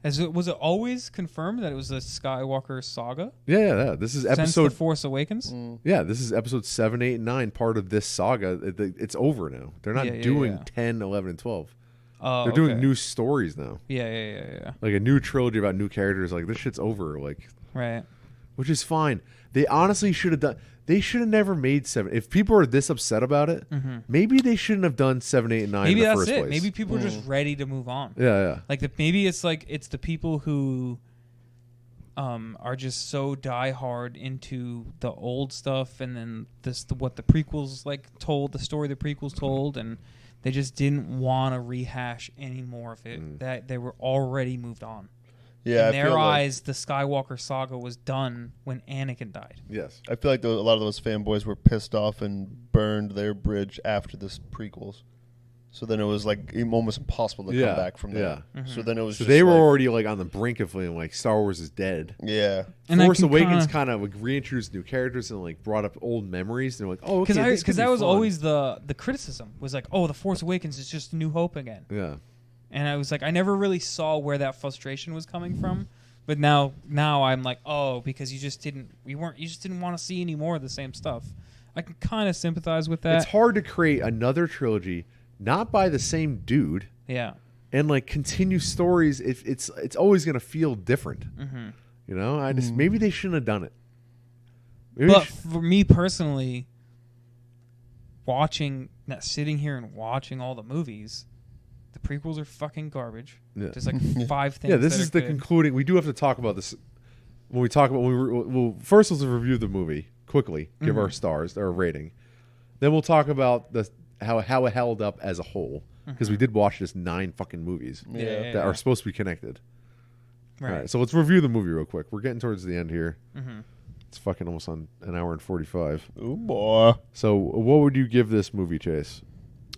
S2: Was it always confirmed that it was the Skywalker Saga?
S1: Yeah. This is episode.
S2: Since the Force Awakens.
S1: Yeah, this is episode 7, 8, and 9. Part of this saga. It's over now. They're not doing 10, 11, and 12. They're doing new stories now.
S2: Yeah.
S1: Like a new trilogy about new characters. Like this shit's over. Like
S2: right.
S1: Which is fine. They honestly should have done. They should have never made 7. If people are this upset about it, maybe they shouldn't have done 7, 8, and 9
S2: maybe
S1: in the
S2: that's
S1: first
S2: it.
S1: place.
S2: Maybe people are just ready to move on.
S1: Yeah.
S2: Like maybe it's the people who are just so diehard into the old stuff, and then what the prequels like told, the story the prequels told, and they just didn't want to rehash any more of it. That they were already moved on.
S3: Yeah,
S2: in their eyes, the Skywalker Saga was done when Anakin died.
S1: Yes.
S3: I feel like a lot of those fanboys were pissed off and burned their bridge after the prequels. So then it was like almost impossible to come back from there. So then it was.
S1: So they were already like on the brink of like Star Wars is dead.
S3: Yeah.
S2: And
S1: Force Awakens kind of like reintroduced new characters and like brought up old memories. And they're like, oh, okay,
S2: because that was always the criticism was like, oh, the Force Awakens is just New Hope again.
S1: Yeah.
S2: And I was like, I never really saw where that frustration was coming from, but now I'm like, oh, because you just didn't want to see any more of the same stuff. I can kind of sympathize with that.
S1: It's hard to create another trilogy not by the same dude.
S2: Yeah.
S1: And like continue stories. If it's always gonna feel different. You know, I just maybe they shouldn't have done it.
S2: But for me personally, sitting here and watching all the movies. The prequels are fucking garbage. Yeah. There's like 5 things.
S1: Yeah, this is the concluding. We do have to talk about this when we talk about first let's review the movie quickly, give our stars, our rating. Then we'll talk about how it held up as a whole because we did watch just 9 fucking movies that are supposed to be connected. Right. All right. So let's review the movie real quick. We're getting towards the end here. It's fucking almost on an hour and 45.
S3: Ooh, boy.
S1: So what would you give this movie, Chase?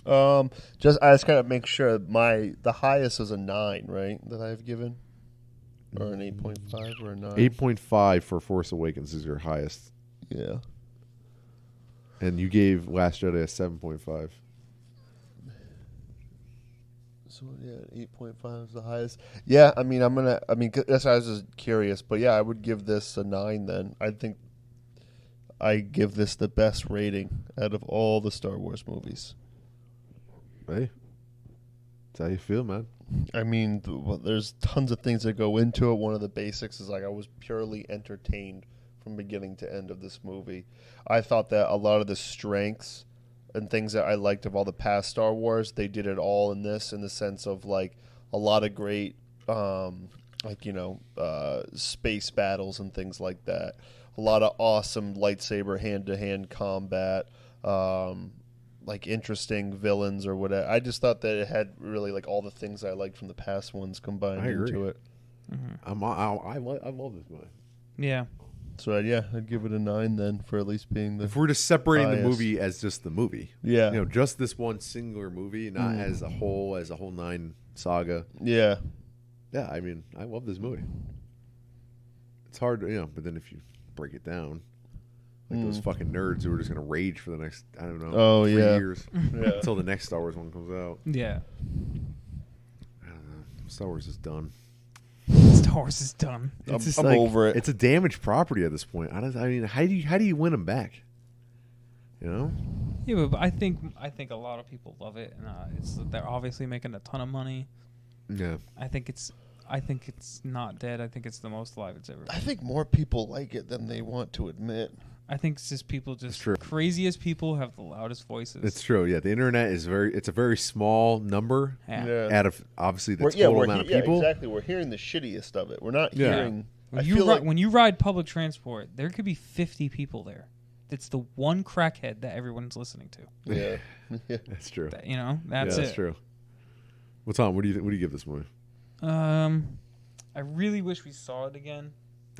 S3: I just gotta make sure the highest is a 9, right? That I've given, or an 8.5 or a 9.
S1: 8.5 for Force Awakens is your highest.
S3: Yeah.
S1: And you gave Last Jedi a 7.5.
S3: So yeah, 8.5 is the highest. Yeah, I mean, that's why I was just curious, but yeah, I would give this a 9. Then I think I give this the best rating out of all the Star Wars movies.
S1: Hey, that's how you feel, man.
S3: I mean, there's tons of things that go into it. One of the basics is like I was purely entertained from beginning to end of this movie. I thought that a lot of the strengths and things that I liked of all the past Star Wars, they did it all in this, in the sense of like a lot of great, space battles and things like that. A lot of awesome lightsaber hand-to-hand combat. Like interesting villains or whatever. I just thought that it had really like all the things I liked from the past ones combined into it.
S2: Mm-hmm.
S1: I love this movie.
S2: Yeah.
S3: So yeah, I'd give it a 9 then for at least being the.
S1: If we're just separating
S3: highest.
S1: the movie as just the movie,
S3: Yeah,
S1: just this one singular movie, not as a whole 9 saga.
S3: Yeah.
S1: Yeah, I mean, I love this movie. It's hard, but then if you break it down. Like those fucking nerds who are just going to rage for the next, I don't know, 3 years until the next Star Wars one comes out.
S2: Yeah.
S1: I don't know. Star Wars is done.
S2: Star Wars is done.
S3: I'm over it.
S1: It's a damaged property at this point. How do you win them back?
S2: Yeah, but I think a lot of people love it, and they're obviously making a ton of money.
S1: Yeah.
S2: I think it's not dead. I think it's the most alive it's ever been.
S3: I think more people like it than they want to admit.
S2: I think it's just people craziest people have the loudest voices.
S1: It's true. Yeah, the internet is it's a very small number out of obviously the total amount of people.
S3: Yeah, exactly. We're hearing the shittiest of it. We're not hearing.
S2: When you ride public transport, there could be 50 people there. It's the one crackhead that everyone's listening to.
S3: Yeah,
S1: that's true.
S2: That's
S1: it. That's true. Well, Tom, what do you give this movie?
S2: I really wish we saw it again.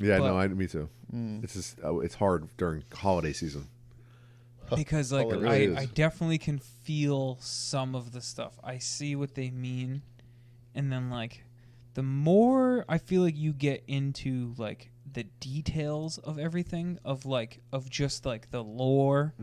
S1: Yeah, me too. It's just it's hard during holiday season
S2: because like
S1: really
S2: I definitely can feel some of the stuff. I see what they mean, and then like the more I feel like you get into like the details of everything of just like the lore,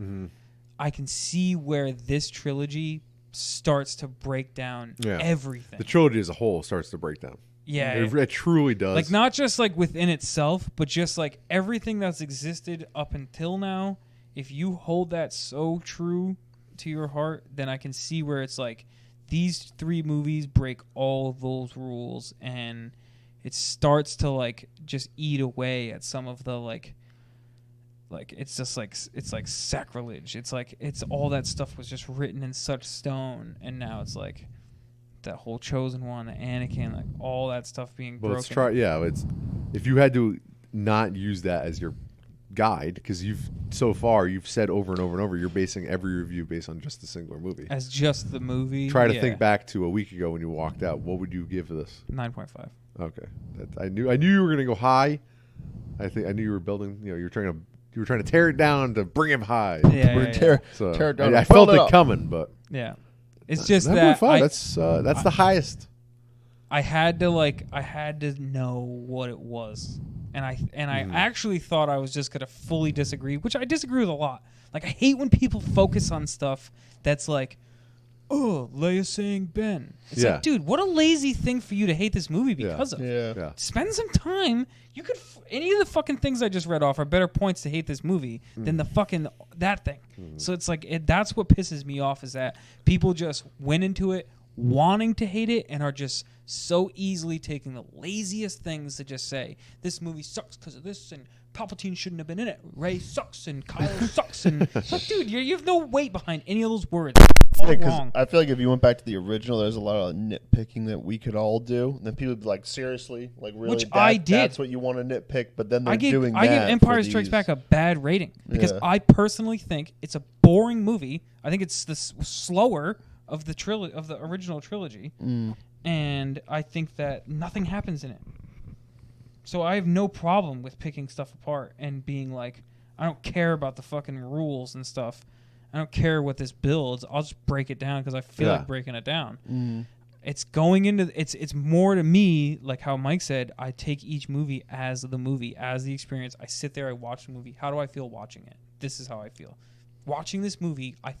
S2: I can see where this trilogy starts to break down everything.
S1: The trilogy as a whole starts to break down.
S2: Yeah,
S1: it truly does.
S2: Like not just like within itself, but just like everything that's existed up until now. If you hold that so true to your heart, then I can see where it's like these 3 movies break all of those rules, and it starts to like just eat away at some of the like it's just like it's like sacrilege. It's like it's all that stuff was just written in such stone, and now it's like. That whole Chosen One, the Anakin, like all that stuff being broken.
S1: It's if you had to not use that as your guide, because you've said over and over and over you're basing every review based on just a singular movie.
S2: As just the movie.
S1: Try to think back to a week ago when you walked out. What would you give this?
S2: 9.5.
S1: Okay, I knew you were gonna go high. I knew you were building. You were trying to tear it down to bring him high.
S3: Tear it down.
S1: I felt it coming, but
S2: yeah. It's just that
S1: that's the highest.
S2: I had to know what it was, and I actually thought I was just gonna fully disagree, which I disagree with a lot. Like I hate when people focus on stuff that's like, oh, Leia saying Ben. It's like, dude, what a lazy thing for you to hate this movie because of.
S3: Yeah.
S2: Spend some time. You could any of the fucking things I just read off are better points to hate this movie than the fucking that thing. So it's like that's what pisses me off is that people just went into it wanting to hate it and are just so easily taking the laziest things to just say this movie sucks because of this and Palpatine shouldn't have been in it. Rey sucks and Kylo sucks and like, dude, you have no weight behind any of those words. All wrong.
S3: I feel like if you went back to the original, there's a lot of nitpicking that we could all do. And then people would be like, seriously, like really,
S2: which I did.
S3: That's what you want to nitpick. But then they're doing that.
S2: I give Empire Strikes Back a bad rating because I personally think it's a boring movie. I think it's the slower of the original trilogy, and I think that nothing happens in it. So I have no problem with picking stuff apart and being like, I don't care about the fucking rules and stuff. I don't care what this builds. I'll just break it down because I feel like breaking it down.
S3: Mm.
S2: It's going into it's more to me like how Mike said. I take each movie, as the experience. I sit there, I watch the movie. How do I feel watching it? This is how I feel. Watching this movie, it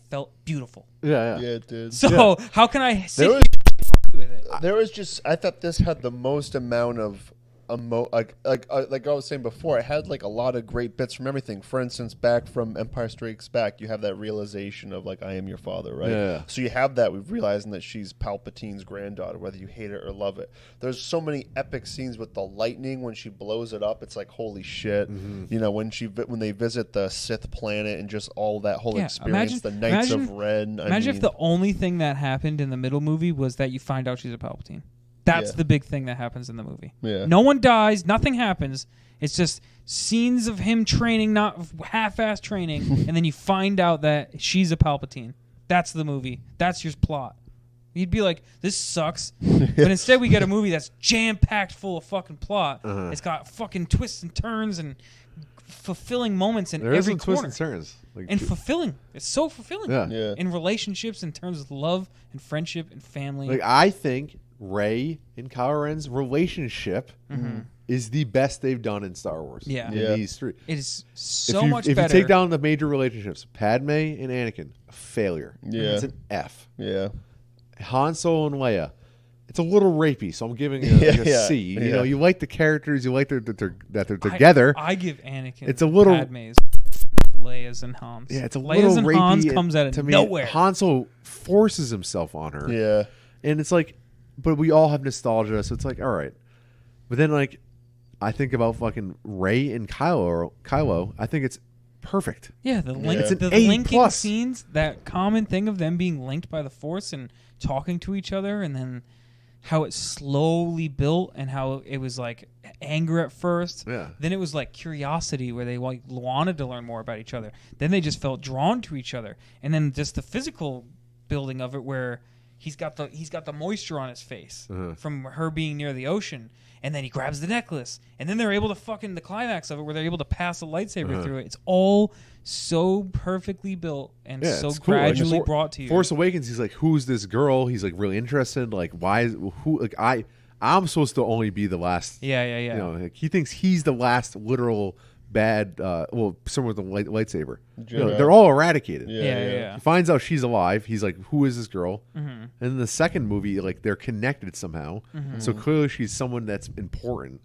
S2: felt beautiful.
S3: Yeah, it did.
S2: So how can I sit here and argue with it?
S3: There was just, I thought this had the most amount of like I was saying before, it had like a lot of great bits from everything. For instance, back from Empire Strikes Back, you have that realization of like, I am your father, right?
S1: Yeah.
S3: So you have that with realizing that she's Palpatine's granddaughter, whether you hate it or love it. There's so many epic scenes with the lightning when she blows it up. It's like, holy shit. Mm-hmm. You know, when they visit the Sith planet and just all that whole experience, the Knights of Ren.
S2: Imagine if the only thing that happened in the middle movie was that you find out she's a Palpatine. That's the big thing that happens in the movie. Yeah. No one dies. Nothing happens. It's just scenes of him training, not half-ass training, and then you find out that she's a Palpatine. That's the movie. That's your plot. You'd be like, this sucks. But instead we get a movie that's jam-packed full of fucking plot. Uh-huh. It's got fucking twists and turns and fulfilling moments in every corner.
S1: Twists and turns.
S2: And fulfilling. It's so fulfilling.
S3: Yeah.
S2: In relationships, in terms of love and friendship and family.
S1: Like, I think Rey and Kylo Ren's relationship is the best they've done in Star Wars.
S2: Yeah.
S1: In these three.
S2: It is so much better.
S1: If you take down the major relationships, Padme and Anakin, a failure.
S3: Yeah.
S1: It's an F.
S3: Yeah.
S1: Han Solo and Leia, it's a little rapey, so I'm giving it a C. You know, you like the characters, you like that they're together.
S2: I give Anakin
S1: it's a little
S2: Padme's, Leia's and Han's.
S1: Yeah, it's a
S2: Leia's
S1: little
S2: and
S1: rapey.
S2: Han's comes out of nowhere.
S1: Han Solo forces himself on her.
S3: Yeah.
S1: And it's like, but we all have nostalgia, so it's like, all right. But then, like, I think about fucking Rey and Kylo. I think it's perfect.
S2: Yeah, the linking
S1: A+.
S2: scenes, that common thing of them being linked by the Force and talking to each other, and then how it slowly built and how it was like anger at first.
S1: Yeah.
S2: Then it was like curiosity where they like wanted to learn more about each other. Then they just felt drawn to each other. And then just the physical building of it where he's got the moisture on his face from her being near the ocean, and then he grabs the necklace, and then they're able to the climax of it where they're able to pass a lightsaber through it. It's all so perfectly built and so gradually brought to you.
S1: Force Awakens, he's like, who's this girl? He's like really interested. Like, why is who? Like, I'm supposed to only be the last.
S2: Yeah.
S1: You know, like, he thinks he's the last literal bad. Someone with a lightsaber. You know, they're all eradicated.
S2: Yeah.
S1: He finds out she's alive. He's like, who is this girl? And in the second movie, like, they're connected somehow. So clearly she's someone that's important.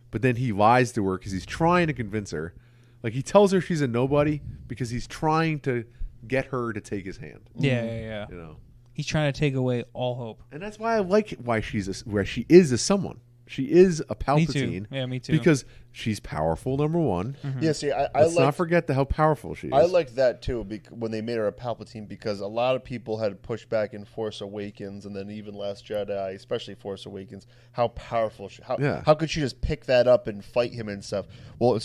S1: But then he lies to her because he's trying to convince her. Like, he tells her she's a nobody because he's trying to get her to take his hand.
S2: Yeah.
S1: You know,
S2: he's trying to take away all hope.
S1: and that's why I like why she is a someone. She is a Palpatine.
S2: Me too. Yeah, me too.
S1: Because she's powerful, number one.
S3: Yeah, see,
S1: Let's not forget how powerful she is.
S3: I like that too when they made her a Palpatine, because a lot of people had pushed back in Force Awakens and then even Last Jedi, especially Force Awakens, how powerful she. How could she just pick that up and fight him and stuff? Well,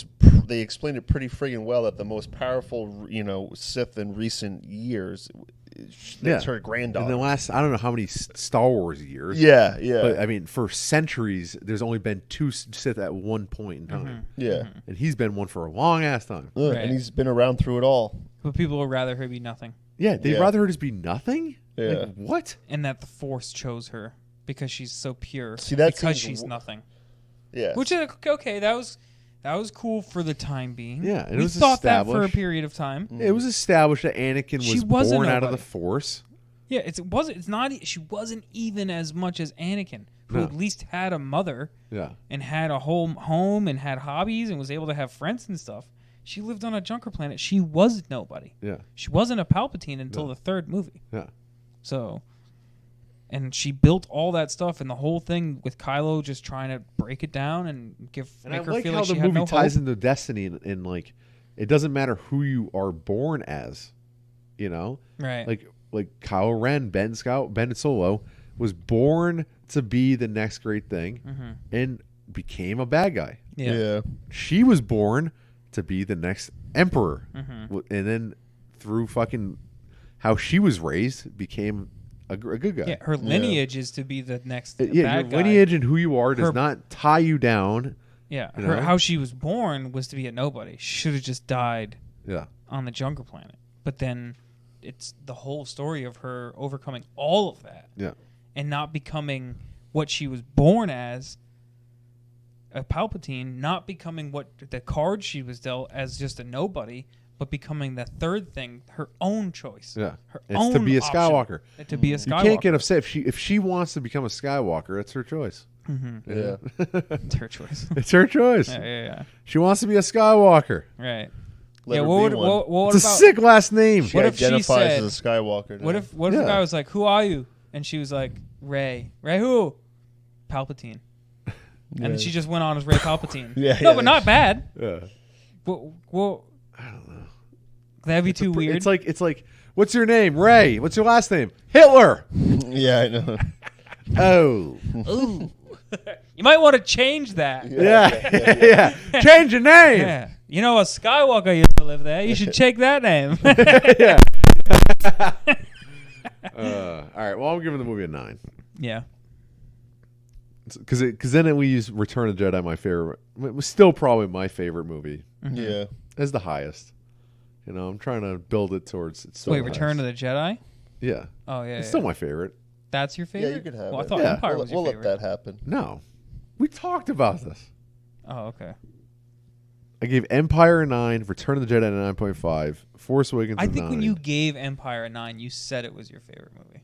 S3: they explained it pretty friggin' well that the most powerful, Sith in recent years. It's her granddaughter.
S1: In the last, I don't know how many Star Wars years.
S3: Yeah.
S1: But I mean, for centuries, there's only been 2 Sith at one point in time.
S3: Yeah.
S1: And he's been one for a long ass time.
S2: Right.
S3: And he's been around through it all.
S2: But people would rather her be nothing.
S1: Yeah, they'd rather her just be nothing?
S3: Yeah.
S1: Like, what?
S2: And that the Force chose her because she's so pure.
S3: See, that
S2: because she's nothing.
S3: Yeah.
S2: Which is okay. That was cool for the time being.
S1: Yeah,
S2: we thought that for a period of time.
S1: It was established that Anakin was born out of the Force.
S2: Yeah, she wasn't even as much as Anakin, who at least had a mother.
S1: Yeah.
S2: And had a home and had hobbies and was able to have friends and stuff. She lived on a junker planet. She was nobody.
S1: Yeah.
S2: She wasn't a Palpatine until the third movie.
S1: Yeah.
S2: So, and she built all that stuff, and the whole thing with Kylo just trying to break it down and make her feel like she had no hope.
S1: I like how the movie ties into destiny and like, it doesn't matter who you are born as,
S2: Right.
S1: Like Kylo Ren, Ben Solo was born to be the next great thing and became a bad guy.
S2: Yeah.
S1: She was born to be the next emperor. And then through fucking how she was raised became a good guy.
S2: Yeah, her lineage is to be the next bad
S1: your
S2: guy.
S1: lineage and who you are does not tie you down.
S2: Yeah,
S1: you know?
S2: how she was born was to be a nobody. She should have just died on the Jungle Planet. But then it's the whole story of her overcoming all of that.
S1: Yeah.
S2: And not becoming what she was born as, a Palpatine, not becoming what the card she was dealt as just a nobody, but becoming the third thing, her own choice.
S1: Yeah.
S2: Her
S1: It's
S2: own
S1: to be a
S2: option.
S1: Skywalker.
S2: To be a Skywalker.
S1: You can't get upset if she wants to become a Skywalker. It's her choice.
S2: Mm-hmm.
S3: Yeah.
S2: It's her choice.
S1: It's her choice.
S2: Yeah.
S1: She wants to be a Skywalker.
S2: Right.
S3: Let her
S2: what
S3: be
S2: would,
S3: one.
S1: It's a sick last name.
S3: She
S2: What if she
S3: identifies
S2: said-
S3: as a Skywalker. Now.
S2: What if the guy was like, "Who are you?" And she was like, "Ray." Ray who? Palpatine. And then she just went on as Ray Palpatine. But not bad.
S1: Yeah.
S2: Well,
S1: I don't know.
S2: That'd be too weird.
S1: It's like, what's your name? Ray. What's your last name? Hitler.
S3: Yeah, I know.
S1: Oh.
S2: Ooh. You might want to change that.
S1: Yeah. Change your name.
S2: Yeah. You know, a Skywalker used to live there. You should check that name.
S1: Yeah. All right. Well, I'm giving the movie a 9.
S2: Yeah.
S1: Because then we use Return of the Jedi, my favorite. It was still probably my favorite movie.
S2: Mm-hmm.
S3: Yeah.
S1: As the highest. You know, I'm trying to build it towards. It's
S2: Wait, Return of the Jedi?
S1: Yeah.
S2: Oh, yeah.
S1: It's still my favorite.
S2: That's your favorite?
S3: Yeah, you can have
S2: well,
S3: it.
S2: I thought
S1: Yeah.
S2: Empire was your
S3: We'll
S2: favorite.
S3: let that happen.
S1: No. We talked about this.
S2: Oh, okay.
S1: I gave Empire a 9, Return of the Jedi a 9.5, Force Awakens
S2: I
S1: a
S2: think
S1: 9.
S2: when you gave Empire a 9, you said it was your favorite movie.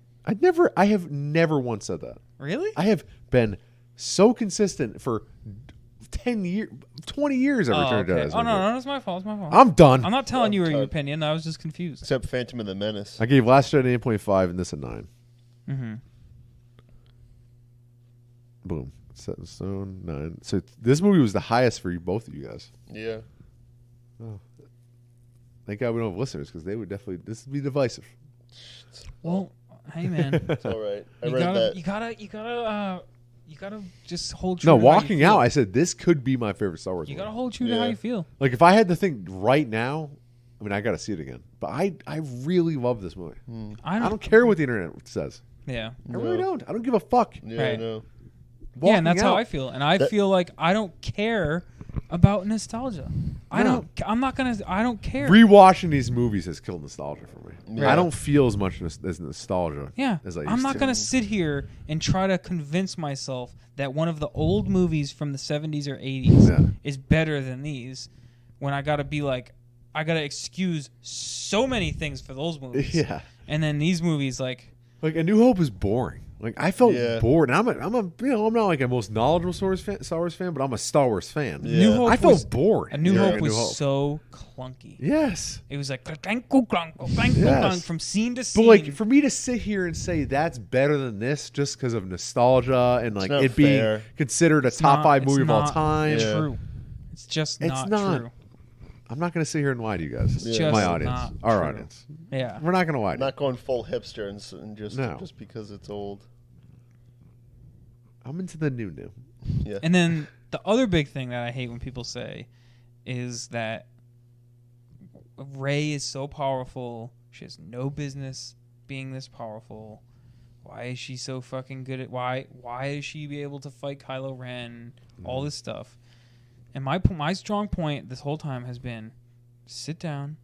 S1: I have never once said that.
S2: Really?
S1: I have been so consistent for 10 years, 20 years at Return of the Jedi.
S2: Oh, no, it's my fault. It's my fault.
S1: I'm done.
S2: I'm not telling you your
S3: Todd.
S2: opinion. I was just confused.
S3: Except Phantom of the Menace.
S1: I gave Last Jedi 8.5 and this a 9.
S2: Mm-hmm.
S1: Boom. Set in stone, 9. So this movie was the highest for you, both of you guys.
S3: Yeah.
S1: Thank God we don't have listeners because they would definitely, this would be divisive.
S2: Well, hey, man.
S3: It's all right. I
S2: You
S3: read
S2: gotta,
S3: that.
S2: you gotta just hold true.
S1: No,
S2: to how you
S1: walking
S2: feel.
S1: out, I said this could be my favorite Star Wars
S2: You
S1: movie.
S2: gotta hold true to how you feel.
S1: Like if I had to think right now, I mean, I got to see it again. But I really love this movie. I don't care what the internet says.
S2: Yeah.
S1: I really don't. I don't give a fuck.
S3: Yeah, I
S2: Right.
S3: know.
S2: Yeah, and that's
S1: Walking
S2: how
S1: out.
S2: I feel. And I feel like I don't care about nostalgia. I don't care.
S1: Rewatching these movies has killed nostalgia for me.
S3: Yeah.
S1: I don't feel as much as nostalgia.
S2: Yeah,
S1: as I used
S2: I'm not
S1: to.
S2: going to sit here and try to convince myself that one of the old movies from the 70s or 80s is better than these when I got to be like, I got to excuse so many things for those movies.
S1: Yeah.
S2: And then these movies, like
S1: A New Hope is boring. Like I felt
S3: Yeah.
S1: bored. And I'm not like a most knowledgeable Star Wars fan, but I'm a Star Wars fan.
S3: Yeah.
S2: New Hope
S1: I felt
S2: was,
S1: bored.
S2: A New
S1: during
S2: Hope was so clunky.
S1: Yes.
S2: It was like
S1: Yes.
S2: from scene to scene.
S1: But like for me to sit here and say that's better than this just because of nostalgia and like
S3: not
S1: it being
S3: fair.
S1: considered a top 5 movie of all time.
S3: Yeah.
S2: True. It's just
S1: It's
S2: not
S1: not.
S2: true.
S1: I'm not going to sit here and lie to you guys.
S2: It's just
S1: My audience.
S2: not
S1: Our
S2: true.
S1: audience.
S2: Yeah.
S1: We're not going to lie to you.
S3: Not going full hipster and just
S1: No.
S3: just because it's old.
S1: I'm into the new.
S3: Yeah.
S2: And then the other big thing that I hate when people say is that Rey is so powerful. She has no business being this powerful. Why is she so fucking good at why is she be able to fight Kylo Ren? All this stuff. And my strong point this whole time has been sit down,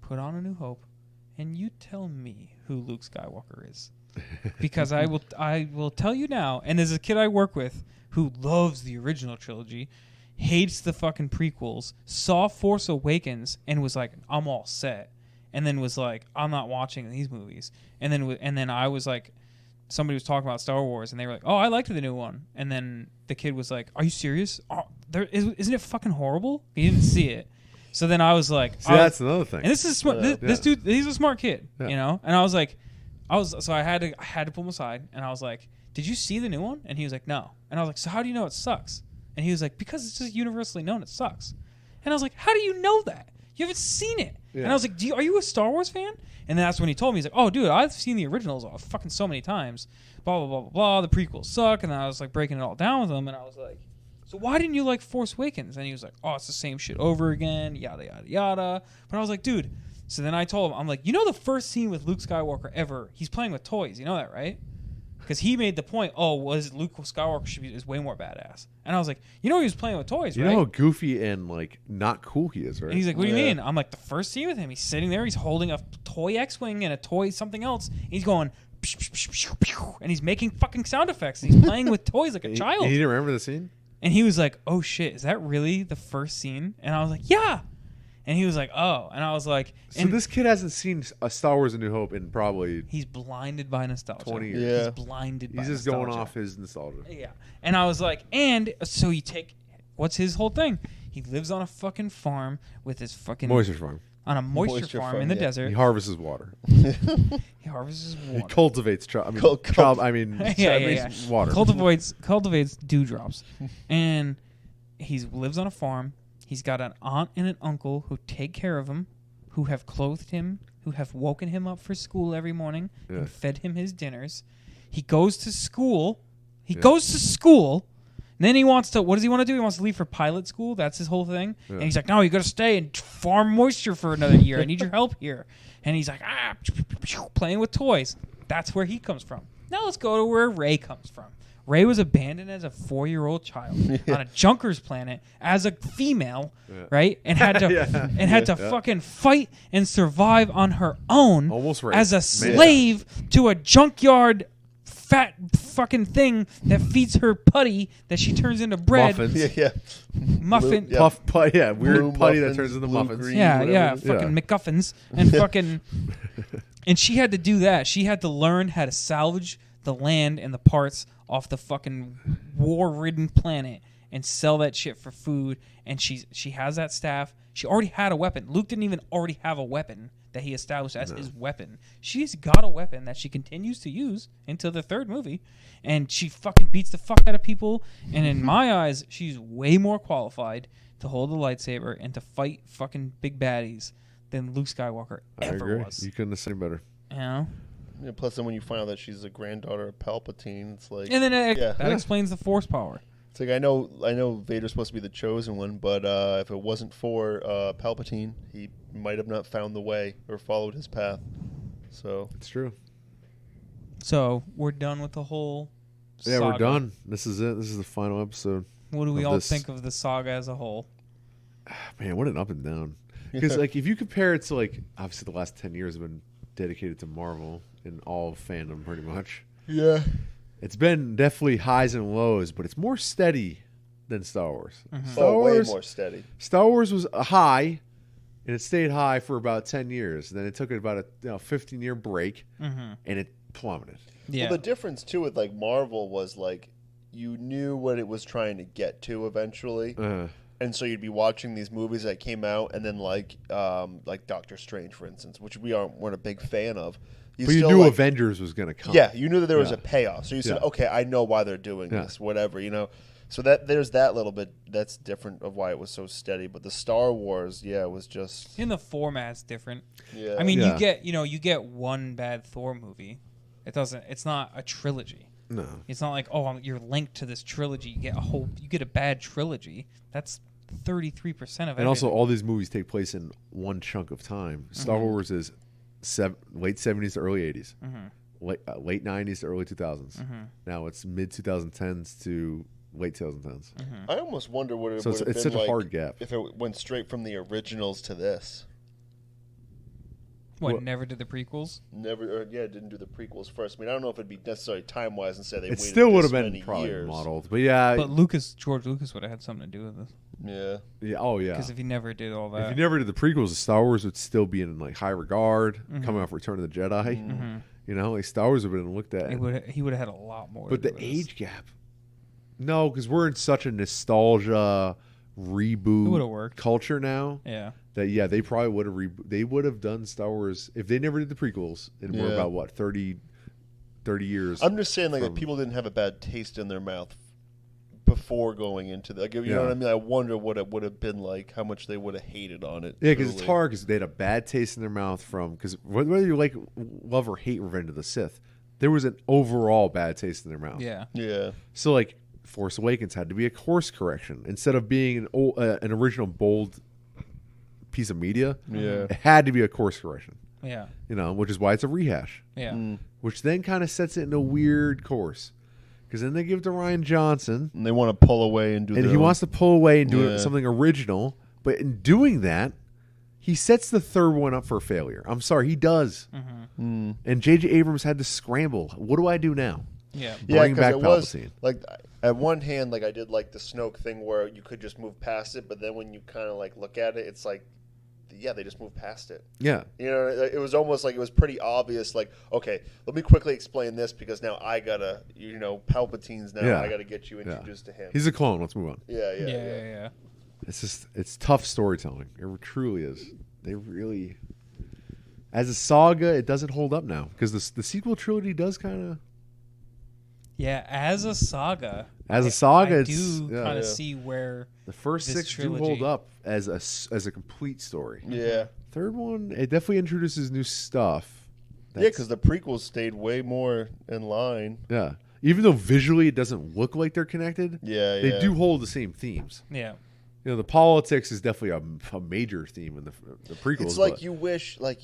S2: put on A New Hope, and you tell me who Luke Skywalker is. Because I will tell you now, and there's a kid I work with who loves the original trilogy, hates the fucking prequels, saw Force Awakens and was like, I'm all set. And then was like, I'm not watching these movies. And then I was like, somebody was talking about Star Wars and they were like, oh, I liked the new one. And then the kid was like, are you serious? Oh, isn't it fucking horrible? He didn't see it. So then I was like,
S1: that's another thing.
S2: and this is smart. This dude, he's a smart kid, you know. And I was like, so I had to pull him aside, and I was like, did you see the new one? And he was like, no. And I was like, so how do you know it sucks? And he was like, because it's just universally known it sucks. And I was like, how do you know that? You haven't seen it.
S1: Yeah.
S2: And I was like, are you a Star Wars fan? And then that's when he told me, he's like, oh, dude, I've seen the originals fucking so many times. Blah, blah, blah, blah, blah. The prequels suck. And then I was like breaking it all down with him. And I was like, so why didn't you like Force Awakens? And he was like, oh, it's the same shit over again, yada, yada, yada. But I was like, dude, So then I told him, I'm like, you know the first scene with Luke Skywalker ever, he's playing with toys. You know that, right? Because he made the point, was Luke Skywalker is way more badass. And I was like, you know he was playing with toys, right?
S1: You know how goofy and like not cool he is, right?
S2: And he's like, what do you mean? I'm like, the first scene with him, he's sitting there, he's holding a toy X-Wing and a toy something else. He's going, psh, psh, psh, psh, psh, and he's making fucking sound effects. He's playing with toys like a child.
S1: You didn't remember the scene?
S2: And he was like, oh shit, is that really the first scene? And I was like, yeah. And he was like, oh. And I was like...
S1: So this kid hasn't seen a Star Wars A New Hope in probably...
S2: He's blinded by nostalgia.
S1: 20 years.
S3: Yeah.
S2: He's blinded by
S1: nostalgia. He's just going off his nostalgia.
S2: Yeah. And I was like, and so you take... What's his whole thing? He lives on a fucking farm with his fucking...
S1: Moisture farm.
S2: On a moisture farm in the desert.
S1: He harvests water.
S2: He harvests water.
S1: He cultivates... water.
S2: Cultivates dewdrops. And he lives on a farm. He's got an aunt and an uncle who take care of him, who have clothed him, who have woken him up for school every morning and fed him his dinners. He goes to school. And then he wants to... What does he want to do? He wants to leave for pilot school. That's his whole thing. Yeah. And he's like, no, you got to stay and farm moisture for another year. I need your help here. And he's like, playing with toys. That's where he comes from. Now let's go to where Rey comes from. Rey was abandoned as a 4-year-old child on a Junkers planet as a female, right? And had to fucking fight and survive on her own as a slave to a junkyard fat fucking thing that feeds her putty that she turns into bread.
S1: Muffins.
S2: Muffin.
S1: Blue, puff putty, weird putty that turns into muffins.
S2: Green, fucking McGuffins and fucking... And she had to do that. She had to learn how to salvage the land and the parts off the fucking war-ridden planet and sell that shit for food. And she has that staff. She already had a weapon. Luke didn't even already have a weapon that he established as his weapon. She's got a weapon that she continues to use until the third movie. And she fucking beats the fuck out of people. And in my eyes, she's way more qualified to hold a lightsaber and to fight fucking big baddies than Luke Skywalker ever was.
S1: You couldn't have said better.
S2: You know?
S3: Yeah, plus, then when you find out that she's the granddaughter of Palpatine, it's like...
S2: And then that explains the Force power.
S3: It's like, I know Vader's supposed to be the chosen one, but if it wasn't for Palpatine, he might have not found the way or followed his path. So
S1: it's true.
S2: So we're done with the whole saga.
S1: We're done. This is it. This is the final episode.
S2: What do we all think of the saga as a whole?
S1: Man, what an up and down. Because like if you compare it to like obviously the last 10 years have been dedicated to Marvel in all fandom pretty much.
S3: Yeah.
S1: It's been definitely highs and lows, but it's more steady than Star Wars.
S2: Mm-hmm.
S3: Way more steady.
S1: Star Wars was a high, and it stayed high for about 10 years. Then it took about a 15-year break, and it plummeted.
S2: Yeah.
S3: Well, the difference, too, with like Marvel was like you knew what it was trying to get to eventually. And so you'd be watching these movies that came out, and then like Doctor Strange, for instance, which weren't a big fan of.
S1: But you knew Avengers was going to come.
S3: Yeah, you knew that there was a payoff. So you said, okay, I know why they're doing this, whatever, you know. So that there's that little bit that's different of why it was so steady. But the Star Wars, it was just...
S2: In the format's different.
S3: Yeah.
S2: I mean, you get one bad Thor movie. It's not a trilogy.
S1: No.
S2: It's not like, you're linked to this trilogy. You get a bad trilogy. That's 33% of it.
S1: And also, all these movies take place in one chunk of time. Star Wars is late 70s to early 80s, late 90s to early 2000s. Now it's mid 2010s to late 2010s.
S3: I almost wonder what it would have been
S1: such
S3: like
S1: a hard gap
S3: if it went straight from the originals to this.
S2: Never did the prequels?
S3: Didn't do the prequels first. I mean, I don't know if it'd be necessary time-wise and say they waited
S1: still would have been
S3: many
S1: probably
S3: years.
S1: modeled. But yeah.
S2: But George Lucas would have had something to do with this.
S3: Yeah.
S1: Yeah. Oh, yeah.
S2: Because if he never did all that.
S1: If he never did the prequels, Star Wars would still be in like high regard, coming off Return of the Jedi. You know, like Star Wars would have been looked at.
S2: He would have had a lot more.
S1: But the age gap. No, because we're in such a nostalgia reboot culture now.
S2: Yeah.
S1: That they probably would have they would have done Star Wars if they never did the prequels in more about 30 years.
S3: I'm just saying, like, if people didn't have a bad taste in their mouth before going into the, you know what I mean? I wonder what it would have been like, how much they would have hated on it.
S1: Yeah, because it's hard because they had a bad taste in their mouth because whether you love or hate Revenge of the Sith, there was an overall bad taste in their mouth.
S2: Yeah.
S3: Yeah.
S1: So like Force Awakens had to be a course correction instead of being an original bold piece of media.
S3: Yeah.
S1: It had to be a course correction.
S2: Yeah.
S1: Which is why it's a rehash.
S2: Yeah.
S1: Which then kind of sets it in a weird course. Because then they give it to Rian Johnson.
S3: And they want to pull away and do
S1: And he wants to pull away and do
S3: Yeah.
S1: something original. But in doing that, he sets the third one up for failure. I'm sorry, he does.
S2: Mm-hmm.
S1: And J.J. Abrams had to scramble. What do I do now?
S2: Yeah.
S1: Bring back
S3: it was
S1: Palpatine.
S3: like at one hand, like I did like the Snoke thing where you could just move past it, but then when you kind of like look at it, it's like, yeah, they just moved past it.
S1: Yeah.
S3: It was almost like it was pretty obvious. Like, okay, let me quickly explain this because now I gotta, Palpatine's now.
S1: Yeah.
S3: I gotta get you introduced to him.
S1: He's a clone. Let's move on.
S3: Yeah.
S1: It's tough storytelling. It truly is. They really, as a saga, it doesn't hold up now because the sequel trilogy does kind of.
S2: Yeah, as a saga.
S1: I
S2: do kind of see where
S1: the first
S2: this
S1: 6
S2: trilogy
S1: do hold up as a complete story.
S3: Yeah.
S1: Third one, it definitely introduces new stuff.
S3: Because the prequels stayed way more in line.
S1: Yeah, even though visually it doesn't look like they're connected.
S3: They
S1: do hold the same themes.
S2: Yeah.
S1: The politics is definitely a major theme in the prequels.
S3: It's like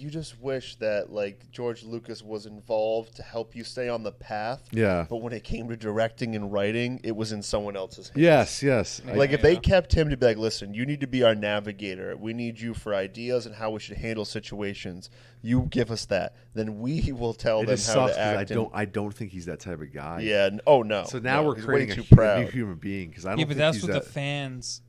S3: you just wish that like George Lucas was involved to help you stay on the path.
S1: Yeah.
S3: But when it came to directing and writing, it was in someone else's hands.
S1: Yes.
S3: Like if they kept him to be like, listen, you need to be our navigator. We need you for ideas and how we should handle situations. You give us that, then we will tell them how to act.
S1: I don't think he's that type of guy.
S3: Yeah. Oh no.
S1: So now we're creating
S3: a
S1: new human being because I don't.
S2: Yeah, but
S1: think
S2: that's
S1: he's
S2: what
S1: that.
S2: the fans.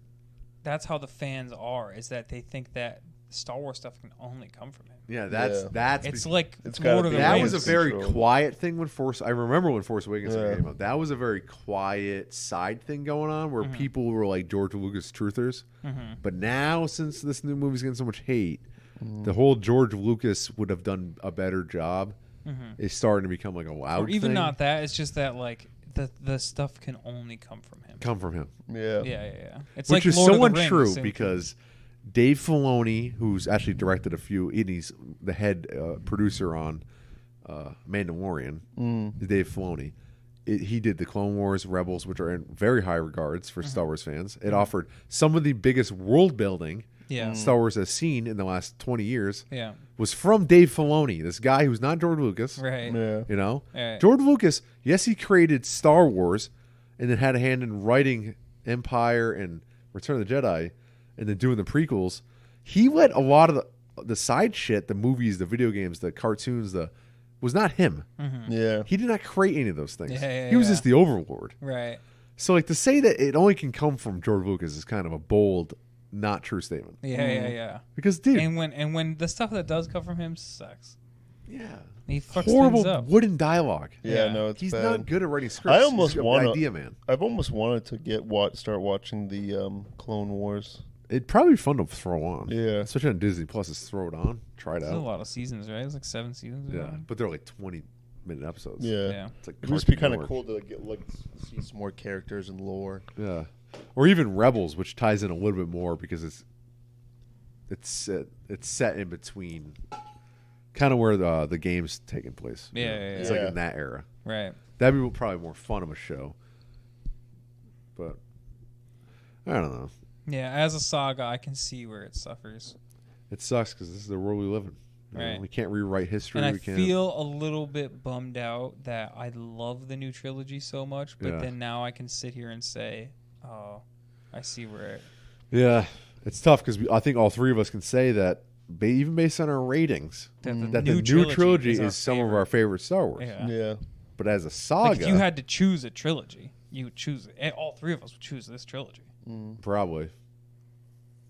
S2: That's how the fans are. Is that they think that Star Wars stuff can only come from him.
S1: Yeah, that's.
S2: It's like
S3: it's
S2: Lord of the
S1: that
S2: Rings.
S1: was a very
S3: Control.
S1: quiet thing when Force. I remember when Force Awakens came out. That was a very quiet side thing going on where people were like George Lucas truthers. But now, since this new movie's getting so much hate, the whole George Lucas would have done a better job. Is starting to become like a loud.
S2: Or even
S1: thing.
S2: not that. It's just that like the stuff can only come from him.
S3: Yeah.
S2: Yeah. It's
S1: Which
S2: like
S1: is
S2: Lord
S1: so
S2: of the Rings,
S1: untrue
S2: same
S1: because Dave Filoni, who's actually directed a few, and he's the head producer on Mandalorian, Dave Filoni. He did the Clone Wars, Rebels, which are in very high regards for Star Wars fans. It offered some of the biggest world building Star Wars has seen in the last 20 years.
S2: Yeah.
S1: Was from Dave Filoni, this guy who's not George Lucas.
S2: Right.
S3: Yeah.
S2: Right.
S1: George Lucas, yes, he created Star Wars and then had a hand in writing Empire and Return of the Jedi and then doing the prequels. He let a lot of the side shit, the movies, the video games, the cartoons, was not him.
S3: Yeah.
S1: He did not create any of those things.
S2: Yeah,
S1: he was just the overlord.
S2: Right.
S1: So like to say that it only can come from George Lucas is kind of a bold, not true statement.
S2: Yeah.
S1: Because dude,
S2: And when the stuff that does come from him sucks.
S1: yeah,
S2: He fucks
S1: horrible
S2: things up.
S1: wooden dialogue.
S3: Yeah, no, it's
S1: He's
S3: bad.
S1: not good at writing scripts.
S3: I almost
S1: He's
S3: want
S1: an idea man.
S3: I've almost wanted to start watching the Clone Wars.
S1: It'd probably be fun to throw on.
S3: Yeah.
S1: Especially on Disney Plus, just throw it on, try it
S2: There's a
S1: out.
S2: lot of seasons, right? It's like 7 seasons. or
S1: Yeah,
S2: something.
S1: but they're like 20-minute episodes.
S3: Yeah.
S1: It's like
S3: It would just be
S1: Cartoon
S3: kind of
S1: Network.
S3: cool to get see some more characters and lore.
S1: Yeah, or even Rebels, which ties in a little bit more because it's set in between, kind of where the game's taking place.
S2: Yeah,
S1: It's
S2: yeah.
S1: like in that era.
S2: Right.
S1: That'd be probably more fun of a show. But I don't know.
S2: Yeah, as a saga, I can see where it suffers.
S1: It sucks because this is the world we live in. You know,
S2: Right.
S1: we can't rewrite history.
S2: And I
S1: we can't.
S2: feel a little bit bummed out that I love the new trilogy so much, but
S1: Yeah.
S2: then now I can sit here and say, oh, I see where it...
S1: Yeah, it's tough because I think all three of us can say that, even based on our ratings,
S2: That
S1: that the new trilogy is some of our favorite Star Wars.
S2: Yeah.
S3: Yeah.
S1: But as a saga,
S2: Like if you had to choose a trilogy, you would choose it. All three of us would choose this trilogy.
S1: probably.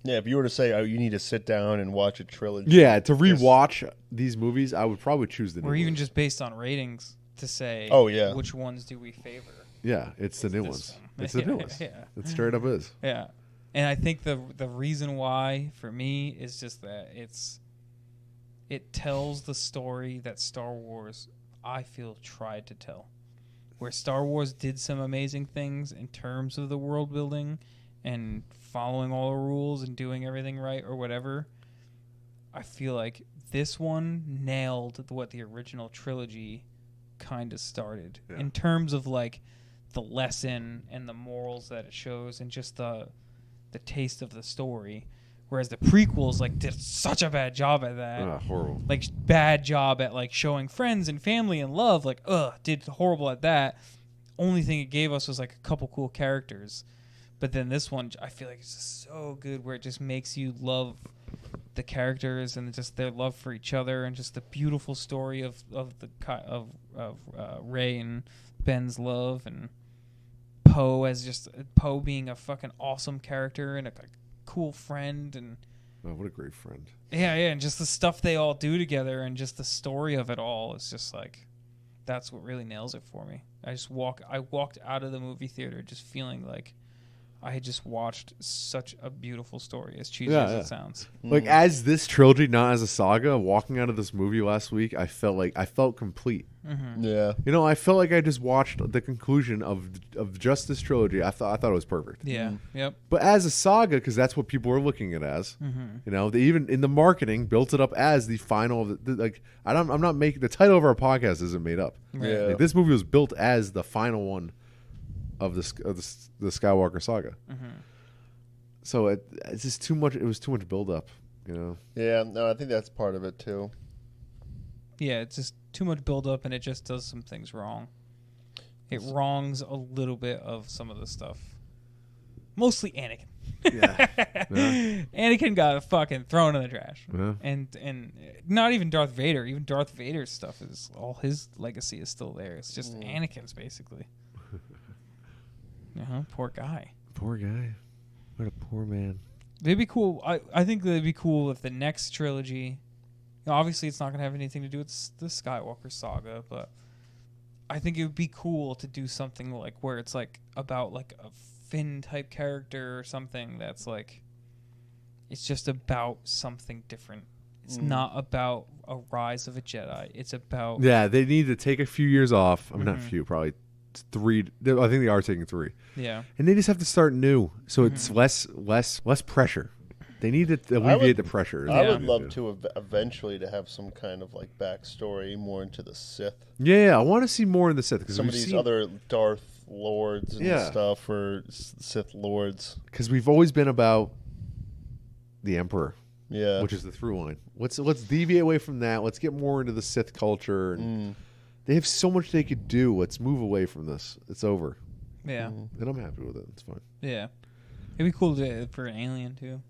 S3: Yeah, if you were to say, you need to sit down and watch a trilogy.
S1: Yeah, to rewatch these movies, I would probably choose the new
S2: Or even
S1: ones.
S2: just based on ratings to say,
S3: Oh, yeah.
S2: which ones do we favor?
S1: Yeah, it's the new
S2: This
S1: ones.
S2: one.
S1: It's the new ones.
S2: Yeah.
S1: It straight up is.
S2: Yeah. And I think the reason why for me is just that it tells the story that Star Wars, I feel, tried to tell. Where Star Wars did some amazing things in terms of the world building and following all the rules and doing everything right or whatever, I feel like this one nailed what the original trilogy kind of started in terms of like the lesson and the morals that it shows and just the taste of the story. Whereas the prequels like did such a bad job at that.
S1: Horrible.
S2: Like bad job at like showing friends and family and love. Like did horrible at that. Only thing it gave us was like a couple cool characters. But then this one, I feel like it's just so good where it just makes you love the characters and just their love for each other and just the beautiful story of Rey and Ben's love and Poe being a fucking awesome character and a cool friend and
S1: what a great friend.
S2: Yeah, and just the stuff they all do together and just the story of it all is just like that's what really nails it for me. I walked out of the movie theater just feeling like I had just watched such a beautiful story, as cheesy as it sounds.
S1: Like as this trilogy, not as a saga. Walking out of this movie last week, I felt complete.
S2: Mm-hmm.
S3: Yeah,
S1: I felt like I just watched the conclusion of just this trilogy. I thought it was perfect.
S2: Yeah, yep.
S1: But as a saga, because that's what people are looking at as. They even in the marketing built it up as the final. I'm not making the title of our podcast isn't made up.
S2: Right.
S3: Yeah.
S1: Like, this movie was built as the final one of the Skywalker Saga. So it's just too much. It was too much build up.
S3: Yeah. No, I think that's part of it too.
S2: Yeah, it's just too much build up, and it just does some things wrong. It wrongs a little bit of some of the stuff. Mostly Anakin.
S1: Yeah.
S2: Anakin got fucking thrown in the trash.
S1: Yeah.
S2: And not even Darth Vader. Even Darth Vader's stuff is all his legacy is still there. It's just Anakin's basically. Poor guy.
S1: Poor guy. What a poor man.
S2: They'd be cool. I think they'd be cool if the next trilogy. Obviously, it's not going to have anything to do with the Skywalker Saga, but I think it would be cool to do something like where it's like about like a Finn type character or something that's like it's just about something different. It's not about a rise of a Jedi. It's about
S1: they need to take a few years off. I mean, not few, probably 3. I think they are taking 3.
S2: Yeah,
S1: and they just have to start new, so it's less pressure. They need to alleviate the pressure.
S3: I would love to eventually to have some kind of like backstory more into the Sith.
S1: Yeah, I want to see more in the Sith because
S3: some of these other Darth Lords and stuff, or Sith Lords.
S1: Because we've always been about the Emperor, which is the through line. Let's deviate away from that. Let's get more into the Sith culture. And they have so much they could do. Let's move away from this. It's over.
S2: Yeah,
S1: and I'm happy with it. It's fine.
S2: Yeah, it'd be cool for an alien too.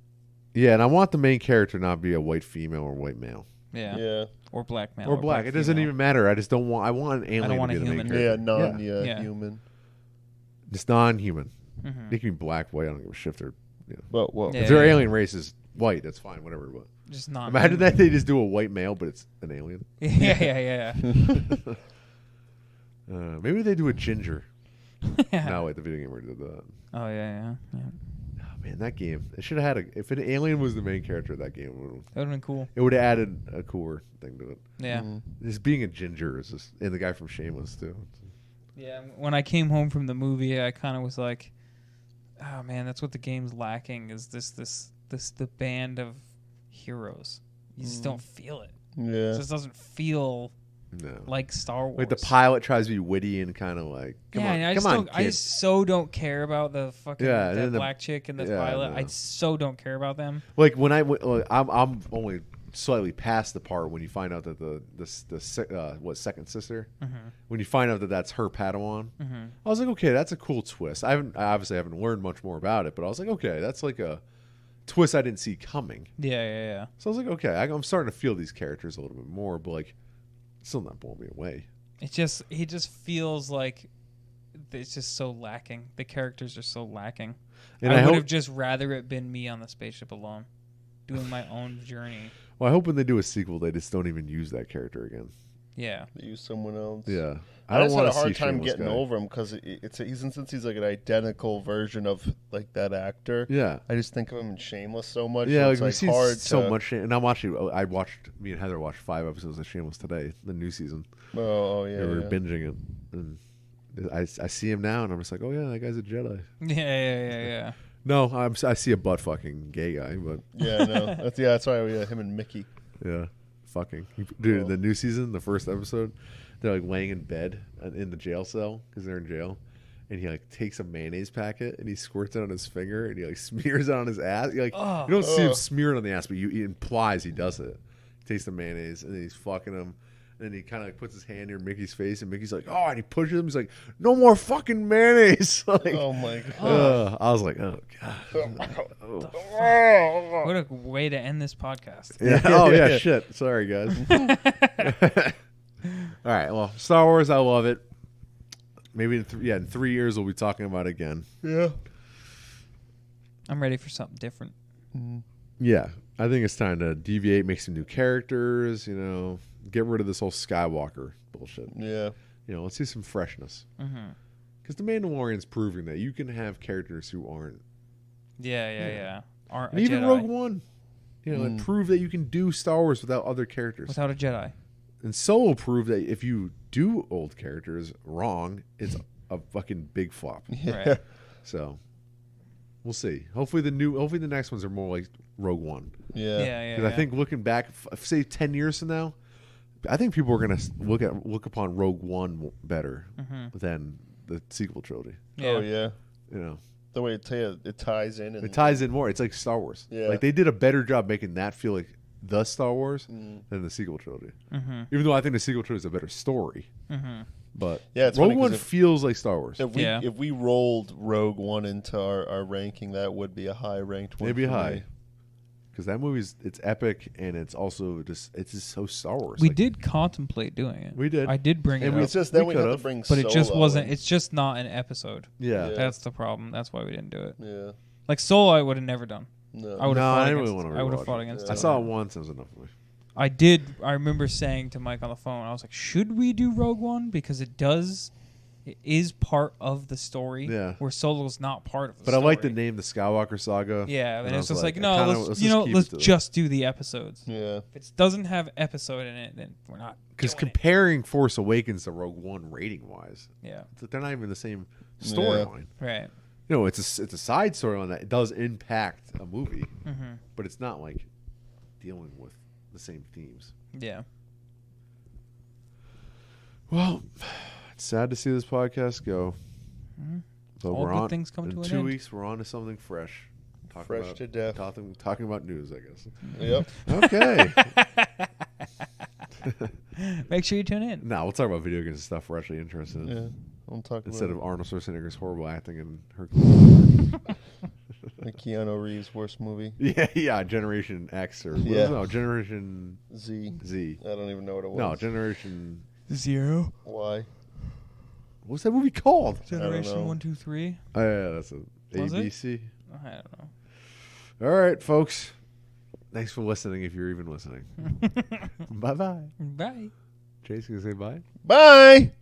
S1: Yeah, and I want the main character not be a white female or white male.
S2: Yeah. Or black male.
S1: Or black. It doesn't even matter. I just don't want. I want an alien. I don't want to be the main character.
S3: Yeah, human.
S1: Just non-human. They can be black, white. I don't give a shit if they're.
S3: Well,
S1: if their alien race is white, that's fine. Whatever. But
S2: just not.
S1: Imagine that they just do a white male, but it's an alien.
S2: Yeah.
S1: Maybe they do a ginger. No, wait, the video game already did that.
S2: Oh yeah.
S1: Man, that game. It should have had if an alien was the main character of that game,
S2: that would have been cool.
S1: It would have added a cooler thing to it.
S2: Yeah.
S1: Just being a ginger is just, and the guy from Shameless too.
S2: Yeah. When I came home from the movie, I kind of was like, "Oh man, that's what the game's lacking is the band of heroes. You just don't feel it.
S3: Yeah.
S2: It just doesn't feel."
S1: No.
S2: Like Star Wars.
S1: Like the pilot tries to be witty and kind of like, come on,
S2: I just so don't care about the fucking that black chick and the pilot.
S1: No.
S2: I so don't care about them.
S1: Like when I'm only slightly past the part when you find out that the second sister, when you find out that that's her Padawan, I was like, okay, that's a cool twist. I obviously haven't learned much more about it, but I was like, okay, that's like a twist I didn't see coming.
S2: Yeah.
S1: So I was like, okay, I'm starting to feel these characters a little bit more, but like. Still not blowing me away.
S2: He just feels like it's just so lacking. The characters are so lacking. And I would have just rather it been me on the spaceship alone, doing my own journey.
S1: Well, I hope when they do a sequel, they just don't even use that character again.
S2: Yeah,
S3: they use someone else.
S1: Yeah,
S3: I just had a hard time getting over him because since he's like an identical version of like that actor.
S1: Yeah,
S3: I just think of him in Shameless so much.
S1: Yeah,
S3: it's like hard
S1: so much. And me and Heather watched 5 episodes of Shameless today, the new season.
S3: Oh yeah,
S1: we were binging it, and I see him now, and I'm just like, oh yeah, that guy's a Jedi.
S2: Yeah.
S1: No, I see a butt fucking gay guy, but
S3: yeah, no, that's why him and Mickey.
S1: Yeah. Fucking dude, the new season, the first episode, they're like laying in bed in the jail cell because they're in jail, and he like takes a mayonnaise packet and he squirts it on his finger and he like smears it on his ass. You don't see him smear it on the ass, but he implies he does it. He takes the mayonnaise and then he's fucking him. And then he kind of like puts his hand near Mickey's face, and Mickey's like, "Oh!" And he pushes him. He's like, "No more fucking mayonnaise!" Like,
S3: oh my god!
S1: I was like, "Oh god!"
S2: What a way to end this podcast.
S1: Yeah. Oh yeah. Shit. Sorry, guys. All right. Well, Star Wars, I love it. Maybe in 3 years we'll be talking about it again.
S3: Yeah.
S2: I'm ready for something different.
S1: Yeah, I think it's time to deviate, make some new characters. Get rid of this whole Skywalker bullshit.
S3: Yeah.
S1: Let's see some freshness. Because the Mandalorian's proving that you can have characters who aren't.
S2: Yeah. Aren't
S1: and
S2: a
S1: even
S2: Jedi.
S1: Rogue One. It proved that you can do Star Wars without other characters.
S2: Without a Jedi.
S1: And Solo proved that if you do old characters wrong, it's a fucking big flop.
S3: Yeah.
S2: Right.
S1: So we'll see. Hopefully the next ones are more like Rogue One.
S3: Yeah.
S1: Because I think looking back, say 10 years from now, I think people are going to look upon Rogue One better than the sequel trilogy.
S2: Yeah.
S3: Oh yeah.
S1: The
S3: way it ties in.
S1: It ties in more. It's like Star Wars.
S3: Yeah.
S1: Like they did a better job making that feel like the Star Wars than the sequel trilogy. Even though I think the sequel trilogy is a better story. But
S3: it's
S1: Rogue
S3: funny
S1: One feels like Star Wars.
S3: If we rolled Rogue One into our ranking, that would be a high ranked one.
S1: Maybe
S3: for
S1: high.
S3: me.
S1: Because that movie's it's epic and it's also just so Star Wars.
S2: We did contemplate doing it.
S1: We did.
S2: I did bring it up.
S3: It's just then we have to bring
S2: but it just
S3: Solo
S2: wasn't.
S3: in.
S2: It's just not an episode.
S1: Yeah.
S2: That's the problem. That's why we didn't do it.
S3: Yeah.
S2: Like Solo, I would have never done.
S3: No.
S2: I would have.
S1: I
S2: fought
S1: didn't
S2: against,
S1: really want to.
S2: I would have fought against.
S1: I
S2: it.
S1: saw it once. It was enough for me.
S2: I did. I remember saying to Mike on the phone, I was like, "Should we do Rogue One because it is part of the story.
S1: Yeah.
S2: Where Solo's not part of the
S1: But
S2: story."
S1: I like the name, the Skywalker Saga.
S2: Yeah, and
S1: I
S2: it's
S1: was
S2: just like,
S1: I
S2: no,
S1: kinda-
S2: let's
S1: keep it to
S2: just do the episodes.
S3: Yeah.
S2: If it doesn't have episode in it, then we're not.
S1: Because
S2: doing
S1: comparing Force Awakens to Rogue One rating wise,
S2: it.
S1: they're not even the same storyline.
S2: Right.
S1: It's a side storyline that does impact a movie, but it's not like dealing with the same themes.
S2: Yeah.
S1: Well, it's sad to see this podcast go. But
S2: All
S1: we're
S2: good
S1: on.
S2: things come
S1: in
S2: to an
S1: 2
S2: end.
S1: weeks, we're on to something fresh.
S3: Fresh to death.
S1: Talking about news, I guess.
S3: Yep.
S1: Okay.
S2: Make sure you tune in.
S1: No, we'll talk about video games and stuff we're actually interested in.
S3: Yeah. I'm talking
S1: Instead
S3: about
S1: of Arnold Schwarzenegger's horrible acting in Hercules.
S3: the Keanu Reeves' worst movie.
S1: Yeah, Generation X or Generation
S3: Z. I don't even know what it was.
S1: No, Generation
S2: Zero.
S3: Why?
S1: What's that movie called?
S2: Generation 1, 2, 3.
S1: Oh yeah, that's a
S2: Was it?
S1: ABC.
S2: I don't know.
S1: All right, folks. Thanks for listening. If you're even listening. Bye bye.
S2: Bye.
S1: Jason, gonna say bye.
S3: Bye.